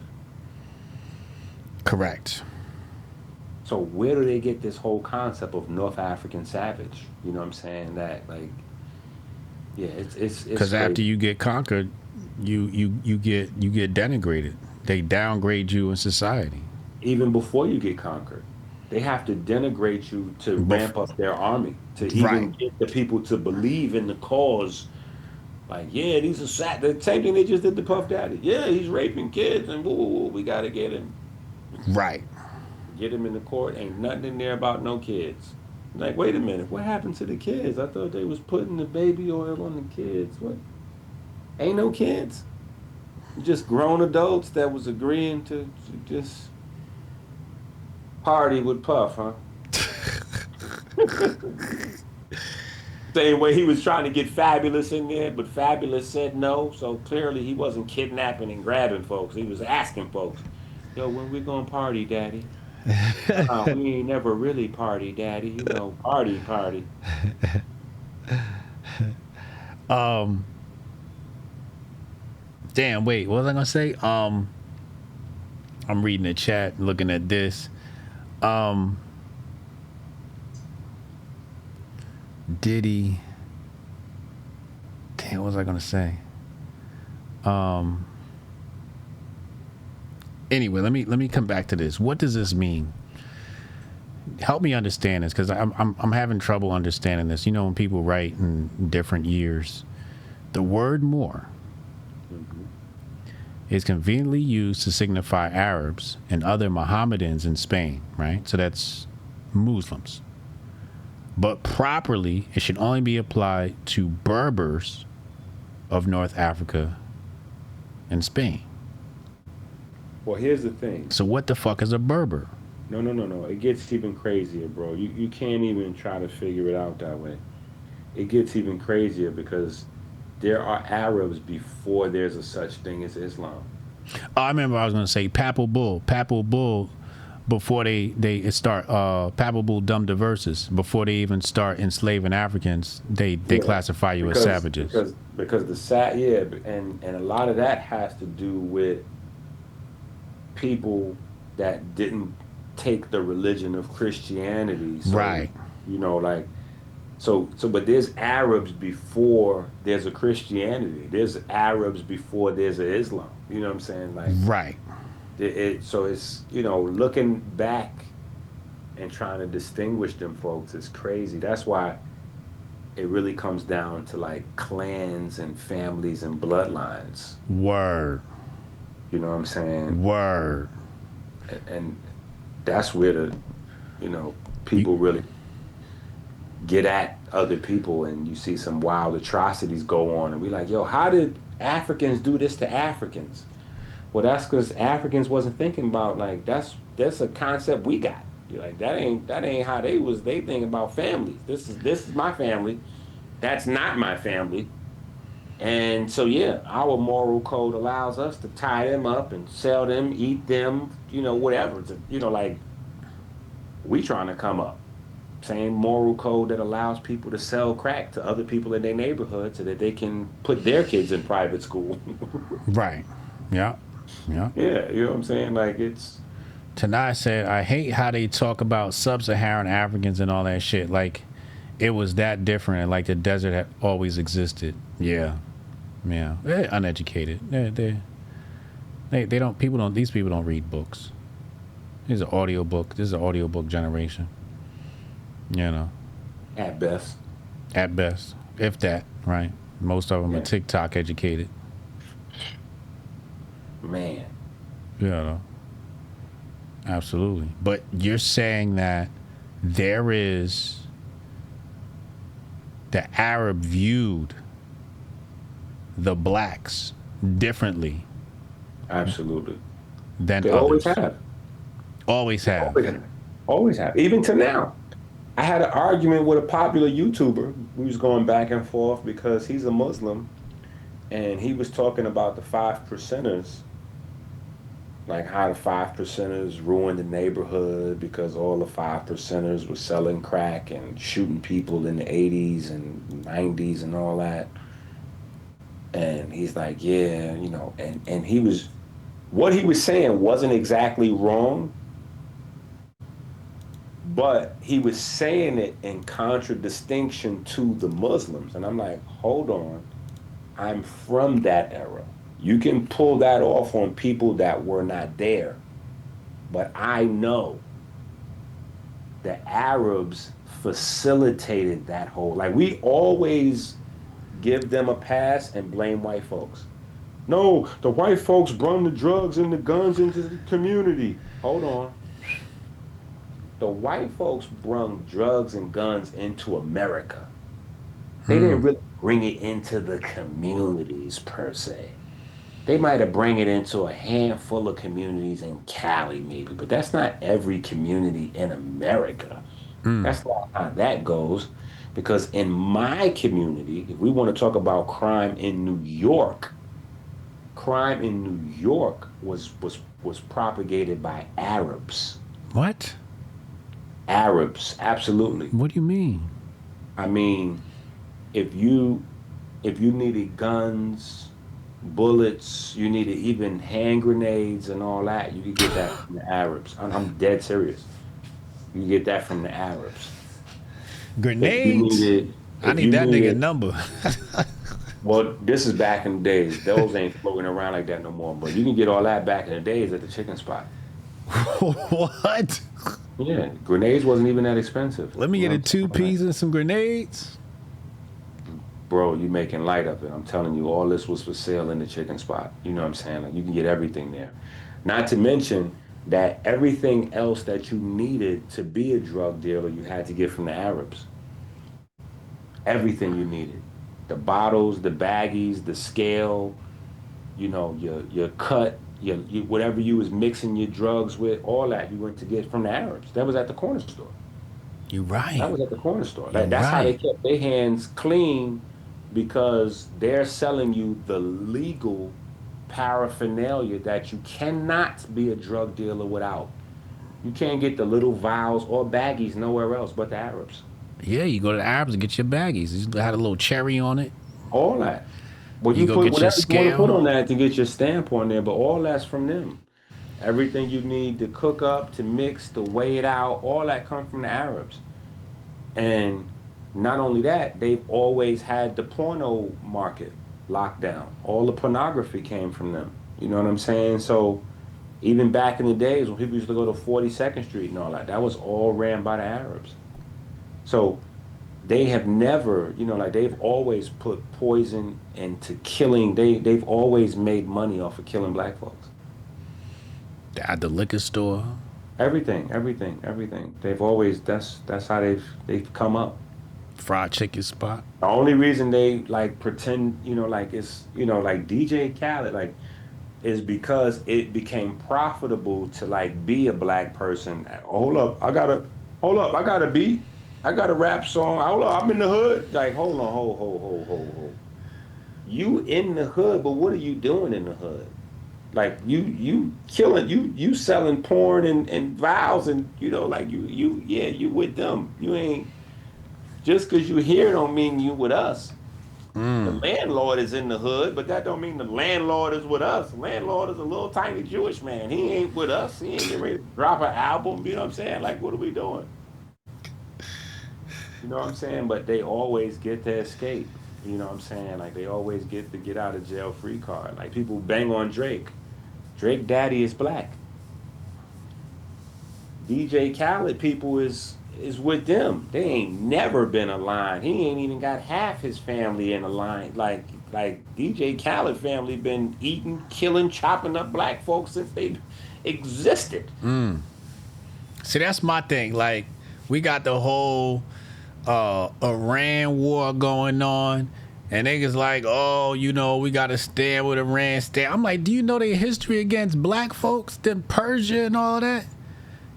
Correct. So where do they get this whole concept of North African savage? You know what I'm saying? That, like, yeah, it's Because after crazy. you get conquered, you get denigrated. They downgrade you in society. Even before you get conquered, they have to denigrate you to Bef- ramp up their army, to right. even get the people to believe in the cause. Like, yeah, these are the same thing they just did to Puff Daddy. Yeah, he's raping kids, and woo, woo, woo, we got to Right. get him in the court. Ain't nothing in there about no kids. Like, wait a minute, what happened to the kids? I thought they was putting the baby oil on the kids. What? Ain't no kids. Just grown adults that was agreeing to just party with Puff, huh? Same way he was trying to get Fabulous in there, but Fabulous said no. So clearly he wasn't kidnapping and grabbing folks. He was asking folks, yo, when we gonna party, daddy? We ain't never really party, daddy. Party, party. Um. Damn. Wait. What was I gonna say? I'm reading the chat, looking at this. Um. Diddy. Damn. What was I gonna say? Um. Anyway, let me come back to this. What does this mean? Help me understand this, because I'm having trouble understanding this. You know, when people write in different years, the word Moor Mhm. is conveniently used to signify Arabs and other Mohammedans in Spain, right? So that's Muslims. But properly, it should only be applied to Berbers of North Africa and Spain. Well, here's the thing. So what the fuck is a Berber? No, no, no, no. It gets even crazier, bro. You can't even try to figure it out that way. It gets even crazier because there are Arabs before there's a such thing as Islam. Oh, I remember I was gonna say Papal Bull. Papal Bull, before they start Papal Bull dumb diverses, before they even start enslaving Africans, they Yeah, classify you as because savages. because because the yeah, and a lot of that has to do with people that didn't take the religion of Christianity. So, Right, like, but there's Arabs before there's a Christianity. There's Arabs before there's an Islam. You know what I'm saying? Like, right. so it's, looking back and trying to distinguish them folks is crazy. That's why it really comes down to like clans and families and bloodlines. Word, You know what I'm saying? word. And that's where the You people really get at other people, and you see some wild atrocities go on, and we like, yo, how did Africans do this to Africans? Well, that's because Africans wasn't thinking about like that's a concept we got. You're like that ain't how they think about families. This is my family. That's not my family. And so yeah, our moral code allows us to tie them up and sell them, eat them, whatever. Like we trying to come up. Same moral code that allows people to sell crack to other people in their neighborhood so that they can put their kids in private school. Right. Yeah. Yeah. Yeah, you know what I'm saying? Like it's Tanai said, I hate how they talk about sub-Saharan Africans and all that shit. Like it was that different. And like the desert had always existed. Yeah. Yeah. They're uneducated. They don't, these people don't read books. This is an audiobook. This is an audiobook generation. You know. at best. At best. If that, right? Most of them Yeah. are TikTok educated. Man. You know. Absolutely. But you're saying that there is the Arab viewed the blacks differently Absolutely. than They others. always have. Always have. Always have. Always have. Even to now. I had an argument with a popular YouTuber. We was going back and forth because he's a Muslim and he was talking about the 5%ers, like how the 5%ers ruined the neighborhood because all the 5%ers were selling crack and shooting people in the 80s and 90s and all that. And he's like, yeah, and what he was saying wasn't exactly wrong, but he was saying it in contradistinction to the Muslims. And I'm like, hold on, I'm from that era. You can pull that off on people that were not there. But I know the Arabs facilitated that whole, like we always give them a pass and blame white folks. No, the white folks brought the drugs and the guns into the community. Hold on. The white folks brought drugs and guns into America. They didn't really bring it into the communities per se. They might have bring it into a handful of communities in Cali maybe, but that's not every community in America. That's not how that goes. Because in my community, if we want to talk about crime in New York, crime in New York was propagated by Arabs. What? Arabs, absolutely. What do you mean? I mean, if you needed guns, bullets, you needed even hand grenades and all that, you could get that from the Arabs. I'm dead serious. You can get that from the Arabs. Grenades? I If need you that nigga needed, number. well, this is back in the days. Those ain't floating around like that no more. But you can get all that back in the days at the chicken spot. What? Yeah, grenades wasn't even that expensive. Let me You get know a what I'm saying? 2-piece and some grenades. Bro, you making light of it. I'm telling you, all this was for sale in the chicken spot. You know what I'm saying? Like you can get everything there. Not to mention that everything else that you needed to be a drug dealer, you had to get from the Arabs. Everything you needed. The bottles, the baggies, the scale, your cut, your whatever you was mixing your drugs with, all that you went to get from the Arabs. That was at the corner store. You're right. That was at the corner store. You're That's how they right. kept their hands clean because they're selling you the legal paraphernalia that you cannot be a drug dealer without. You can't get the little vials or baggies nowhere else but the Arabs. Yeah, you go to the Arabs and get your baggies. It had a little cherry on it. All that. Well, You you go put get your whatever you want to put scale. on that to get your stamp on there, but all that's from them. Everything you need to cook up, to mix, to weigh it out, all that come from the Arabs. And not only that, they've always had the porno market locked down. All the pornography came from them. You know what I'm saying? So even back in the days when people used to go to 42nd Street and all that, that was all ran by the Arabs. So they have never, like they've always put poison into killing. They've always made money off of killing black folks. At the liquor store. Everything. They've always that's how they've come up. Fried chicken spot. The only reason they like pretend, like it's, like DJ Khaled, like, is because it became profitable to like be a black person. Hold up, I got a beat, I got a rap song. Hold up, I'm in the hood. Like, hold on, hold. You in the hood, but what are you doing in the hood? Like you killing you selling porn and vows and like you with them. You ain't just because you here don't mean you with us. The landlord is in the hood, but that don't mean the landlord is with us. The landlord is a little tiny Jewish man. He ain't with us. He ain't getting ready to drop an album. You know what I'm saying? Like, what are we doing? You know what I'm saying? But they always get to escape. You know what I'm saying? Like, they always get the get out of jail free card. Like, people bang on Drake. Drake daddy is black. DJ Khaled people is with them. They ain't never been aligned. He ain't even got half his family in a line. Like DJ Khaled family been eating, killing, chopping up black folks since they existed. See, that's my thing. Like, we got the whole Iran war going on, and niggas like, oh, we got to stand with Iran. I'm like, do you know their history against black folks, then Persia and all that?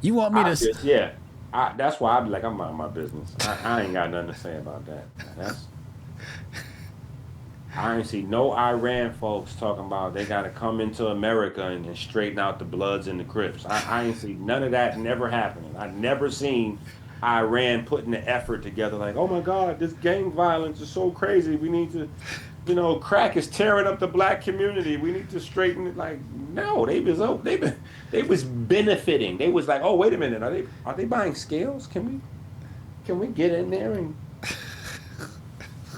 You want me to? Yeah. That's why I be like, I'm minding my business. I ain't got nothing to say about that. I ain't see no Iran folks talking about they got to come into America and straighten out the Bloods and the Crips. I ain't see none of that never happening. I've never seen Iran putting the effort together like, oh my God, this gang violence is so crazy. We need to, crack is tearing up the black community. We need to straighten it. Like, no, they was benefiting. They was like, oh, wait a minute, are they buying scales? Can we get in there and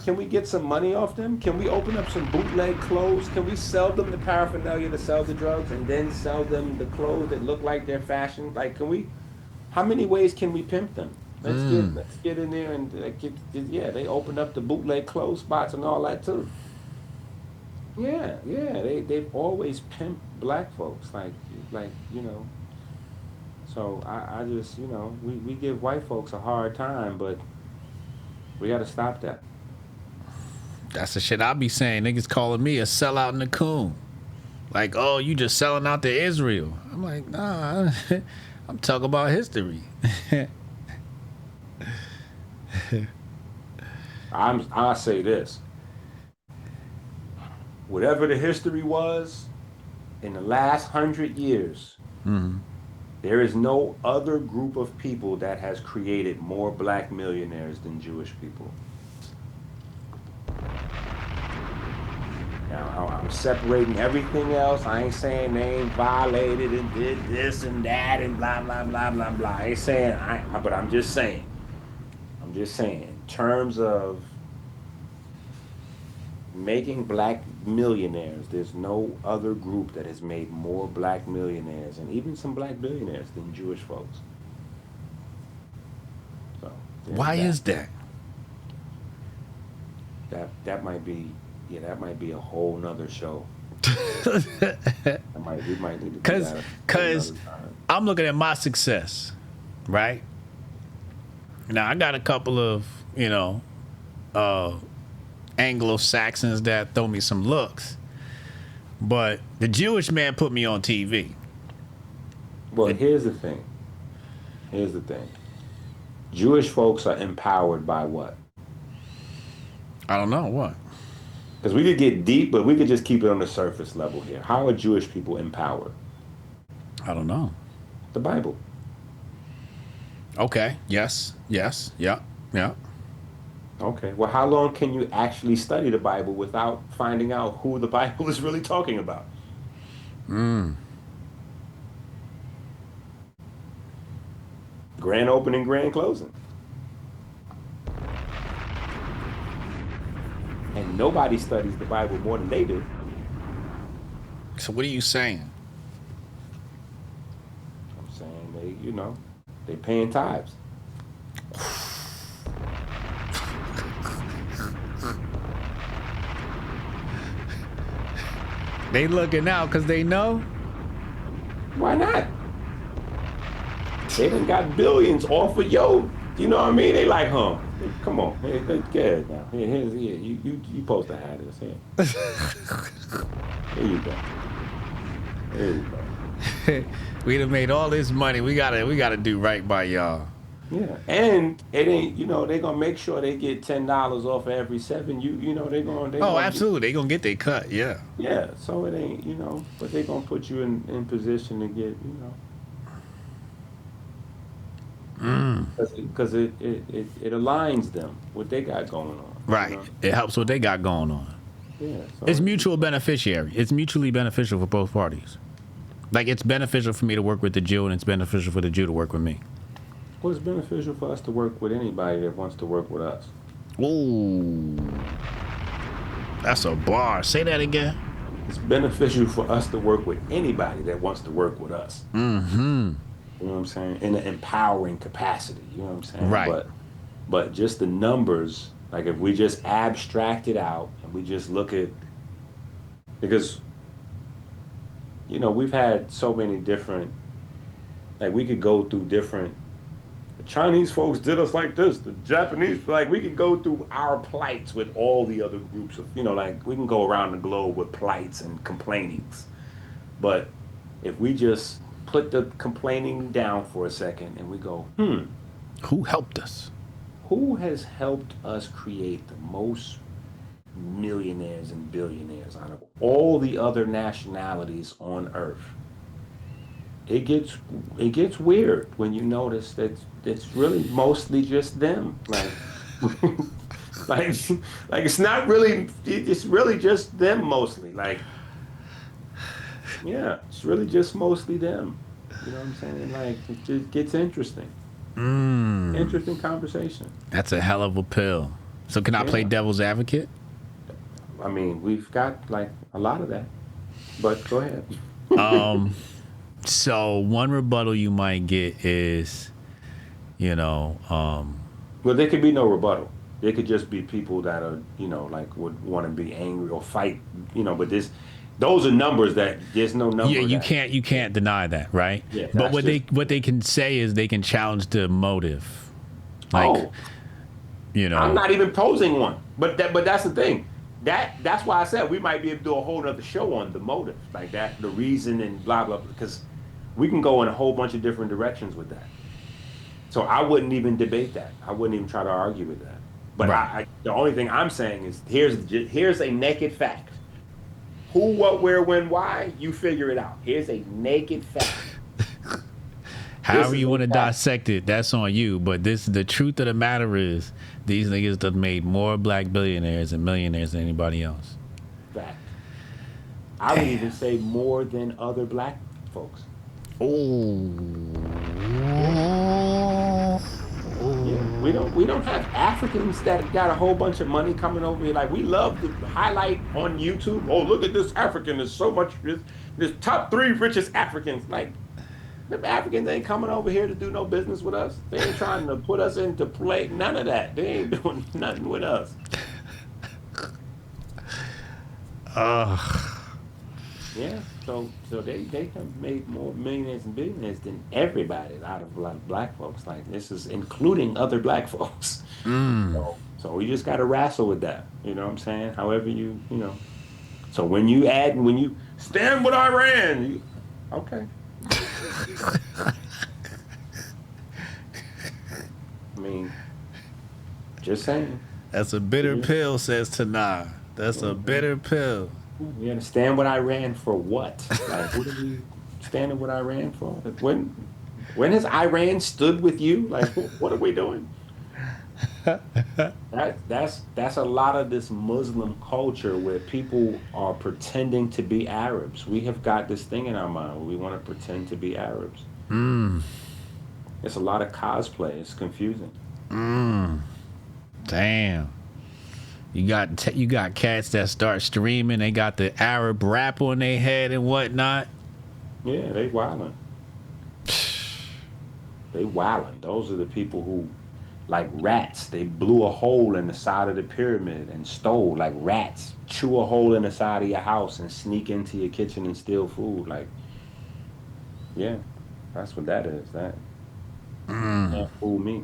can we get some money off them? Can we open up some bootleg clothes? Can we sell them the paraphernalia to sell the drugs and then sell them the clothes that look like they're fashion? Like, how many ways can we pimp them? Let's get in there and they opened up the bootleg clothes spots and all that too. Yeah, they've always pimped black folks, like. So I just we give white folks a hard time, but we got to stop that. That's the shit I be saying. Niggas calling me a sellout and a coon. Like, oh, you just selling out to Israel. I'm like, nah, I'm talking about history. I say this. Whatever the history was in the last 100 years, there is no other group of people that has created more black millionaires than Jewish people. Now, I'm separating everything else. I ain't saying they ain't violated and did this and that and blah, blah, blah, blah, blah. I ain't saying, but I'm just saying, in terms of making black millionaires, there's no other group that has made more black millionaires and even some black billionaires than Jewish folks. So why is that? That might be a whole nother show. We might need to do that. Because I'm looking at my success, right? Now I got a couple of Anglo-Saxons that throw me some looks, but the Jewish man put me on TV. Well, here's the thing. Jewish folks are empowered by what? I don't know what. Because we could get deep, but we could just keep it on the surface level here. How are Jewish people empowered? I don't know. The Bible. Okay. Yes. Yeah. Okay. Well, how long can you actually study the Bible without finding out who the Bible is really talking about? Grand opening, grand closing. And nobody studies the Bible more than they do. So what are you saying? I'm saying they paying tithes. They looking out because they know? Why not? They done got billions off of your You know what I mean? They like, come on, get it now. Here, you supposed to have this. Here you go. There you go. We done made all this money. We gotta do right by y'all. Yeah, and it ain't. They gonna make sure they get $10 off of every seven. They Oh, gonna absolutely. They gonna get their cut. Yeah. yeah. So it ain't. But they gonna put you in position to get. Because it aligns them what they got going on. Right. It helps what they got going on. Yeah. So It's mutual beneficiary. It's mutually beneficial for both parties. Like, it's beneficial for me to work with the Jew, and it's beneficial for the Jew to work with me. Well, it's beneficial for us to work with anybody that wants to work with us. Ooh. That's a bar. Say that again. It's beneficial for us to work with anybody that wants to work with us. Mm-hmm. You know what I'm saying? In an empowering capacity. You know what I'm saying? Right. But just the numbers, like if we just abstract it out and we just look at, because, we've had so many different, like we could go through different, the Chinese folks did us like this, the Japanese, like we could go through our plights with all the other groups of, like we can go around the globe with plights and complainings. But if we just put the complaining down for a second and we go, Who helped us? who has helped us create the most millionaires and billionaires out of all the other nationalities on earth? It gets weird when you notice that it's really mostly just them. Like like it's not really, it's really just them mostly. Like, yeah, it's really just mostly them. You know what I'm saying? Like, it just gets interesting. Interesting conversation. That's a hell of a pill. So can I play devil's advocate? I mean, we've got like a lot of that, but go ahead. So one rebuttal you might get is, Well, there could be no rebuttal. There could just be people that are, like would want to be angry or fight, but those are numbers that there's no number. yeah, you can't deny that, right? Yeah, but what they can say is they can challenge the motive. Like, I'm not even posing one, but that's the thing. That's why I said we might be able to do a whole other show on the motive, like that, the reason and blah blah, because we can go in a whole bunch of different directions with that. So I wouldn't even debate that. I wouldn't even try to argue with that. But right. The only thing I'm saying is here's a naked fact. Who, what, where, when, why? You figure it out. Here's a naked fact. However you want to dissect it, that's on you. But the truth of the matter is, these niggas done made more black billionaires and millionaires than anybody else. Fact. I would even say more than other black folks. Oh. Yeah, we don't have Africans that got a whole bunch of money coming over here. Like, we love to highlight on YouTube. Oh, look at this African. There's so much. This top 3 richest Africans. Like, the Africans ain't coming over here to do no business with us. They ain't trying to put us into play. None of that. They ain't doing nothing with us. Yeah. So they have made more millionaires and billionaires than everybody out of black folks. Like, this is including other black folks. So we just got to wrestle with that. You know what I'm saying? However So when you stand with Iran, okay. I mean, just saying. That's a bitter pill, says Tanah. That's a bitter pill. We understand what Iran for what? Like, what are we standing with Iran for? When has Iran stood with you? Like, what are we doing? That's a lot of this Muslim culture where people are pretending to be Arabs. We have got this thing in our mind where we want to pretend to be Arabs. It's a lot of cosplay. It's confusing. Damn. You got cats that start streaming. They got the Arab rap on their head and whatnot. Yeah, they wildin'. They wildin'. Those are the people who, like rats, they blew a hole in the side of the pyramid and stole, like rats, chew a hole in the side of your house and sneak into your kitchen and steal food. Like, yeah, that's what that is. That can't fool me.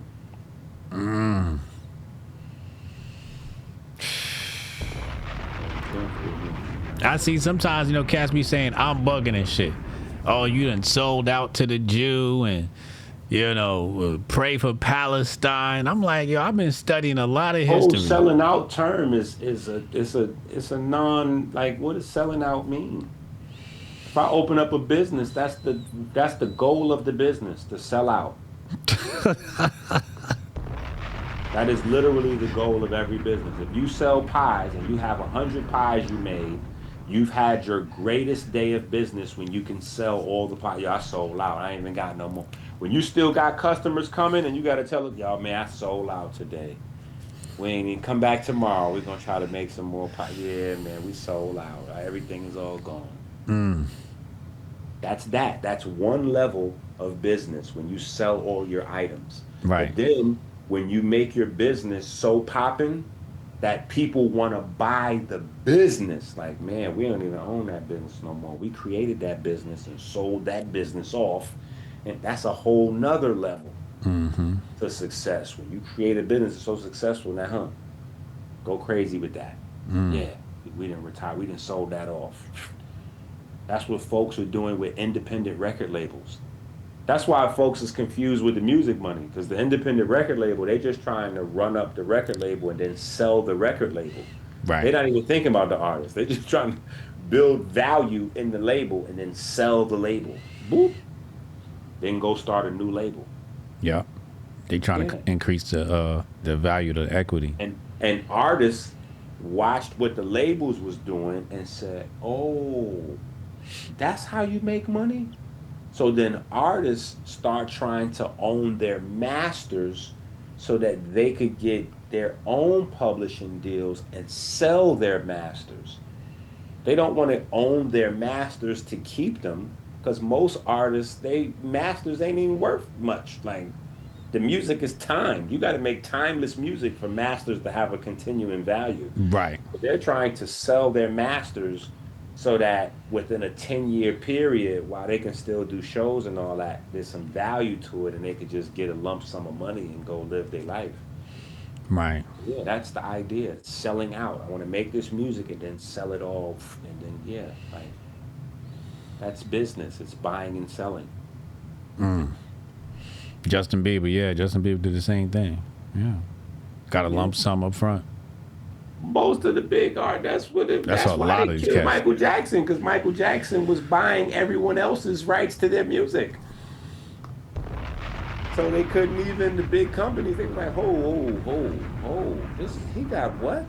I see sometimes, cats be saying I'm bugging and shit. Oh, you done sold out to the Jew and pray for Palestine. I'm like, yo, I've been studying a lot of Whole history. selling out term is a non, like, what does selling out mean? If I open up a business, that's the goal of the business, to sell out. That is literally the goal of every business. If you sell pies and you have 100 pies you made, you've had your greatest day of business when you can sell all the pies. Y'all sold out. I ain't even got no more. When you still got customers coming and you got to tell them, y'all, man, I sold out today. We ain't even come back tomorrow. We're gonna try to make some more pie. Yeah, man, we sold out. Everything is all gone. That's that. That's one level of business when you sell all your items. Right. But then when you make your business so popping that people want to buy the business, like, man, we don't even own that business no more. We created that business and sold that business off. And that's a whole nother level to success. When you create a business that's so successful, now, go crazy with that. Yeah, we didn't retire. We didn't sold that off. That's what folks are doing with independent record labels. That's why folks is confused with the music money, because the independent record label, they just trying to run up the record label and then sell the record label. They're Right. not even thinking about the artist. They're just trying to build value in the label and then sell the label. Boop. Then go start a new label. Yep. They trying to Yeah. increase the value, the equity. And artists watched what the labels was doing and said, "Oh, that's how you make money?" So then artists start trying to own their masters so that they could get their own publishing deals and sell their masters. They don't want to own their masters to keep them, because most artists, they masters ain't even worth much. Like, the music is timed. You got to make timeless music for masters to have a continuing value. Right. They're trying to sell their masters so that within a 10-year period, while they can still do shows and all that, there's some value to it and they could just get a lump sum of money and go live their life. Right. Yeah, that's the idea. Selling out. I want to make this music and then sell it all. And then, yeah, like, that's business. It's buying and selling. Justin Bieber, yeah, Justin Bieber did the same thing. Yeah. Got a Yeah. lump sum up front. Most of the big art, That's that's a why lot they of these killed cats. Michael Jackson, because Michael Jackson was buying everyone else's rights to their music. So they couldn't, even the big companies, they were like, he got what?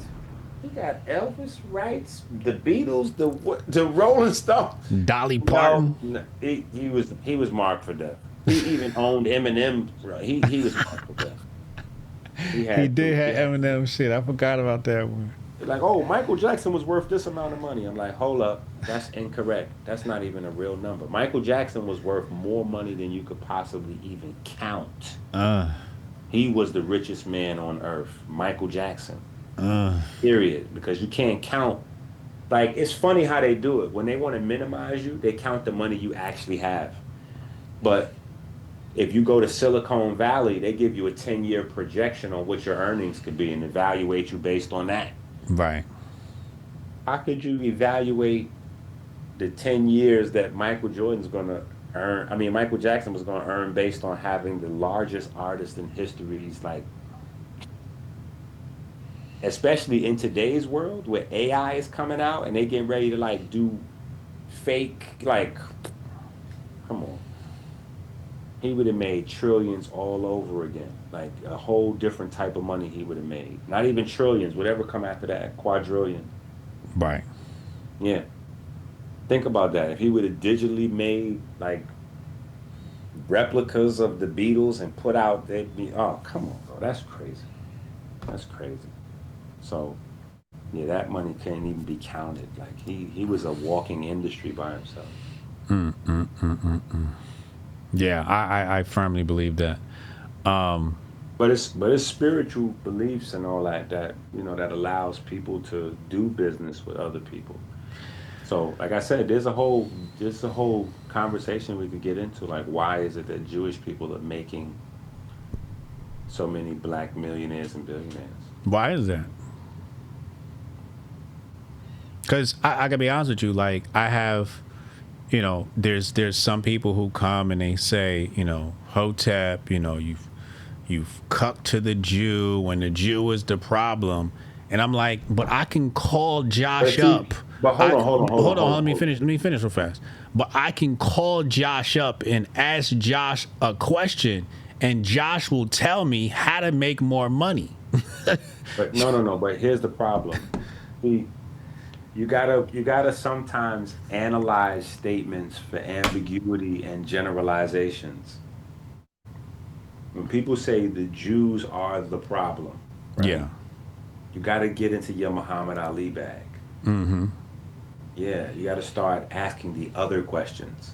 He got Elvis rights, the Beatles, the Rolling Stones. Dolly No, Parton. no, he was marked for death. He even owned Eminem. He was marked for death. He He had did to, have yeah. Eminem shit. I forgot about that one. Like, oh, Michael Jackson was worth this amount of money. I'm like, hold up, that's incorrect. That's not even a real number. Michael Jackson was worth more money than you could possibly even count. Uh, He was the richest man on earth, Michael Jackson. uh, Period. Because you can't count. Like, it's funny how they do it. When they want to minimize you, they count the money you actually have. But if you go to Silicon Valley, they give you a 10-year projection on what your earnings could be and evaluate you based on that. right. How could you evaluate the 10 years that Michael Jordan's going to earn? I mean, Michael Jackson was going to earn based on having the largest artist in history's, like, especially in today's world where AI is coming out and they getting ready to, like, do fake, like, come on. He would have made trillions all over again. Like, a whole different type of money he would have made. Not even trillions, whatever come after that, quadrillion. Right. Yeah. Think about that. If he would have digitally made, like, replicas of the Beatles and put out, they'd be, oh, come on, bro. That's crazy. That's crazy. So, yeah, that money can't even be counted. Like, he was a walking industry by himself. Yeah, I firmly believe that. But it's spiritual beliefs and all that, that allows people to do business with other people. So, like I said, there's a whole conversation we could get into. Like, why is it that Jewish people are making so many black millionaires and billionaires. Why is that? Because I gotta be honest with you, like I have, there's some people who come and they say, Hotep, you've cucked to the Jew when the Jew is the problem, and I'm like, but I can call Josh up. But hold on. Let me finish real fast. But I can call Josh up and ask Josh a question, and Josh will tell me how to make more money. But no. But here's the problem. You gotta sometimes analyze statements for ambiguity and generalizations. When people say the Jews are the problem, right? Yeah. You gotta get into your Muhammad Ali bag. Mm-hmm. Yeah, you gotta start asking the other questions.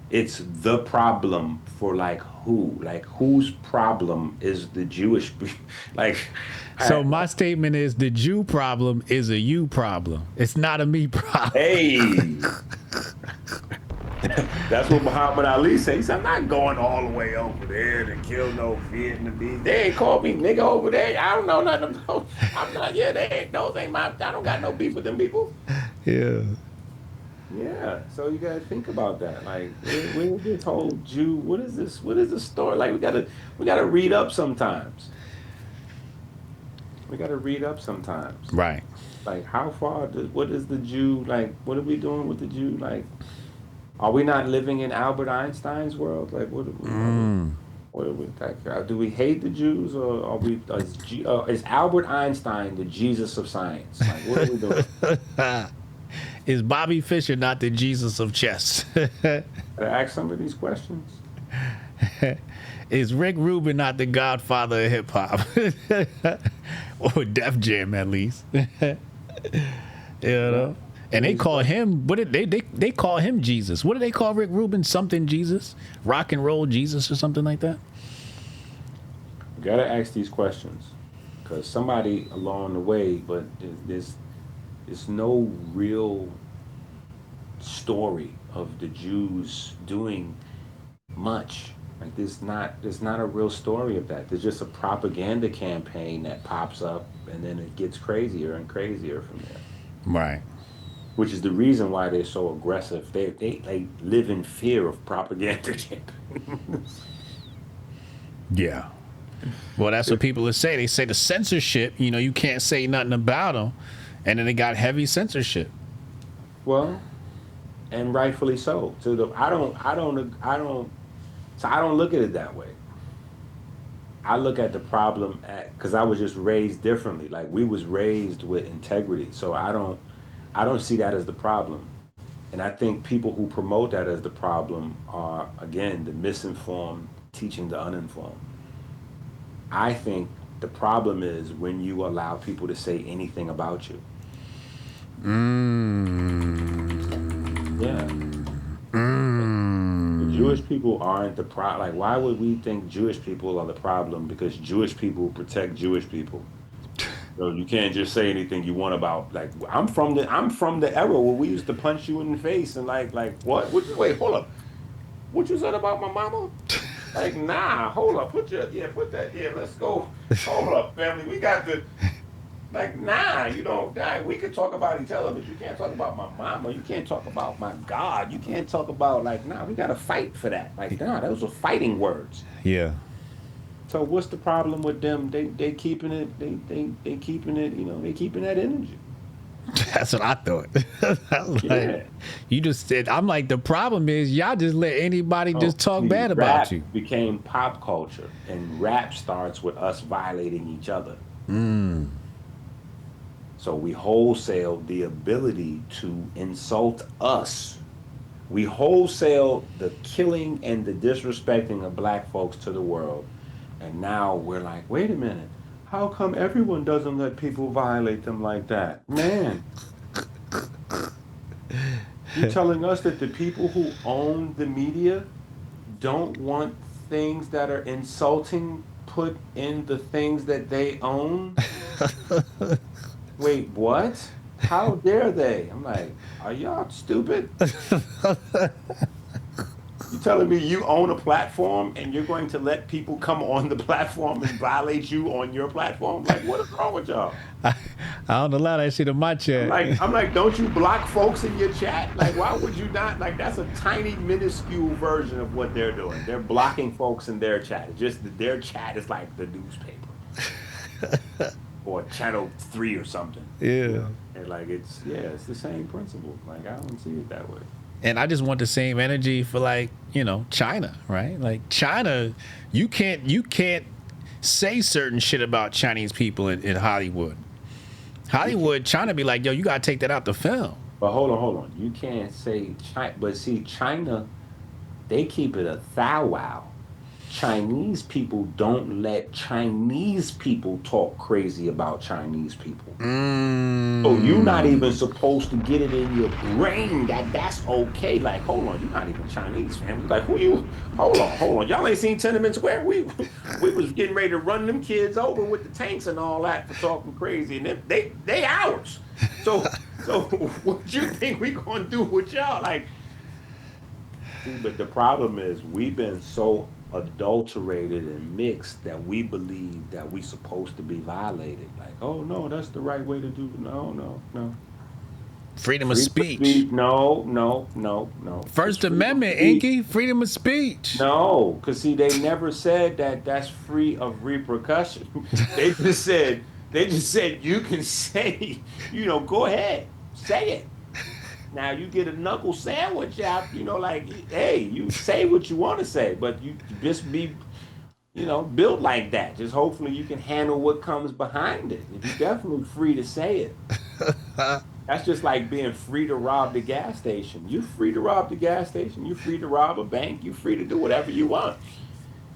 It's the problem for like who? Like whose problem is the Jewish like So my statement is the Jew problem is a you problem. It's not a me problem. Hey. That's what Muhammad Ali said. He said, I'm not going all the way over there to kill no Vietnamese. They ain't called me nigga over there. I don't know nothing about. I'm not. Yeah, those ain't my. I don't got no beef with them people. Yeah. Yeah. So you gotta think about that. Like, where this whole Jew? What is this? What is the story? Like, we gotta read up sometimes. We gotta read up sometimes. Right. Like, how far? What is the Jew? Like, what are we doing with the Jew? Like. Are we not living in Albert Einstein's world? Like, what are we like, do we hate the Jews, or are we? Is Albert Einstein the Jesus of science? Like, what are we doing? Is Bobby Fischer not the Jesus of chess? Gotta ask some of these questions. Is Rick Rubin not the godfather of hip hop? Or Def Jam, at least. And they call him, they call him Jesus. What do they call Rick Rubin? Something Jesus? Rock and roll Jesus or something like that? You gotta ask these questions, because somebody along the way, but there's no real story of the Jews doing much. Like there's not a real story of that. There's just a propaganda campaign that pops up, and then it gets crazier and crazier from there. Right. Which is the reason why they're so aggressive. They like live in fear of propaganda campaigns. Yeah. Well, that's what people say. They say the censorship, you can't say nothing about them. And then they got heavy censorship. Well, and rightfully so. So I don't look at it that way. I look at the problem because I was just raised differently. Like we was raised with integrity. So I don't see that as the problem. And I think people who promote that as the problem are, again, the misinformed teaching the uninformed. I think the problem is when you allow people to say anything about you. Yeah. The Jewish people aren't the problem. Like, why would we think Jewish people are the problem? Because Jewish people protect Jewish people. So you can't just say anything you want about, like, I'm from the era where we used to punch you in the face and like what? Wait, hold up. What you said about my mama? Like, nah, hold up. Let's go. Hold up, family. We got to, like, nah, you don't die. We could talk about each other, but you can't talk about my mama. You can't talk about my God. You can't talk about, like, nah, we got to fight for that. Like, nah, those are fighting words. Yeah. So what's the problem with them? They keeping it. They keeping it. They keeping that energy. That's what I thought. I was like, you just said. I'm like, the problem is y'all just let anybody just talk bad about you. Became pop culture, and rap starts with us violating each other. So we wholesale the ability to insult us. We wholesale the killing and the disrespecting of black folks to the world. And now we're like, wait a minute, how come everyone doesn't let people violate them like that? Man, you're telling us that the people who own the media don't want things that are insulting put in the things that they own? Wait, what? How dare they? I'm like, are y'all stupid? You telling me you own a platform and you're going to let people come on the platform and violate you on your platform? Like, what is wrong with y'all? I don't allow that shit in my chat. I'm like, don't you block folks in your chat? Like, why would you not? Like, that's a tiny, minuscule version of what they're doing. They're blocking folks in their chat. It's just that their chat is like the newspaper or Channel 3 or something. Yeah. And like, it's the same principle. Like, I don't see it that way. And I just want the same energy for, like, you know, China, right? Like, China, you can't say certain shit about Chinese people in Hollywood. Hollywood, China be like, yo, you gotta take that out the film. But hold on. You can't say China. But see, China, they keep it a thou wow. Chinese people don't let Chinese people talk crazy about Chinese people. So you're not even supposed to get it in your brain that that's okay. Like, hold on, you're not even Chinese, family. Like, who you? Hold on. Y'all ain't seen Tenement Square? We was getting ready to run them kids over with the tanks and all that for talking crazy, and they ours. So what you think we gonna do with y'all? Like, see, but the problem is we've been so adulterated and mixed that we believe that we supposed to be violated. Like, oh no, that's the right way to do. No. Freedom of speech. No. First Amendment, EnQi, freedom of speech. No, because see, they never said that that's free of repercussion. They just said you can say, go ahead, say it. Now you get a knuckle sandwich out, like, hey, you say what you want to say, but you just be, built like that. Just hopefully you can handle what comes behind it. You're definitely free to say it. That's just like being free to rob the gas station. You're free to rob the gas station. You're free to rob a bank. You're free to do whatever you want.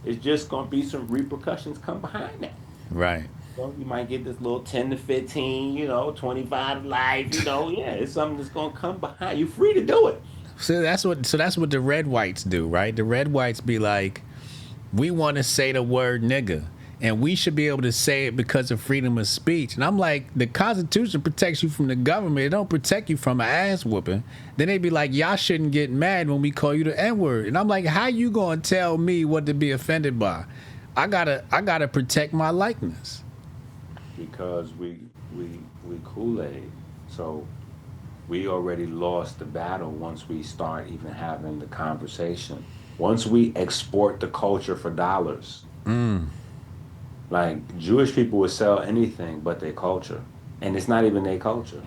It's just going to be some repercussions come behind that. Right. So you might get this little 10 to 15, 25 to life, it's something that's going to come behind. You're free to do it. So that's what the red whites do, right? The red whites be like, we want to say the word nigga, and we should be able to say it because of freedom of speech. And I'm like, the Constitution protects you from the government. It don't protect you from an ass whooping. Then they be like, y'all shouldn't get mad when we call you the N-word. And I'm like, how you going to tell me what to be offended by? I gotta protect my likeness. Because we Kool-Aid. So we already lost the battle once we start even having the conversation. Once we export the culture for dollars. Like, Jewish people would sell anything but their culture. And it's not even their culture.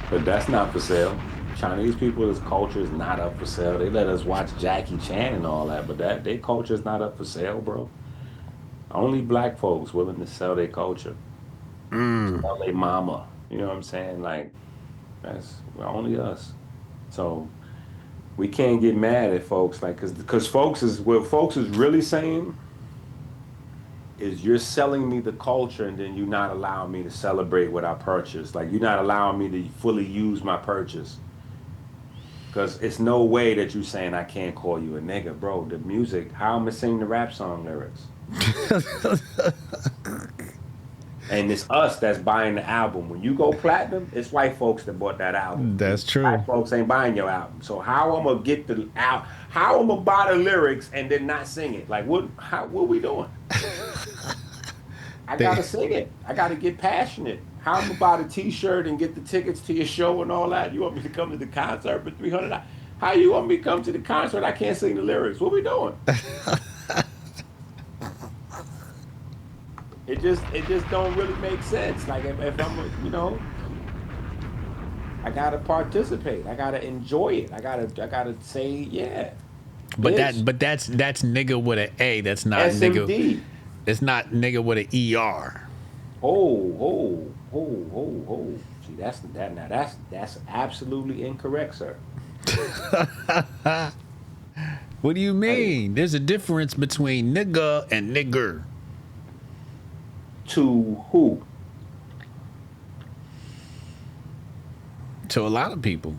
But that's not for sale. Chinese people's culture is not up for sale. They let us watch Jackie Chan and all that, but their culture is not up for sale, bro. Only black folks willing to sell their culture. Sell their mama. You know what I'm saying? Like, that's only us. So we can't get mad at folks, like, because what folks is really saying is, you're selling me the culture and then you're not allowing me to celebrate what I purchased. Like, you're not allowing me to fully use my purchase. Because it's no way that you're saying I can't call you a nigga, bro. The music, how am I sing the rap song lyrics? And it's us that's buying the album. When you go platinum, it's white folks that bought that album. That's true. Black folks ain't buying your album. So how I'm gonna get the out? How I'm gonna buy the lyrics and then not sing it? Like, what we doing? I gotta sing it. I gotta get passionate. How I'm gonna buy the T-shirt and get the tickets to your show and all that? You want me to come to the concert for $300? How you want me to come to the concert? I can't sing the lyrics. What we doing? It just don't really make sense. Like, if I'm, I gotta participate. I gotta enjoy it. I gotta say, yeah. But that's nigga with an A. That's not SMD. nigga. It's not nigga with an ER. Oh. See, that's absolutely incorrect, sir. What do you mean? There's a difference between nigga and nigger. To who? To a lot of people.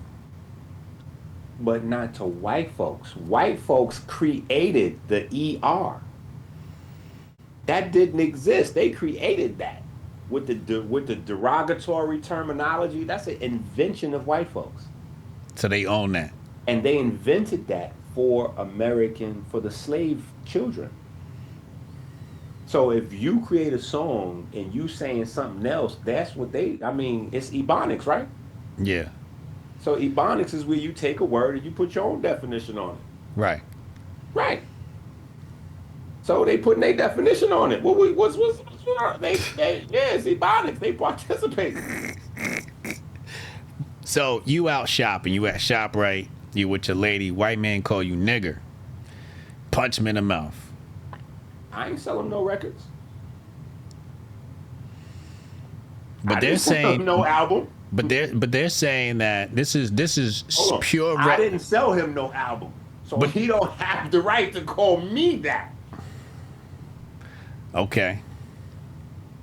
But not to white folks. White folks created the ER. That didn't exist. They created that with the derogatory terminology. That's an invention of white folks. So they own that. And they invented that for for the slave children. So if you create a song and you saying something else, that's what I mean, it's Ebonics, right? Yeah. So Ebonics is where you take a word and you put your own definition on it. Right. Right. So they putting their definition on it. Yeah, it's Ebonics. They participating. So you out shopping, you at ShopRite, you with your lady, white man call you nigger, punch him in the mouth. I ain't selling no records. But they're saying no album. But they're saying that this is pure. I didn't sell him no album, so he don't have the right to call me that. Okay.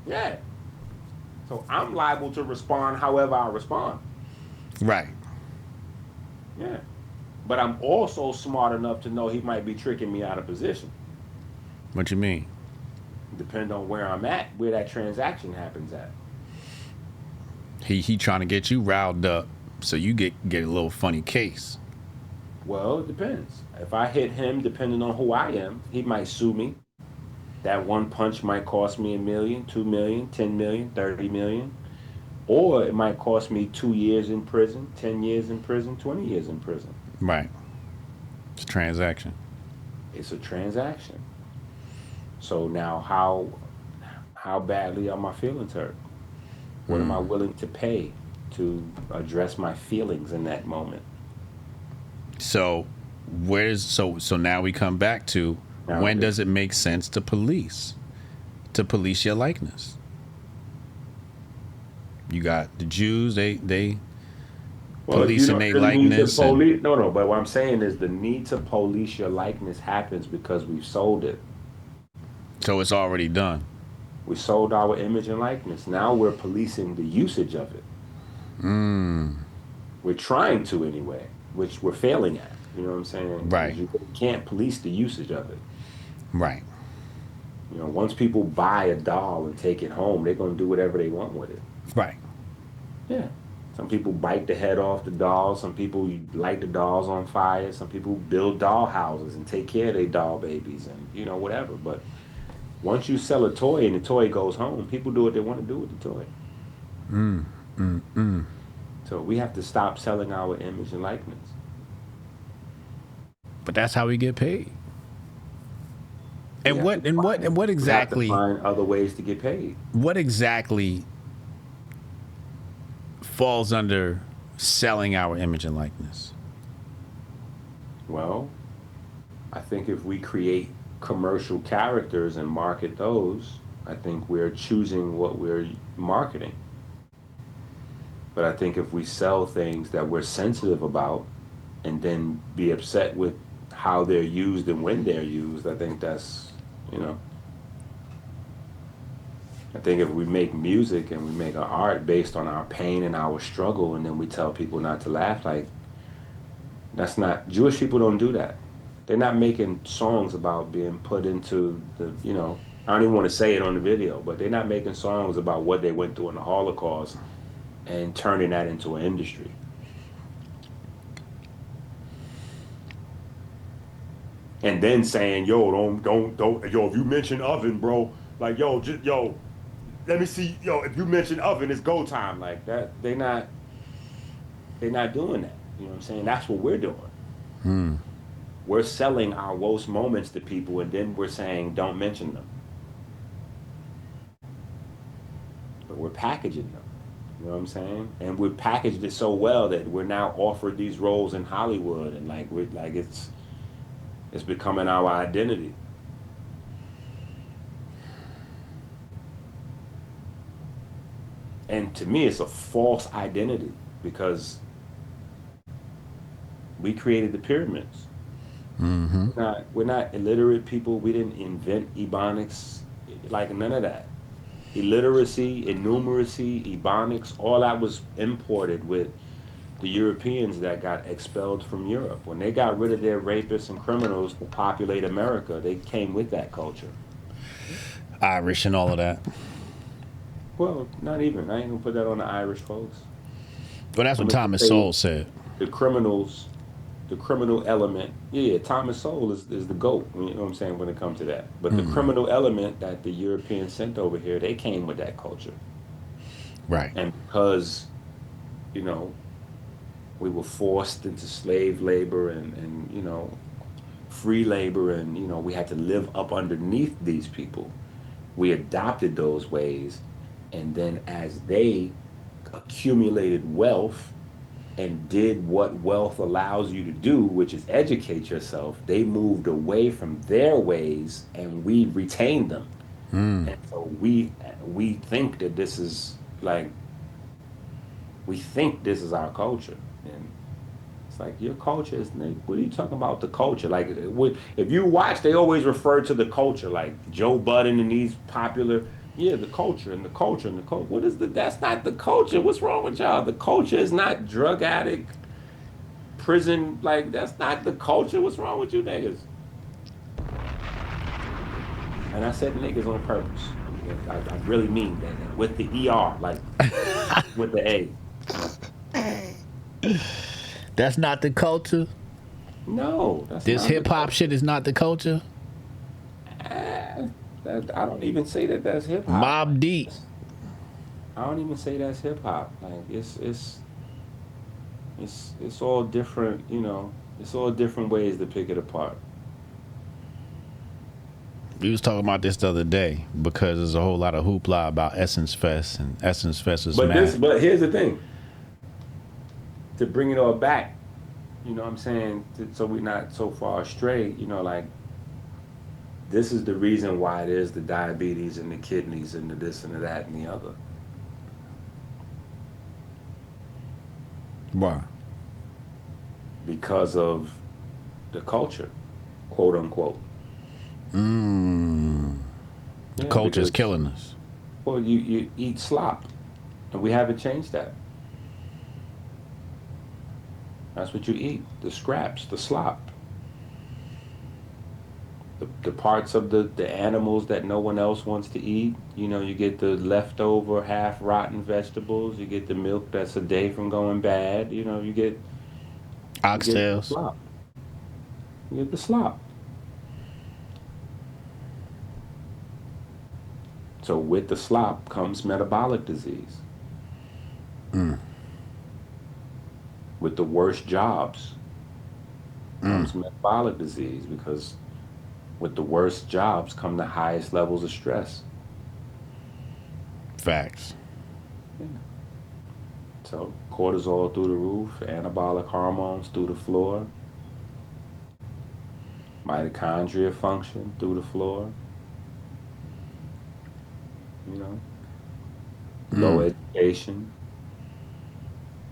Yeah. So I'm liable to respond however I respond. Right. Yeah. But I'm also smart enough to know he might be tricking me out of position. What you mean? Depend on where I'm at, where that transaction happens at. He trying to get you riled up so you get a little funny case. Well, it depends. If I hit him, depending on who I am, he might sue me. That one punch might cost me $1 million, $2 million, $10 million, $30 million. Or it might cost me 2 years in prison, 10 years in prison, 20 years in prison. Right. It's a transaction. It's a transaction. So now how badly are my feelings hurt? What am I willing to pay to address my feelings in that moment? So so now we come back to when does it make sense to police your likeness? You got the Jews, they policing their likeness. No, but what I'm saying is the need to police your likeness happens because we've sold it. So it's already done. We sold our image and likeness. Now we're policing the usage of it. We're trying to anyway, which we're failing at. You know what I'm saying? Right. You can't police the usage of it. Right. You know, once people buy a doll and take it home, they're going to do whatever they want with it. Right. Yeah. Some people bite the head off the doll. Some people light the dolls on fire. Some people build doll houses and take care of their doll babies and, you know, whatever. But once you sell a toy and the toy goes home, people do what they want to do with the toy. So we have to stop selling our image and likeness. But that's how we get paid. And what exactly? We have to find other ways to get paid. What exactly falls under selling our image and likeness? Well, I think if we create commercial characters and market those, I think we're choosing what we're marketing. But I think if we sell things that we're sensitive about and then be upset with how they're used and when they're used, I think that's, you know, I think if we make music and we make our art based on our pain and our struggle and then we tell people not to laugh, like, that's not, Jewish people don't do that. They're not making songs about being put into the, you know, I don't even want to say it on the video, but they're not making songs about what they went through in the Holocaust and turning that into an industry. And then saying, yo, don't, yo, if you mention oven, bro, like, yo, let me see, yo, if you mention oven, it's go time. Like that, they're not doing that. You know what I'm saying? That's what we're doing. We're selling our worst moments to people, and then we're saying, don't mention them. But we're packaging them. You know what I'm saying? And we've packaged it so well that we're now offered these roles in Hollywood, and like we're like it's becoming our identity. And to me, it's a false identity because we created the pyramids. We're not illiterate people. We didn't invent Ebonics, like none of that. Illiteracy, innumeracy, Ebonics, all that was imported with the Europeans that got expelled from Europe. When they got rid of their rapists and criminals to populate America, they came with that culture. Irish and all of that. Well, not even. I ain't gonna put that on the Irish folks. Well, that's what Thomas Sowell said. The criminals the criminal element, yeah, Thomas Sowell is the GOAT, you know what I'm saying, when it comes to that. But the criminal element that the Europeans sent over here, they came with that culture. Right. And because, you know, we were forced into slave labor and free labor, and, we had to live up underneath these people, we adopted those ways. And then as they accumulated wealth and did what wealth allows you to do, which is educate yourself, they moved away from their ways and we retained them. And so we think that this is like we think this is our culture. And it's like your culture is what are you talking about the culture? Like if you watch, they always refer to the culture, like Joe Budden and these popular, yeah, the culture and the culture and the culture. What is that's not the culture. What's wrong with y'all? The culture is not drug addict, prison, like that's not the culture. What's wrong with you niggas? And I said niggas on purpose. I really mean that. With the ER, like with the A. That's not the culture. No, that's This not hip hop shit is not the culture. I don't even say that that's hip hop. Mob Deep. I don't even say that's hip hop. Like it's all different. It's all different ways to pick it apart. We was talking about this the other day because there's a whole lot of hoopla about Essence Fest, and Essence Fest is mad. But here's the thing. To bring it all back, you know what I'm saying? So we're not so far astray, like this is the reason why it is the diabetes and the kidneys and the this and the that and the other. Why? Because of the culture, quote unquote. The culture is killing us. Well, you eat slop, and we haven't changed that. That's what you eat, the scraps, the slop. The parts of the animals that no one else wants to eat. You get the leftover half-rotten vegetables. You get the milk that's a day from going bad. You get Oxtails. slop. You get the slop. So with the slop comes metabolic disease. With the worst jobs comes metabolic disease, because with the worst jobs come the highest levels of stress. Facts. Yeah. So cortisol through the roof, anabolic hormones through the floor, mitochondria function through the floor. Low education,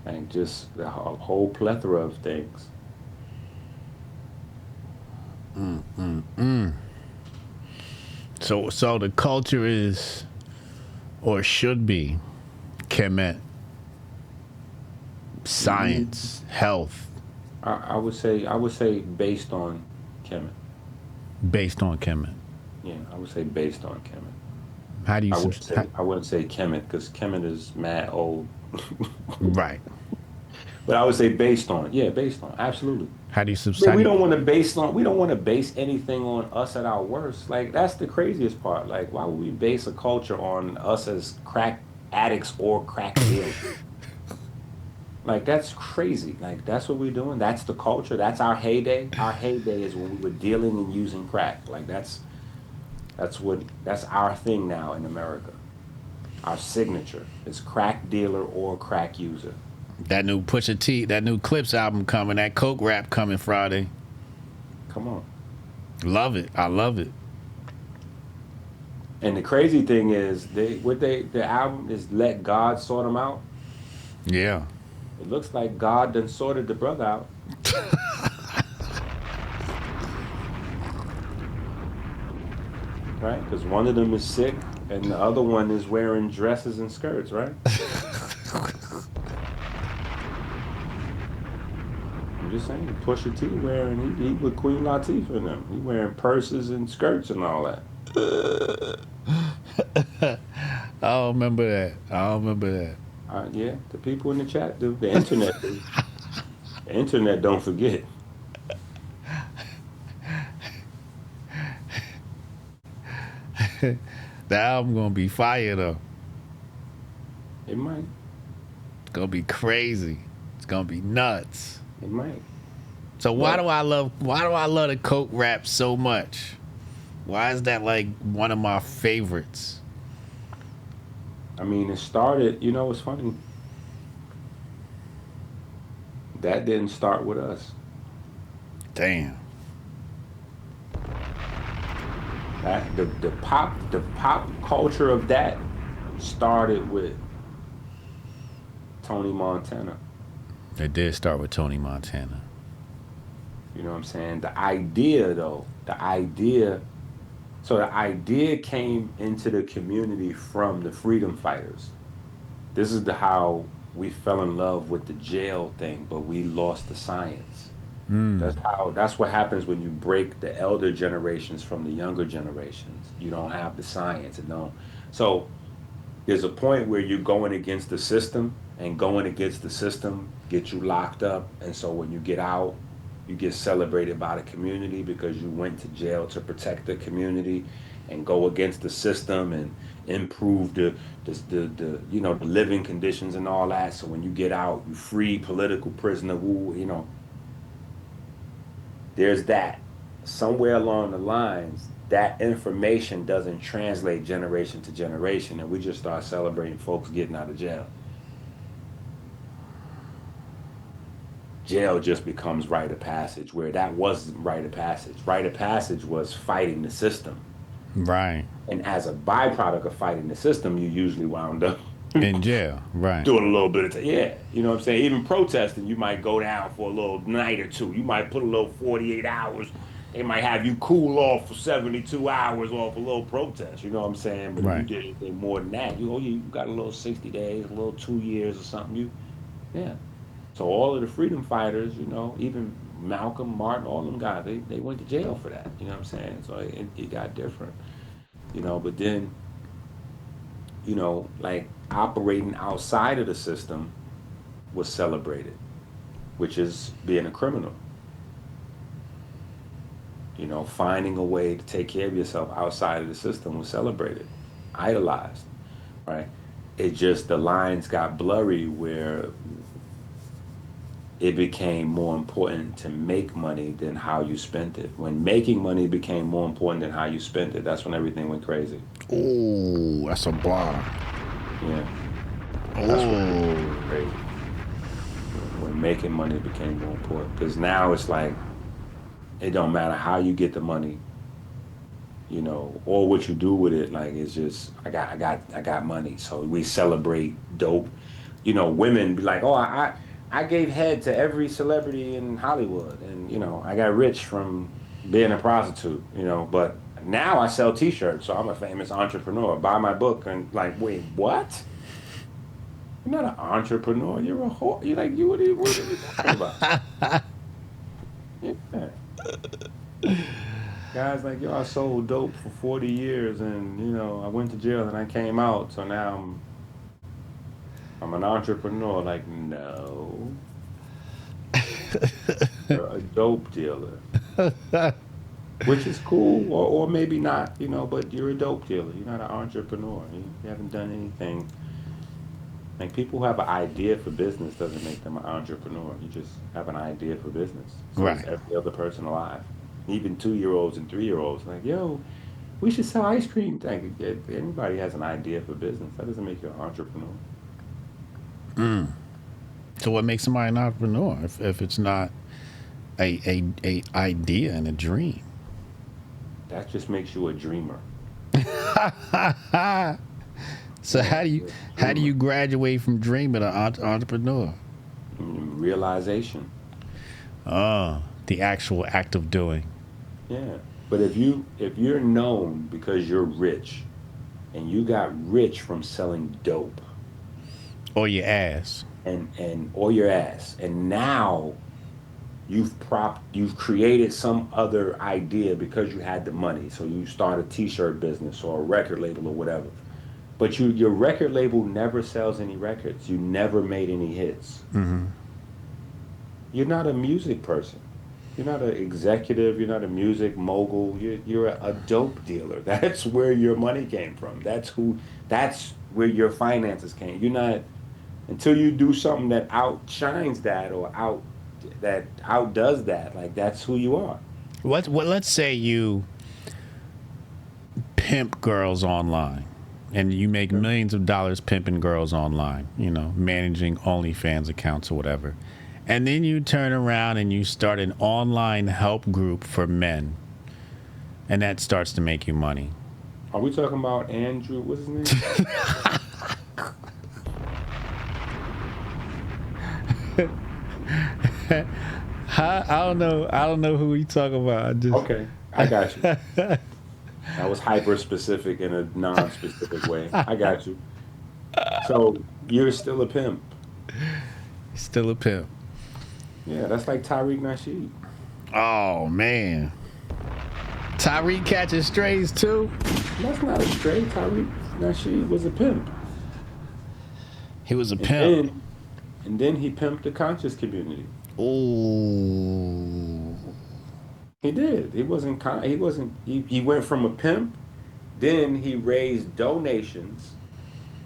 and just a whole plethora of things. So the culture is, or should be, Kemet, science, health. I would say based on Kemet. Based on Kemet. Yeah, I would say based on Kemet. How do you? I wouldn't say Kemet, because Kemet is mad old. Right. But I would say based on, absolutely. How do you Yeah, we don't want to base anything on us at our worst. Like, that's the craziest part. Like, why would we base a culture on us as crack addicts or crack dealers? Like, that's crazy. Like, that's what we're doing. That's the culture. That's our heyday. Our heyday is when we were dealing and using crack. Like, that's our thing now in America. Our signature is crack dealer or crack user. That new Pusha T, that new Clips album coming, that Coke rap coming Friday. Come on. Love it. I love it. And the crazy thing is, the album is Let God Sort Them Out. Yeah. It looks like God done sorted the brother out. Right? Because one of them is sick and the other one is wearing dresses and skirts, right? I'm just saying, Pusha T wearing, he with Queen Latifah and them. He wearing purses and skirts and all that. I don't remember that. Yeah, the people in the chat do. The internet do. The internet don't forget. The album gonna be fire though. It might. It's gonna be crazy. It's gonna be nuts. It might. So why do I love the Coke rap so much? Why is that like one of my favorites? I mean, it started. You know, it's funny. That didn't start with us. Damn. That the pop culture of that started with Tony Montana. It did start with Tony Montana. You know what I'm saying? The idea though, so the idea came into the community from the freedom fighters. This is how we fell in love with the jail thing, but we lost the science. That's what happens when you break the elder generations from the younger generations. You don't have the science and don't. So there's a point where you're going against the system, and going against the system gets you locked up. And so when you get out, you get celebrated by the community because you went to jail to protect the community and go against the system and improve the you know, the living conditions and all that. So when you get out, you free political prisoner, you know. There's that. Somewhere along the lines, that information doesn't translate generation to generation, and we just start celebrating folks getting out of jail. Jail just becomes rite of passage, where that wasn't rite of passage. Rite of passage was fighting the system. Right. And as a byproduct of fighting the system, you usually wound up In jail. Right. doing a little bit of yeah, you know what I'm saying? Even protesting, you might go down for a little night or two. You might put a little 48 hours. They might have you cool off for 72 hours off a little protest. You know what I'm saying? But Right. if you did anything more than that, you got a little 60 days, a little 2 years or something. Yeah. So all of the freedom fighters, you know, even Malcolm, Martin, all them guys, they went to jail for that. You know what I'm saying? So it got different. You know, but then, you know, like operating outside of the system was celebrated, which is being a criminal. You know, finding a way to take care of yourself outside of the system was celebrated, idolized, right? It just, the lines got blurry where it became more important to make money than how you spent it. When making money became more important than how you spent it, that's when everything went crazy. Oh, that's a bar. Yeah. That's when everything went crazy. When making money became more important. Because now it's like, it don't matter how you get the money, you know, or what you do with it. Like, it's just, I got money. So we celebrate dope. You know, women be like, oh, I gave head to every celebrity in Hollywood, and you know, I got rich from being a prostitute, you know, but now I sell t-shirts, so I'm a famous entrepreneur. Buy my book. And like, wait, what? You're not an entrepreneur, you're a whore. You're like, what are you talking about? Yeah. Guys like, yo, I sold dope for 40 years, and you know, I went to jail and I came out, so now I'm an entrepreneur. Like, no. You're a dope dealer. Which is cool, or maybe not, you know, but you're a dope dealer. You're not an entrepreneur. You haven't done anything. Like, people who have an idea for business doesn't make them an entrepreneur. You just have an idea for business. So Right. is every other person alive. Even 2-year-olds and 3-year-olds. Like, yo, we should sell ice cream. Like, if anybody has an idea for business, that doesn't make you an entrepreneur. So what makes somebody an entrepreneur if it's not a idea and a dream? That just makes you a dreamer. So how do you graduate from dreaming to entrepreneur? Realization. Oh, the actual act of doing. Yeah. But if you're known because you're rich, and you got rich from selling dope, Or your ass. and or your ass, and now you've created some other idea because you had the money, so you start a t-shirt business or a record label or whatever, but your record label never sells any records, you never made any hits. You're not a music person. You're not an executive. You're not a music mogul. You're a dope dealer. That's where your money came from. That's who. That's where your finances came. You're not until you do something that outshines that or outdoes that. Like that's who you are. What? Let's say you pimp girls online, and you make Okay. millions of dollars pimping girls online. You know, managing OnlyFans accounts or whatever, and then you turn around and you start an online help group for men, and that starts to make you money. Are we talking about Andrew? What's his name? I don't know. I don't know who we talk about. I just Okay, I got you. That was hyper specific in a non-specific way. I got you. So you're still a pimp. still a pimp. Yeah, that's like Tariq Nasheed. Oh man, Tyreek catching strays too. That's not a stray. Tariq Nasheed was a pimp. He was a And pimp. then and then he pimped the conscious community. Ooh, He did. He went from a pimp, then he raised donations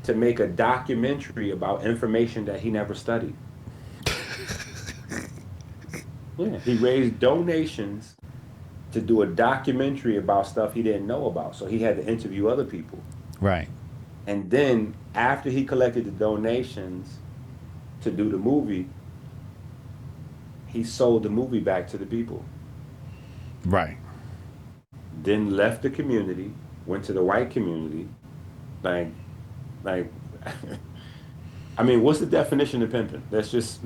to make a documentary about information that he never studied. Yeah, he raised donations to do a documentary about stuff he didn't know about. So he had to interview other people. right, And then after he collected the donations to do the movie, he sold the movie back to the people. right. Then left the community, went to the white community. Like, like, I mean, what's the definition of pimping? That's just.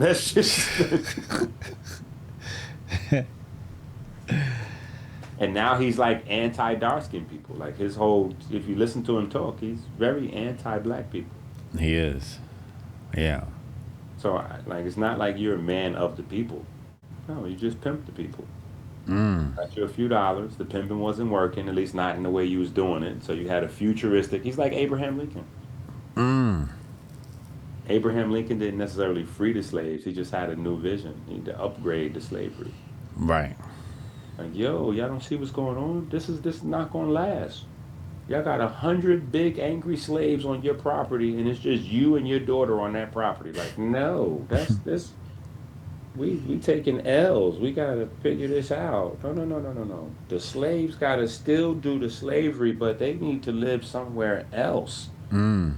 And now he's like anti dark skinned people. Like his whole, if you listen to him talk, he's very anti black people. He is. Yeah. So like, it's not like you're a man of the people. No, you just pimp the people. Mm. Got you a few dollars. The pimping wasn't working, at least not in the way you was doing it. So you had a futuristic. He's like Abraham Lincoln. Mm. Abraham Lincoln didn't necessarily free the slaves. He just had a new vision. He need to upgrade the slavery. Right. Like, yo, y'all don't see what's going on? This is not gonna last. Y'all got 100 big angry slaves on your property, and it's just you and your daughter on that property. Like, no, that's this. We taking L's. We gotta figure this out. No, no, no, no, no, no. The slaves gotta still do the slavery, but they need to live somewhere else. Mm.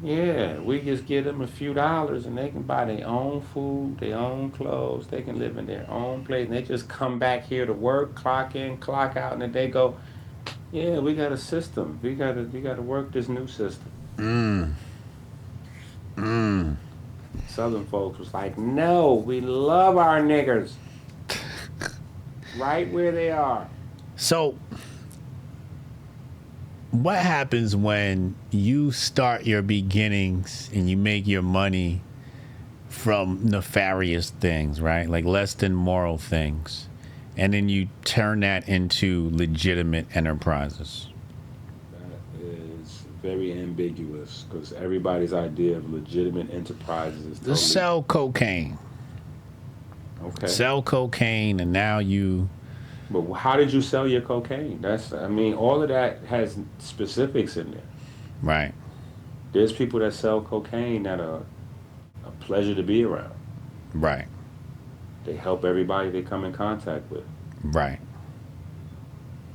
Yeah, we just give them a few dollars and they can buy their own food, their own clothes. They can live in their own place. And they just come back here to work, clock in, clock out, and then they go, yeah, we got a system. We gotta work this new system. Mm. Mm. Southern folks was like, no, we love our niggers right where they are. So, what happens when you start your beginnings and you make your money from nefarious things, right? Like less than moral things. And then you turn that into legitimate enterprises. That is very ambiguous because everybody's idea of legitimate enterprises is Just totally sell cocaine. okay. Sell cocaine, and now you. But how did you sell your cocaine? I mean, all of that has specifics in there. Right, There's people that sell cocaine that are a pleasure to be around. right, They help everybody they come in contact with. right.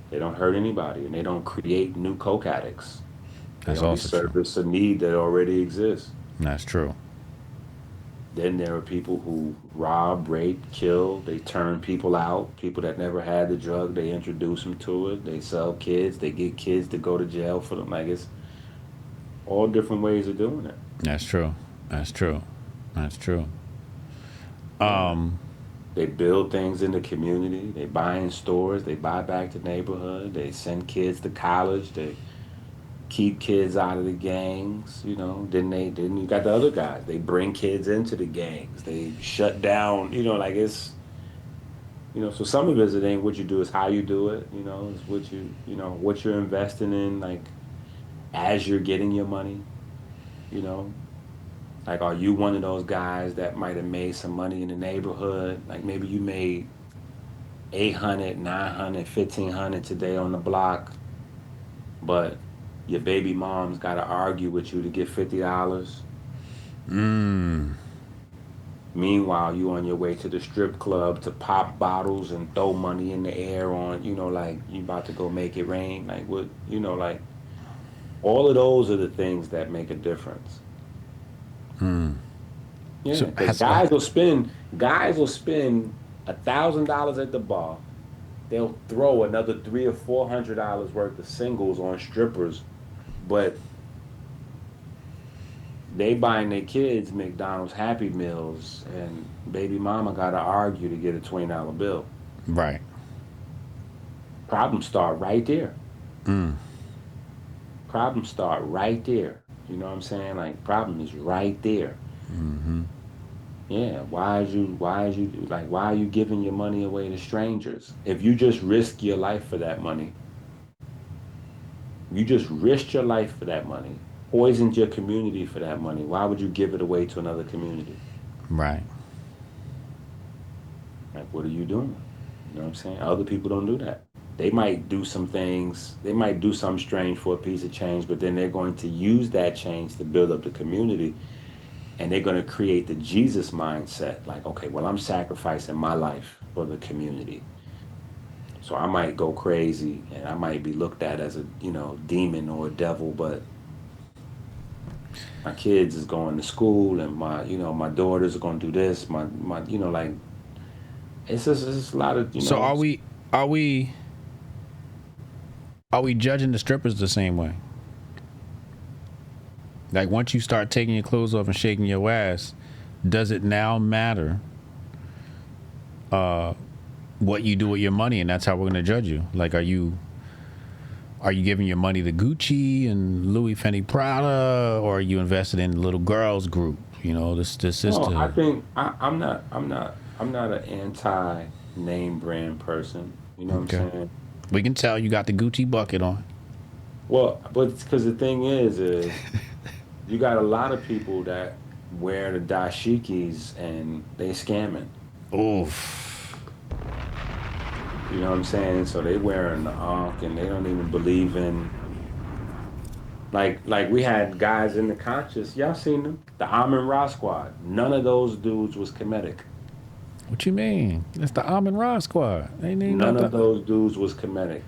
They don't hurt anybody and they don't create new coke addicts. They That's only also true. service a need that already exists. That's true. Then there are people who rob, rape, kill. They turn people out. People that never had the drug, they introduce them to it. They sell kids. They get kids to go to jail for them. Like it's all different ways of doing it. That's true. That's true. That's true. Yeah. They build things in the community. They buy in stores. They buy back the neighborhood. They send kids to college. They keep kids out of the gangs. Then you got the other guys. They bring kids into the gangs. They shut down. Like it's so some of it ain't what you do, it's how you do it. It's what you're investing in. Like as you're getting your money. You know, like are you one of those guys that might have made some money in the neighborhood? Like maybe you made $800, $900, $1,500 today on the block, but your baby mom's got to argue with you to get $50. Meanwhile, you on your way to the strip club to pop bottles and throw money in the air on, like you about to go make it rain. Like what, like all of those are the things that make a difference. Yeah, So because guys will spend $1,000 at the bar. They'll throw another $300 or $400 worth of singles on strippers, but they buying their kids McDonald's Happy Meals, and baby mama got to argue to get a $20 bill. right. Problems start right there. Problems start right there. You know what I'm saying? Like problem is right there. Yeah. Why are you giving your money away to strangers? If you just risk your life for that money, you just risked your life for that money, poisoned your community for that money. Why would you give it away to another community? Right. Like, what are you doing? You know what I'm saying? Other people don't do that. They might do some things, they might do something strange for a piece of change, but then they're going to use that change to build up the community, and they're going to create the Jesus mindset. Like, okay, well, I'm sacrificing my life for the community. So I might go crazy and I might be looked at as a, demon or a devil, but my kids is going to school and my daughters are going to do this. My, like, it's a lot of, So are we judging the strippers the same way? Like once you start taking your clothes off and shaking your ass, does it now matter what you do with your money, and that's how we're going to judge you? Like, are you giving your money to Gucci and Louis Fendi Prada, or are you invested in the little girls group? This No, I sister. think I'm not an anti name brand person. You know what I'm Okay, saying? we can tell you got the Gucci bucket on. Well, but because the thing is you got a lot of people that wear the dashikis and they scamming. Oof. You know what I'm saying? So they wearing the Ankh and they don't even believe in like we had guys in the conscious. Y'all seen them? The Amin Ra squad. None of those dudes was comedic. What you mean? It's the Amin Ra squad. Ain't even None not of the. those dudes was comedic.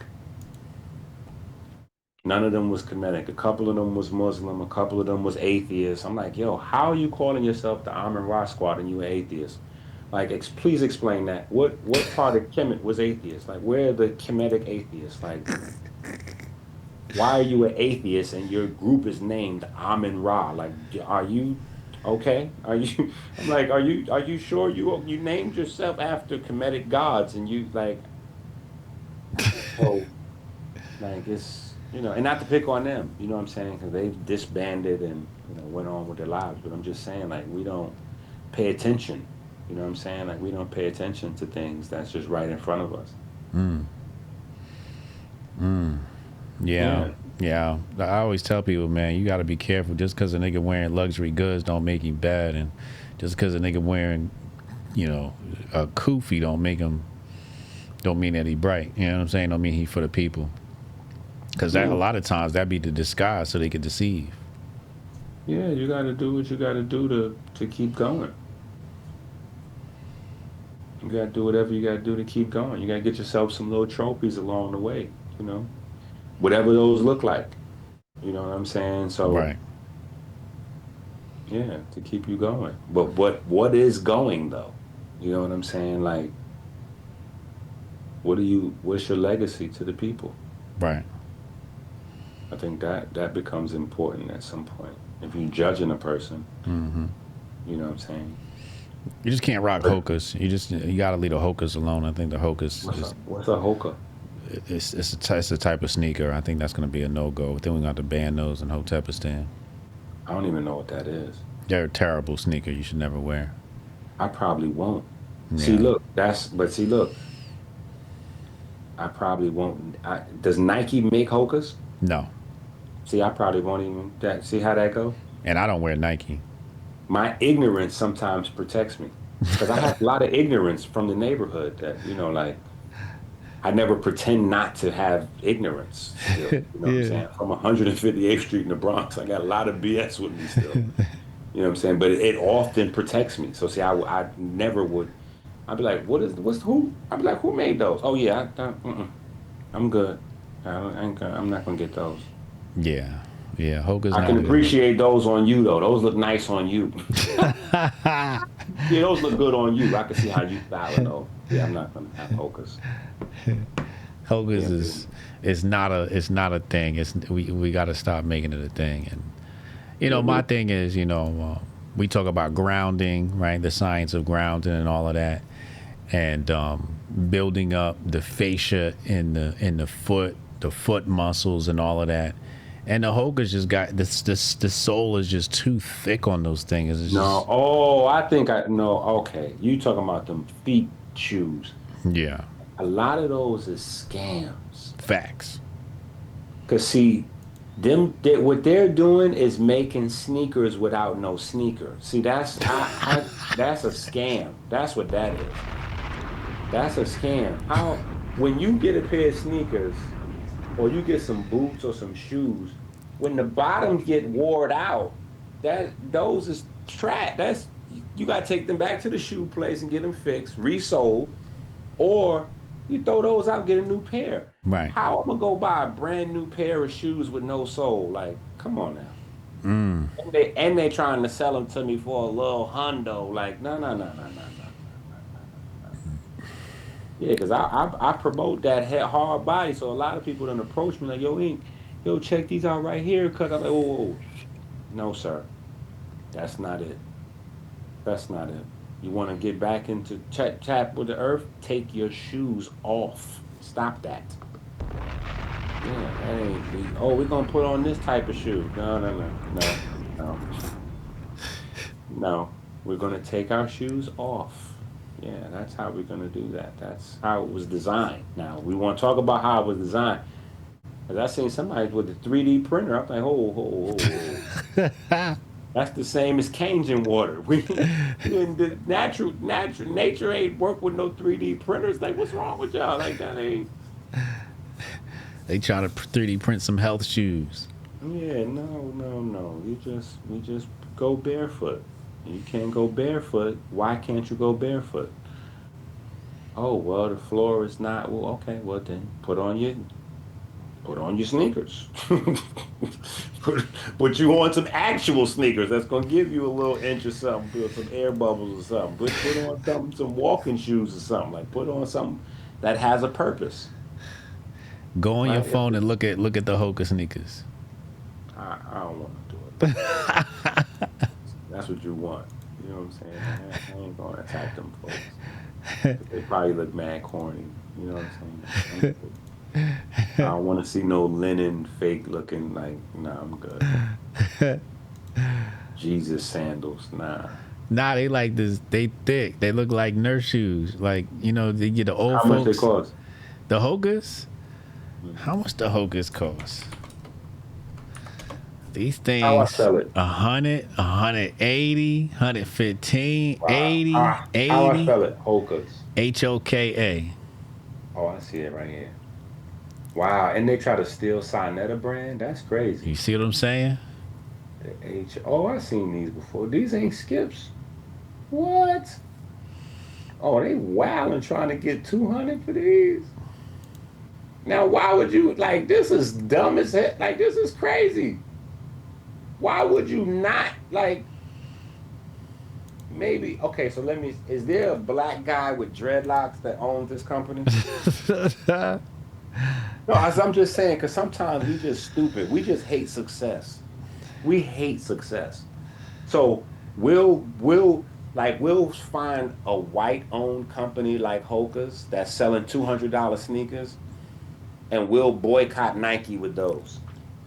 None of them was comedic. A couple of them was Muslim. A couple of them was atheist. I'm like, yo, how are you calling yourself the Amin Ra squad and you an atheist? Like, please explain that. What part of Kemet was atheist? Like, where are the Kemetic atheists? Like, why are you an atheist and your group is named Amin Ra? Like, are you okay? Are you? I'm like, are you sure you named yourself after Kemetic gods and you like? So like it's and not to pick on them, you know what I'm saying? Because they've disbanded and went on with their lives. But I'm just saying like we don't pay attention. You know what I'm saying? Like we don't pay attention to things that's just right in front of us. Yeah, Yeah. yeah. I always tell people, man, you got to be careful. Just because a nigga wearing luxury goods don't make him bad, and just because a nigga wearing, a kufi don't mean that he bright. You know what I'm saying? Don't mean he for the people. Because that a Yeah. lot of times that be the disguise so they could deceive. Yeah, you got to do what you got to do to keep going. You got to do whatever you got to do to keep going. You got to get yourself some little trophies along the way, whatever those look like. You know what I'm saying? So, Right. yeah, to keep you going. But what is going though? You know what I'm saying? Like, what's your legacy to the people? Right. I think that becomes important at some point. If you're judging a person, you know what I'm saying? You just can't rock But hokas. You gotta leave the hokas alone. I think the hokas what's a is what's a hoka? it's a type of sneaker. I think that's gonna be a no go. Then we got to ban those in Hotepistan. I don't even know what that is. They're a terrible sneaker. You should never wear. I probably won't. See, Yeah. look, look, I probably won't. Does Nike make Hokas? No. See, I probably won't even. See how that go? And I don't wear Nike. My ignorance sometimes protects me because I have a lot of ignorance from the neighborhood that like. I never pretend not to have ignorance still. You know what I'm Yeah. saying? From 158th Street in the Bronx, I got a lot of BS with me still. You know what I'm saying? But it often protects me. So see, I never would. I'd be like, what's who? I'd be like, who made those? Oh yeah, I'm good. I ain't gonna, I'm not gonna get those. Yeah. Yeah. Hoka's I can not good. appreciate those on you though. Those look nice on you. Yeah, those look good on you. I can see how you styling those. Yeah, I'm not gonna have Hokas. Hoka's Can't is do it's not a thing. It's we got to stop making it a thing. And it. my thing is, we talk about grounding, right? The science of grounding and all of that, and building up the fascia in the foot muscles and all of that. And the Hoka's just got this. The sole is just too thick on those things. It's No, just oh, I think I no. Okay, you talking about them feet shoes? yeah, A lot of those is scams. facts. Cause see, what they're doing is making sneakers without no sneaker. See, that's a scam. That's what that is. That's a scam. How when you get a pair of sneakers or you get some boots or some shoes, when the bottoms get worn out, those is trash. That's you gotta take them back to the shoe place and get them fixed, resold, or you throw those out, get a new pair. Right. How I'm gonna go buy a brand new pair of shoes with no sole? Like, come on now. Mm. And they trying to sell them to me for a little hundo. Like, no, no, no, no, no, no, no, no, no. Yeah, because I promote that hard body, so a lot of people don't approach me like, yo, check these out right here. Cause I'm like, whoa, whoa, whoa. No, sir, that's not it. That's not it. You want to get back into tap with the earth? Take your shoes off. Stop that. Yeah, hey, we're gonna put on this type of shoe. No, no, no, no, no, no. We're gonna take our shoes off. Yeah, that's how we're gonna do that. That's how it was designed. Now we want to talk about how it was designed. Cause I seen somebody with a 3D printer. I'm like, that's the same as Cajun water. We in the natural nature ain't work with no 3D printers. Like, what's wrong with y'all? Like that ain't. They try to 3D print some health shoes. Yeah, no, no, no. We just go barefoot. You can't go barefoot. Why can't you go barefoot? Oh well, the floor is not. Well, okay. Well then, put on your sneakers. Put you on some actual sneakers that's gonna give you a little inch or something, feel some air bubbles or something. Put on some walking shoes or something. Like put on something that has a purpose. Go on your Right? phone and look at the Hoka sneakers. I don't want to do it. That's what you want. You know what I'm saying? I ain't gonna attack them folks. They probably look mad corny. You know what I'm saying? I don't want to see no linen fake looking like. Nah, I'm good. Jesus sandals, nah. Nah, they like this. They thick. They look like nurse shoes. Like they get the old How much they folks. cost? The Hokas. Mhm. How much the Hokas cost? These How I things sell it? 100, 180, 115, Wow. 80, How I 80. spell it? Hokas. HOKA. Oh, I see it right here. Wow, and they try to steal Sinetta brand. That's crazy. You see what I'm saying? The H. Oh, I seen these before. These ain't skips. What? Oh, they wilding trying to get 200 for these. Now, why would you like? This is dumb as heck. Like this is crazy. Why would you not like? Maybe okay. So let me. Is there a black guy with dreadlocks that owns this company? No, I'm just saying because sometimes we just stupid. We just hate success. We hate success. So we'll find a white owned company like Hoka's that's selling $200 sneakers, and we'll boycott Nike with those.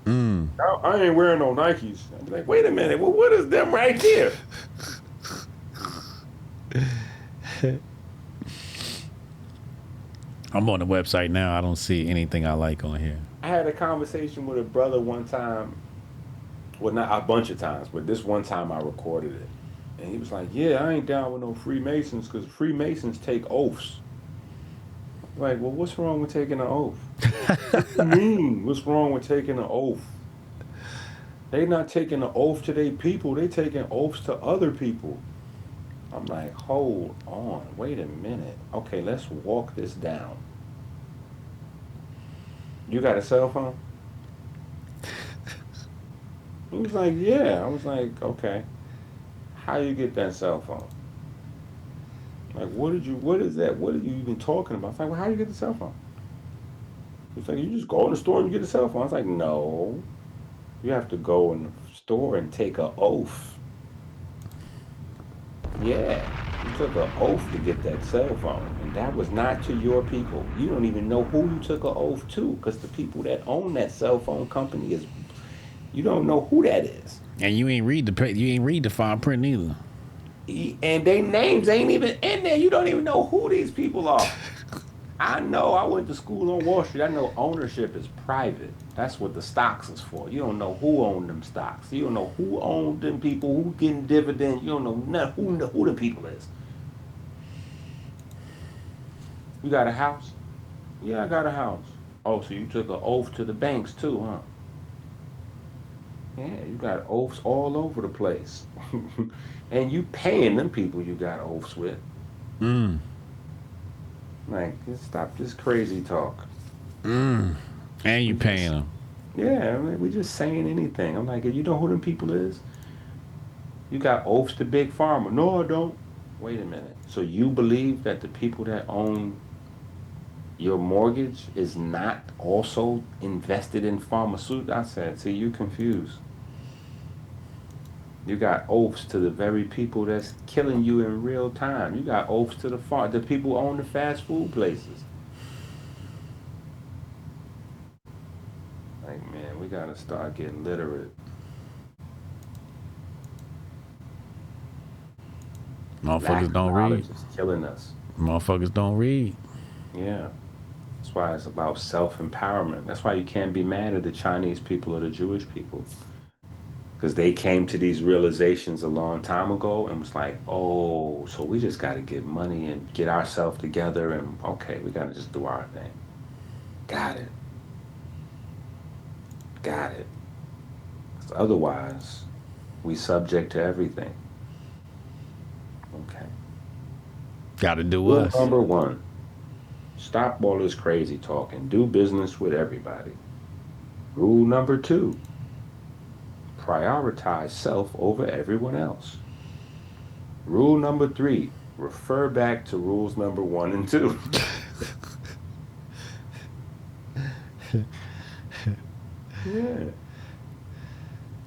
Mm. I ain't wearing no Nikes. I'm like, wait a minute. Well, what is them right there? I'm on the website now. I don't see anything I like on here. I had a conversation with a brother one time. Well, not a bunch of times, but this one time I recorded it. And he was like, yeah, I ain't down with no Freemasons because Freemasons take oaths. Like, well, what's wrong with taking an oath? What do you mean? What's wrong with taking an oath? They not taking an oath to their people. They taking oaths to other people. I'm like, hold on, wait a minute. Okay, let's walk this down. You got a cell phone? He was like, yeah. I was like, okay. How you get that cell phone? Like, what is that? What are you even talking about? I was like, well, how you get the cell phone? He's like, you just go in the store and you get a cell phone. I was like, no. You have to go in the store and take an oath. Yeah. You took an oath to get that cell phone. And that was not to your people. You don't even know who you took an oath to, because the people that own that cell phone company is, you don't know who that is. And you ain't read the fine print either. And their names ain't even in there. You don't even know who these people are. I know. I went to school on Wall Street. I know ownership is private. That's what the stocks is for. You don't know who owned them stocks. You don't know who owned them people, who getting dividends. You don't know who the people is. You got a house? Yeah, I got a house. Oh, so you took an oath to the banks too, huh? Yeah, you got oaths all over the place. And you paying them people you got oaths with. Like, just stop this crazy talk. And you paying them. Yeah, I mean, we just saying anything. I'm like, you know who them people is? You got oaths to Big Pharma. No, I don't. Wait a minute. So you believe that the people that own your mortgage is not also invested in pharmaceuticals? I said, see, you confused. You got oaths to the very people that's killing you in real time. You got oaths to the people who own the fast food places. Like, man, we gotta start getting literate. Motherfuckers don't read. Knowledge is killing us. Motherfuckers don't read. Yeah. That's why it's about self-empowerment. That's why you can't be mad at the Chinese people or the Jewish people. Because they came to these realizations a long time ago and was like, oh, so we just got to get money and get ourselves together and, okay, we got to just do our thing. Got it. Got it. 'Cause otherwise, we subject to everything. Okay. Gotta do Rule us. number 1, stop all this crazy talking. Do business with everybody. Rule number 2, prioritize self over everyone else. Rule number 3, refer back to rules number 1 and 2. Yeah.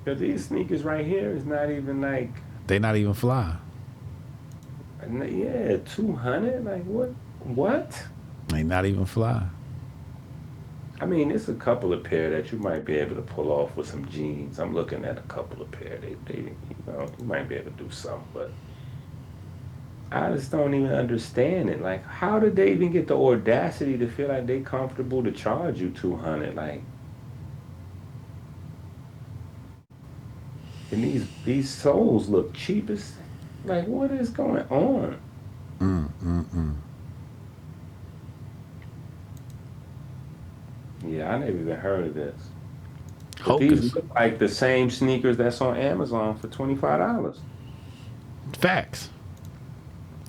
Because these sneakers right here is not even like, They not even fly. yeah, 200? Like, what? What? They not even fly. I mean, it's a couple of pair that you might be able to pull off with some jeans. I'm looking at a couple of pair. You might be able to do something, but I just don't even understand it. Like, how did they even get the audacity to feel like they comfortable to charge you 200? Like, and these soles look cheap as, like, what is going on? Yeah, I never even heard of this. But Hocus. these look like the same sneakers that's on Amazon for $25. Facts.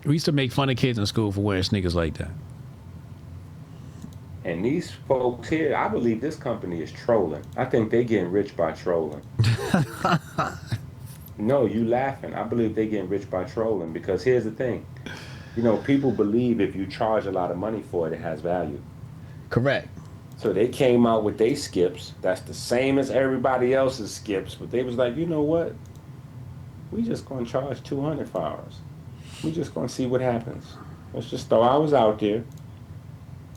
We used to make fun of kids in school for wearing sneakers like that. And these folks here, I believe this company is trolling. I think they getting rich by trolling. No, you laughing. I believe they getting rich by trolling, because here's the thing. You know, people believe if you charge a lot of money for it, it has value. Correct. So they came out with they skips. That's the same as everybody else's skips. But they was like, you know what? We just going to charge 200 for ours. We just going to see what happens. Let's just throw ours out there.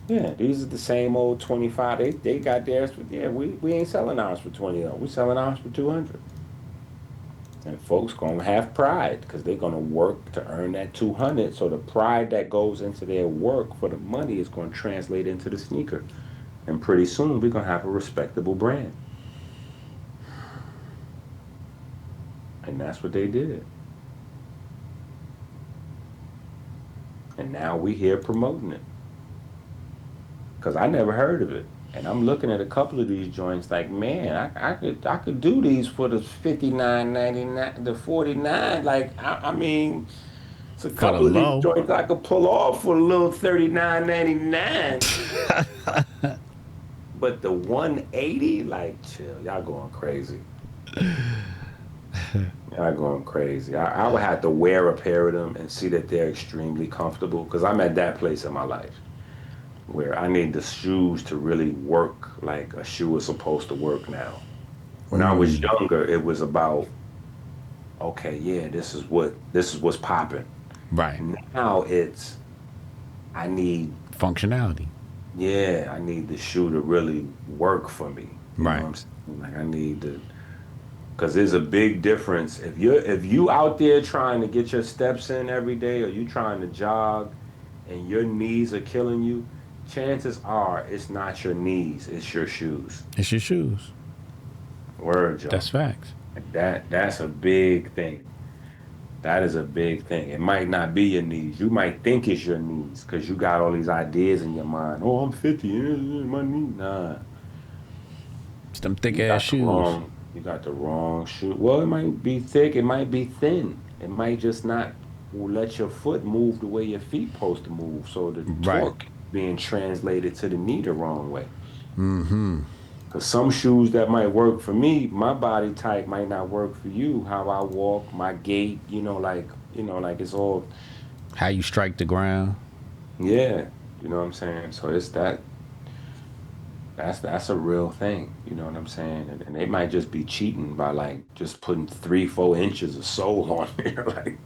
Yeah, these are the same old 25. They got theirs. But yeah, we ain't selling ours for 20 though. We selling ours for 200. And folks gonna have pride because they're gonna work to earn that 200. So the pride that goes into their work for the money is gonna translate into the sneaker. And pretty soon we're gonna have a respectable brand. And that's what they did. And now we here promoting it. because I never heard of it. And I'm looking at a couple of these joints like, man, I could do these for the 59.99, the 49. Like, I mean, it's a For the couple of these low. joints I could pull off for a little 39.99. But the 180, like, chill, y'all going crazy. Y'all going crazy. I would have to wear a pair of them and see that they're extremely comfortable because I'm at that place in my life where I need the shoes to really work like a shoe is supposed to work now. When I was younger, it was about, okay, yeah, this is what's popping. Right. Now it's I need Functionality. yeah, I need the shoe to really work for me. You know Right. what I'm saying? Like I need to because there's a big difference. If you out there trying to get your steps in every day or you trying to jog and your knees are killing you, chances are it's not your knees, it's your shoes. It's your shoes. Word, Joe. That's facts. Like that's a big thing. That is a big thing. It might not be your knees. You might think it's your knees because you got all these ideas in your mind. Oh, I'm 50. My knee. Nah. It's them thick You ass got the shoes. wrong shoe. Well, it might be thick, it might be thin. It might just not let your foot move the way your feet supposed to move. So the Right. torque being translated to the knee the wrong way. Because some shoes that might work for me, my body type might not work for you. How I walk, my gait, like it's all, How you strike the ground. yeah, you know what I'm saying? So it's that's a real thing, you know what I'm saying? And they might just be cheating by like just putting 3-4 inches of sole on there. Like,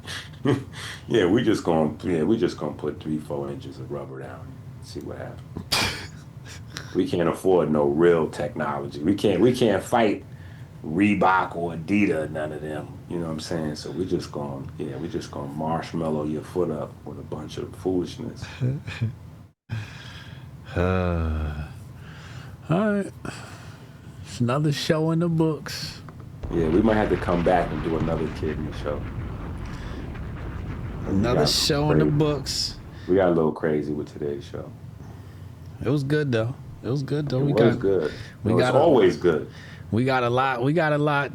we just gonna put 3-4 inches of rubber down and see what happens. We can't afford no real technology. We can't fight Reebok or Adidas, none of them. You know what I'm saying? So we just gonna marshmallow your foot up with a bunch of foolishness. All right. It's another show in the books. Yeah, we might have to come back and do another kidney show. Another show in the books. We got a little crazy with today's show. It was good though. It was good though. It was good. It's always good. We got a lot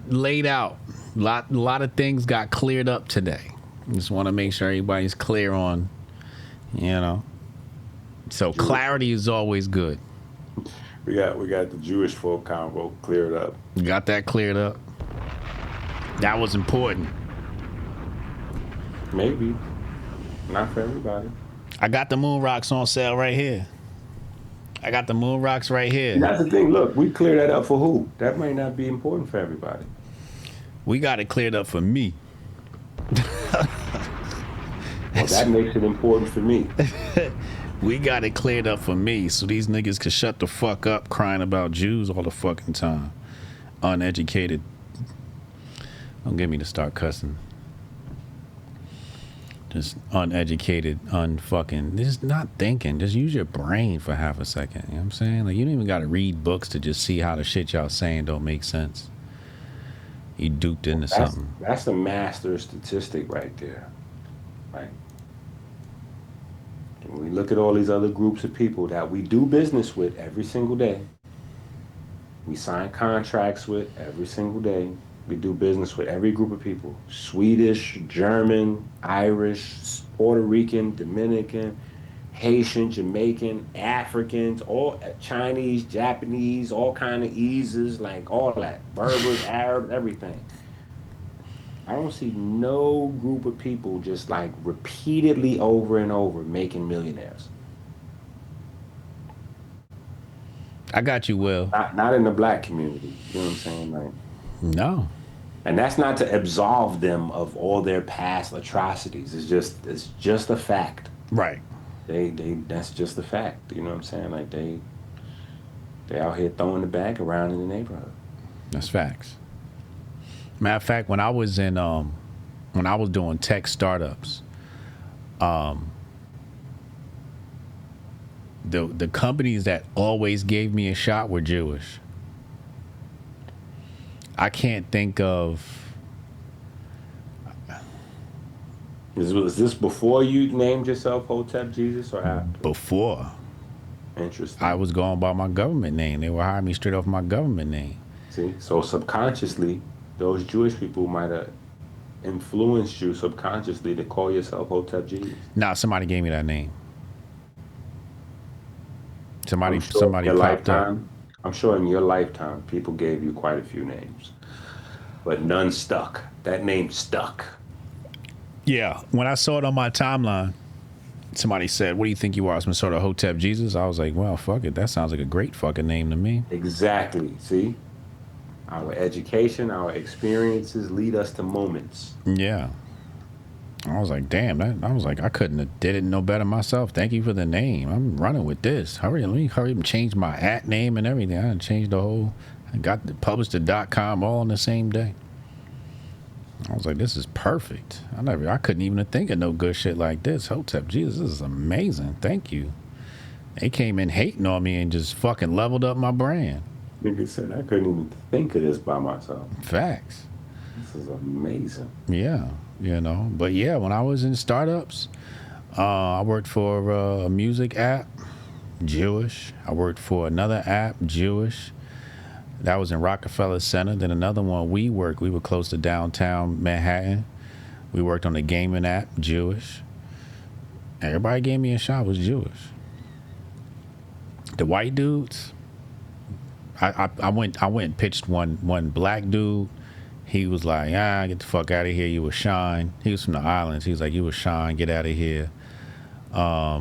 laid out. Lot of things got cleared up today. Just want to make sure everybody's clear on, So clarity is always good. We got the Jewish folk convo cleared up. Got that cleared up. That was important. Maybe. Not for everybody. I got the moon rocks on sale right here. That's the thing. Look, we clear that up for who? That might not be important for everybody. We got it cleared up for me. Well, that makes it important for me. We got it cleared up for me so these niggas could shut the fuck up crying about Jews all the fucking time. Uneducated. Don't get me to start cussing. Just uneducated, just not thinking. Just use your brain for half a second. You know what I'm saying? Like, you don't even got to read books to just see how the shit y'all saying don't make sense. You duped into something. That's a master statistic right there. Right? When we look at all these other groups of people that we do business with every single day, we sign contracts with every single day, we do business with every group of people. Swedish, German, Irish, Puerto Rican, Dominican, Haitian, Jamaican, Africans, all Chinese, Japanese, all kind of eases, like all that. Berbers, Arabs, everything. I don't see no group of people just like repeatedly over and over making millionaires. I got you, Will. Not in the black community. You know what I'm saying? Like, no. And that's not to absolve them of all their past atrocities. It's just a fact. Right. That's just a fact. You know what I'm saying? Like they out here throwing the bag around in the neighborhood. That's facts. Matter of fact, when I was doing tech startups, the companies that always gave me a shot were Jewish. I can't think of. Was this before you named yourself Hotep Jesus or after? Before. Interesting. I was going by my government name. They were hiring me straight off my government name. See, so subconsciously, those Jewish people might have influenced you subconsciously to call yourself Hotep Jesus. Nah, somebody gave me that name. I'm Somebody sure in your popped up. lifetime, I'm sure in your lifetime, people gave you quite a few names, but none stuck. That name stuck. Yeah, when I saw it on my timeline, somebody said, "What do you think you are? Some sort of Hotep Jesus?" I was like, "Well, fuck it. That sounds like a great fucking name to me." Exactly. See, our education, our experiences lead us to moments. Yeah. I was like, damn, I was like, I couldn't have did it no better myself. Thank you for the name. I'm running with this. Let me hurry and change my @ name and everything. I changed the whole, published the .com all in the same day. I was like, this is perfect. I couldn't even think of no good shit like this. Hotep Jesus, this is amazing. Thank you. They came in hating on me and just fucking leveled up my brand. Nigga said I couldn't even think of this by myself. Facts. This is amazing. Yeah, but yeah, when I was in startups, I worked for a music app, Jewish. I worked for another app, Jewish. That was in Rockefeller Center. Then another one, we were close to downtown Manhattan. We worked on a gaming app, Jewish. Everybody gave me a shot was Jewish. The white dudes, I went and pitched one black dude. He was like, get the fuck out of here. You were Shine. He was from the islands. He was like, you were Shine. Get out of here. I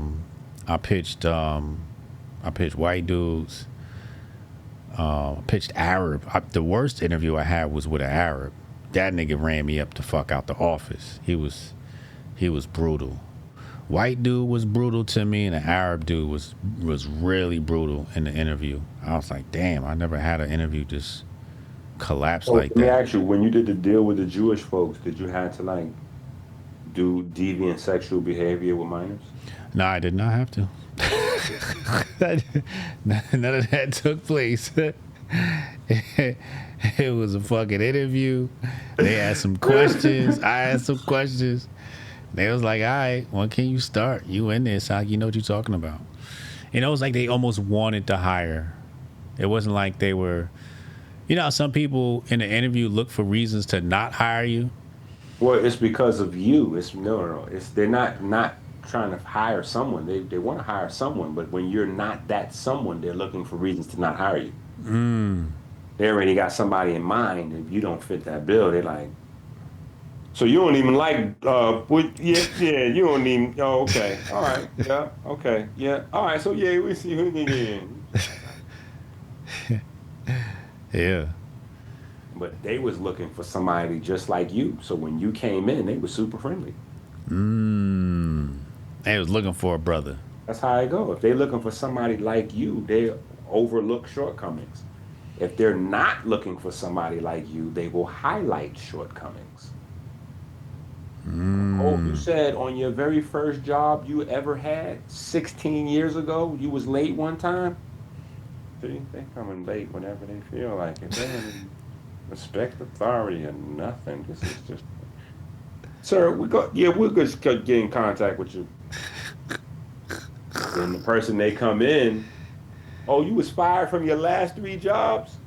pitched white dudes. Pitched Arab. The worst interview I had was with an Arab. That nigga ran me up the fuck out the office. He was brutal. White dude was brutal to me, and the Arab dude was really brutal in the interview. I was like, damn, I never had an interview just collapse like Let me that. ask you, when you did the deal with the Jewish folks, did you have to like do deviant sexual behavior with minors? No, I did not have to. None of that took place. It was a fucking interview. They asked some questions. I asked some questions. They was like, all right, when can you start? You in there, so you know what you're talking about. It was like they almost wanted to hire. It wasn't like they were, some people in the interview look for reasons to not hire you. Well, it's because of you. It's no. It's they're not trying to hire someone. They want to hire someone, but when you're not that someone, they're looking for reasons to not hire you. They already got somebody in mind. If you don't fit that bill, they're like, so you don't even like you don't even, okay, all right, yeah, okay, yeah, all right, so yeah, we see who again. Yeah. But they was looking for somebody just like you. So when you came in, they were super friendly. They was looking for a brother. That's how I go. If they're looking for somebody like you, they overlook shortcomings. If they're not looking for somebody like you, they will highlight shortcomings. Oh, you said on your very first job you ever had 16 years ago, you was late one time? See, they coming late whenever they feel like it. They don't even respect authority or nothing. This is just... Sir, we'll just get in contact with you. Then the person they come in, oh, you was fired from your last 3 jobs?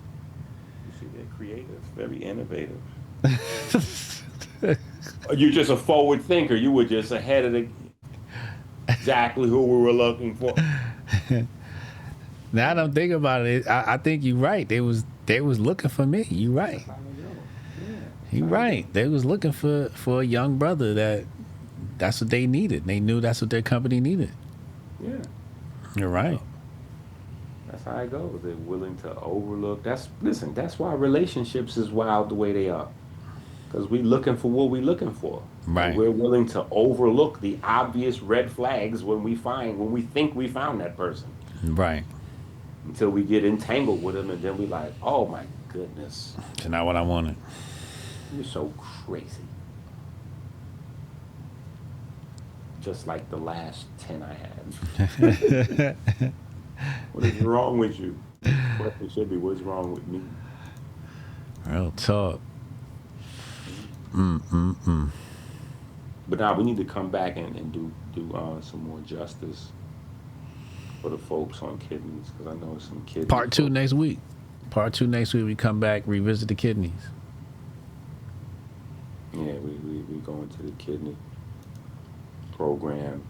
You see, they're creative, very innovative. You're just a forward thinker. You were just ahead of exactly who we were looking for. Now I don't think about it. I think you're right. They was looking for me. You right. You right. They was looking for a young brother that's what they needed. They knew that's what their company needed. Yeah. You're right. That's how it goes. They're willing to overlook. That's why relationships is wild the way they are. Because we looking for what we looking for. Right. And we're willing to overlook the obvious red flags when we think we found that person. Right. Until we get entangled with them, and then we like, oh my goodness. It's not what I wanted. You're so crazy. Just like the last 10 I had. What is wrong with you? The question should be, what's wrong with me? Real talk. But now we need to come back and do some more justice for the folks on kidneys, because I know there's some kidneys. Part 2 next week. Part 2 next week. We come back, revisit the kidneys. Yeah, we go into the kidney program.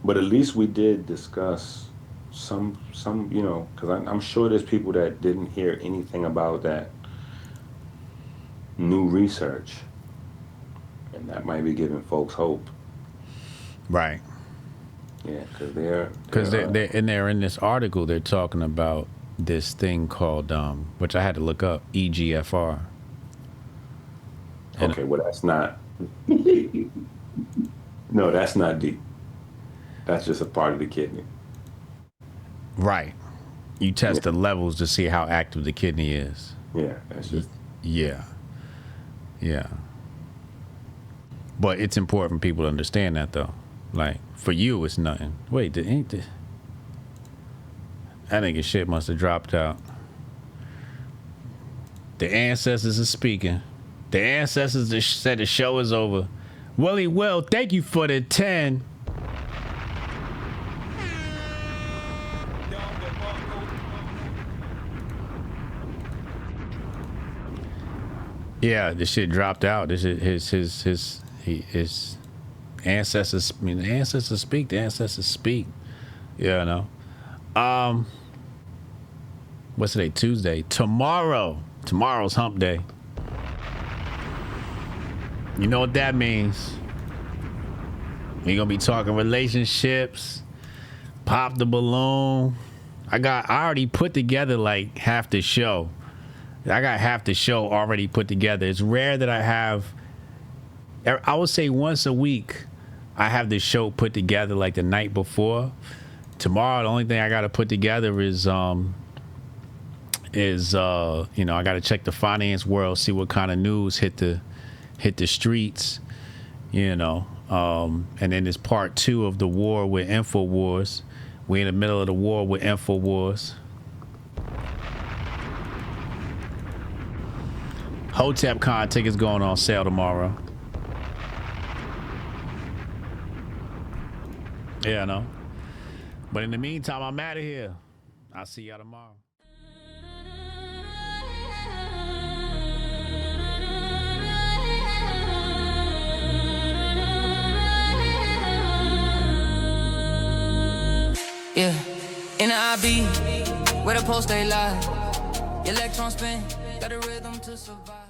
But at least we did discuss some you know, because I'm sure there's people that didn't hear anything about that new research, and that might be giving folks hope. Right. Yeah, because they're in this article. They're talking about this thing called which I had to look up, EGFR. Okay, well that's not. No, that's not deep. That's just a part of the kidney. Right. You test the levels to see how active the kidney is. Yeah, that's just. Yeah. Yeah. But it's important for people to understand that, though. Like, for you, it's nothing. Wait, that nigga shit must have dropped out. The ancestors are speaking. The ancestors said the show is over. Willie Will, thank you for the 10. Yeah, this shit dropped out. This is his ancestors. I mean, the ancestors speak. The ancestors speak. Yeah, I know. What's today? Tuesday. Tomorrow's hump day. You know what that means? We gonna be talking relationships. Pop the balloon. I already put together like half the show. I got half the show already put together. It's rare that I have, I would say once a week, I have the show put together like the night before. Tomorrow, the only thing I got to put together is you know, I got to check the finance world, see what kind of news hit the streets, you know. And then there's part 2 of the war with InfoWars. We're in the middle of the war with InfoWars. HotepCon tickets going on sale tomorrow. Yeah, I know. But in the meantime, I'm out of here. I'll see y'all tomorrow. Yeah, in the IB, where the post they lie. Electron spin, got a rhythm to survive.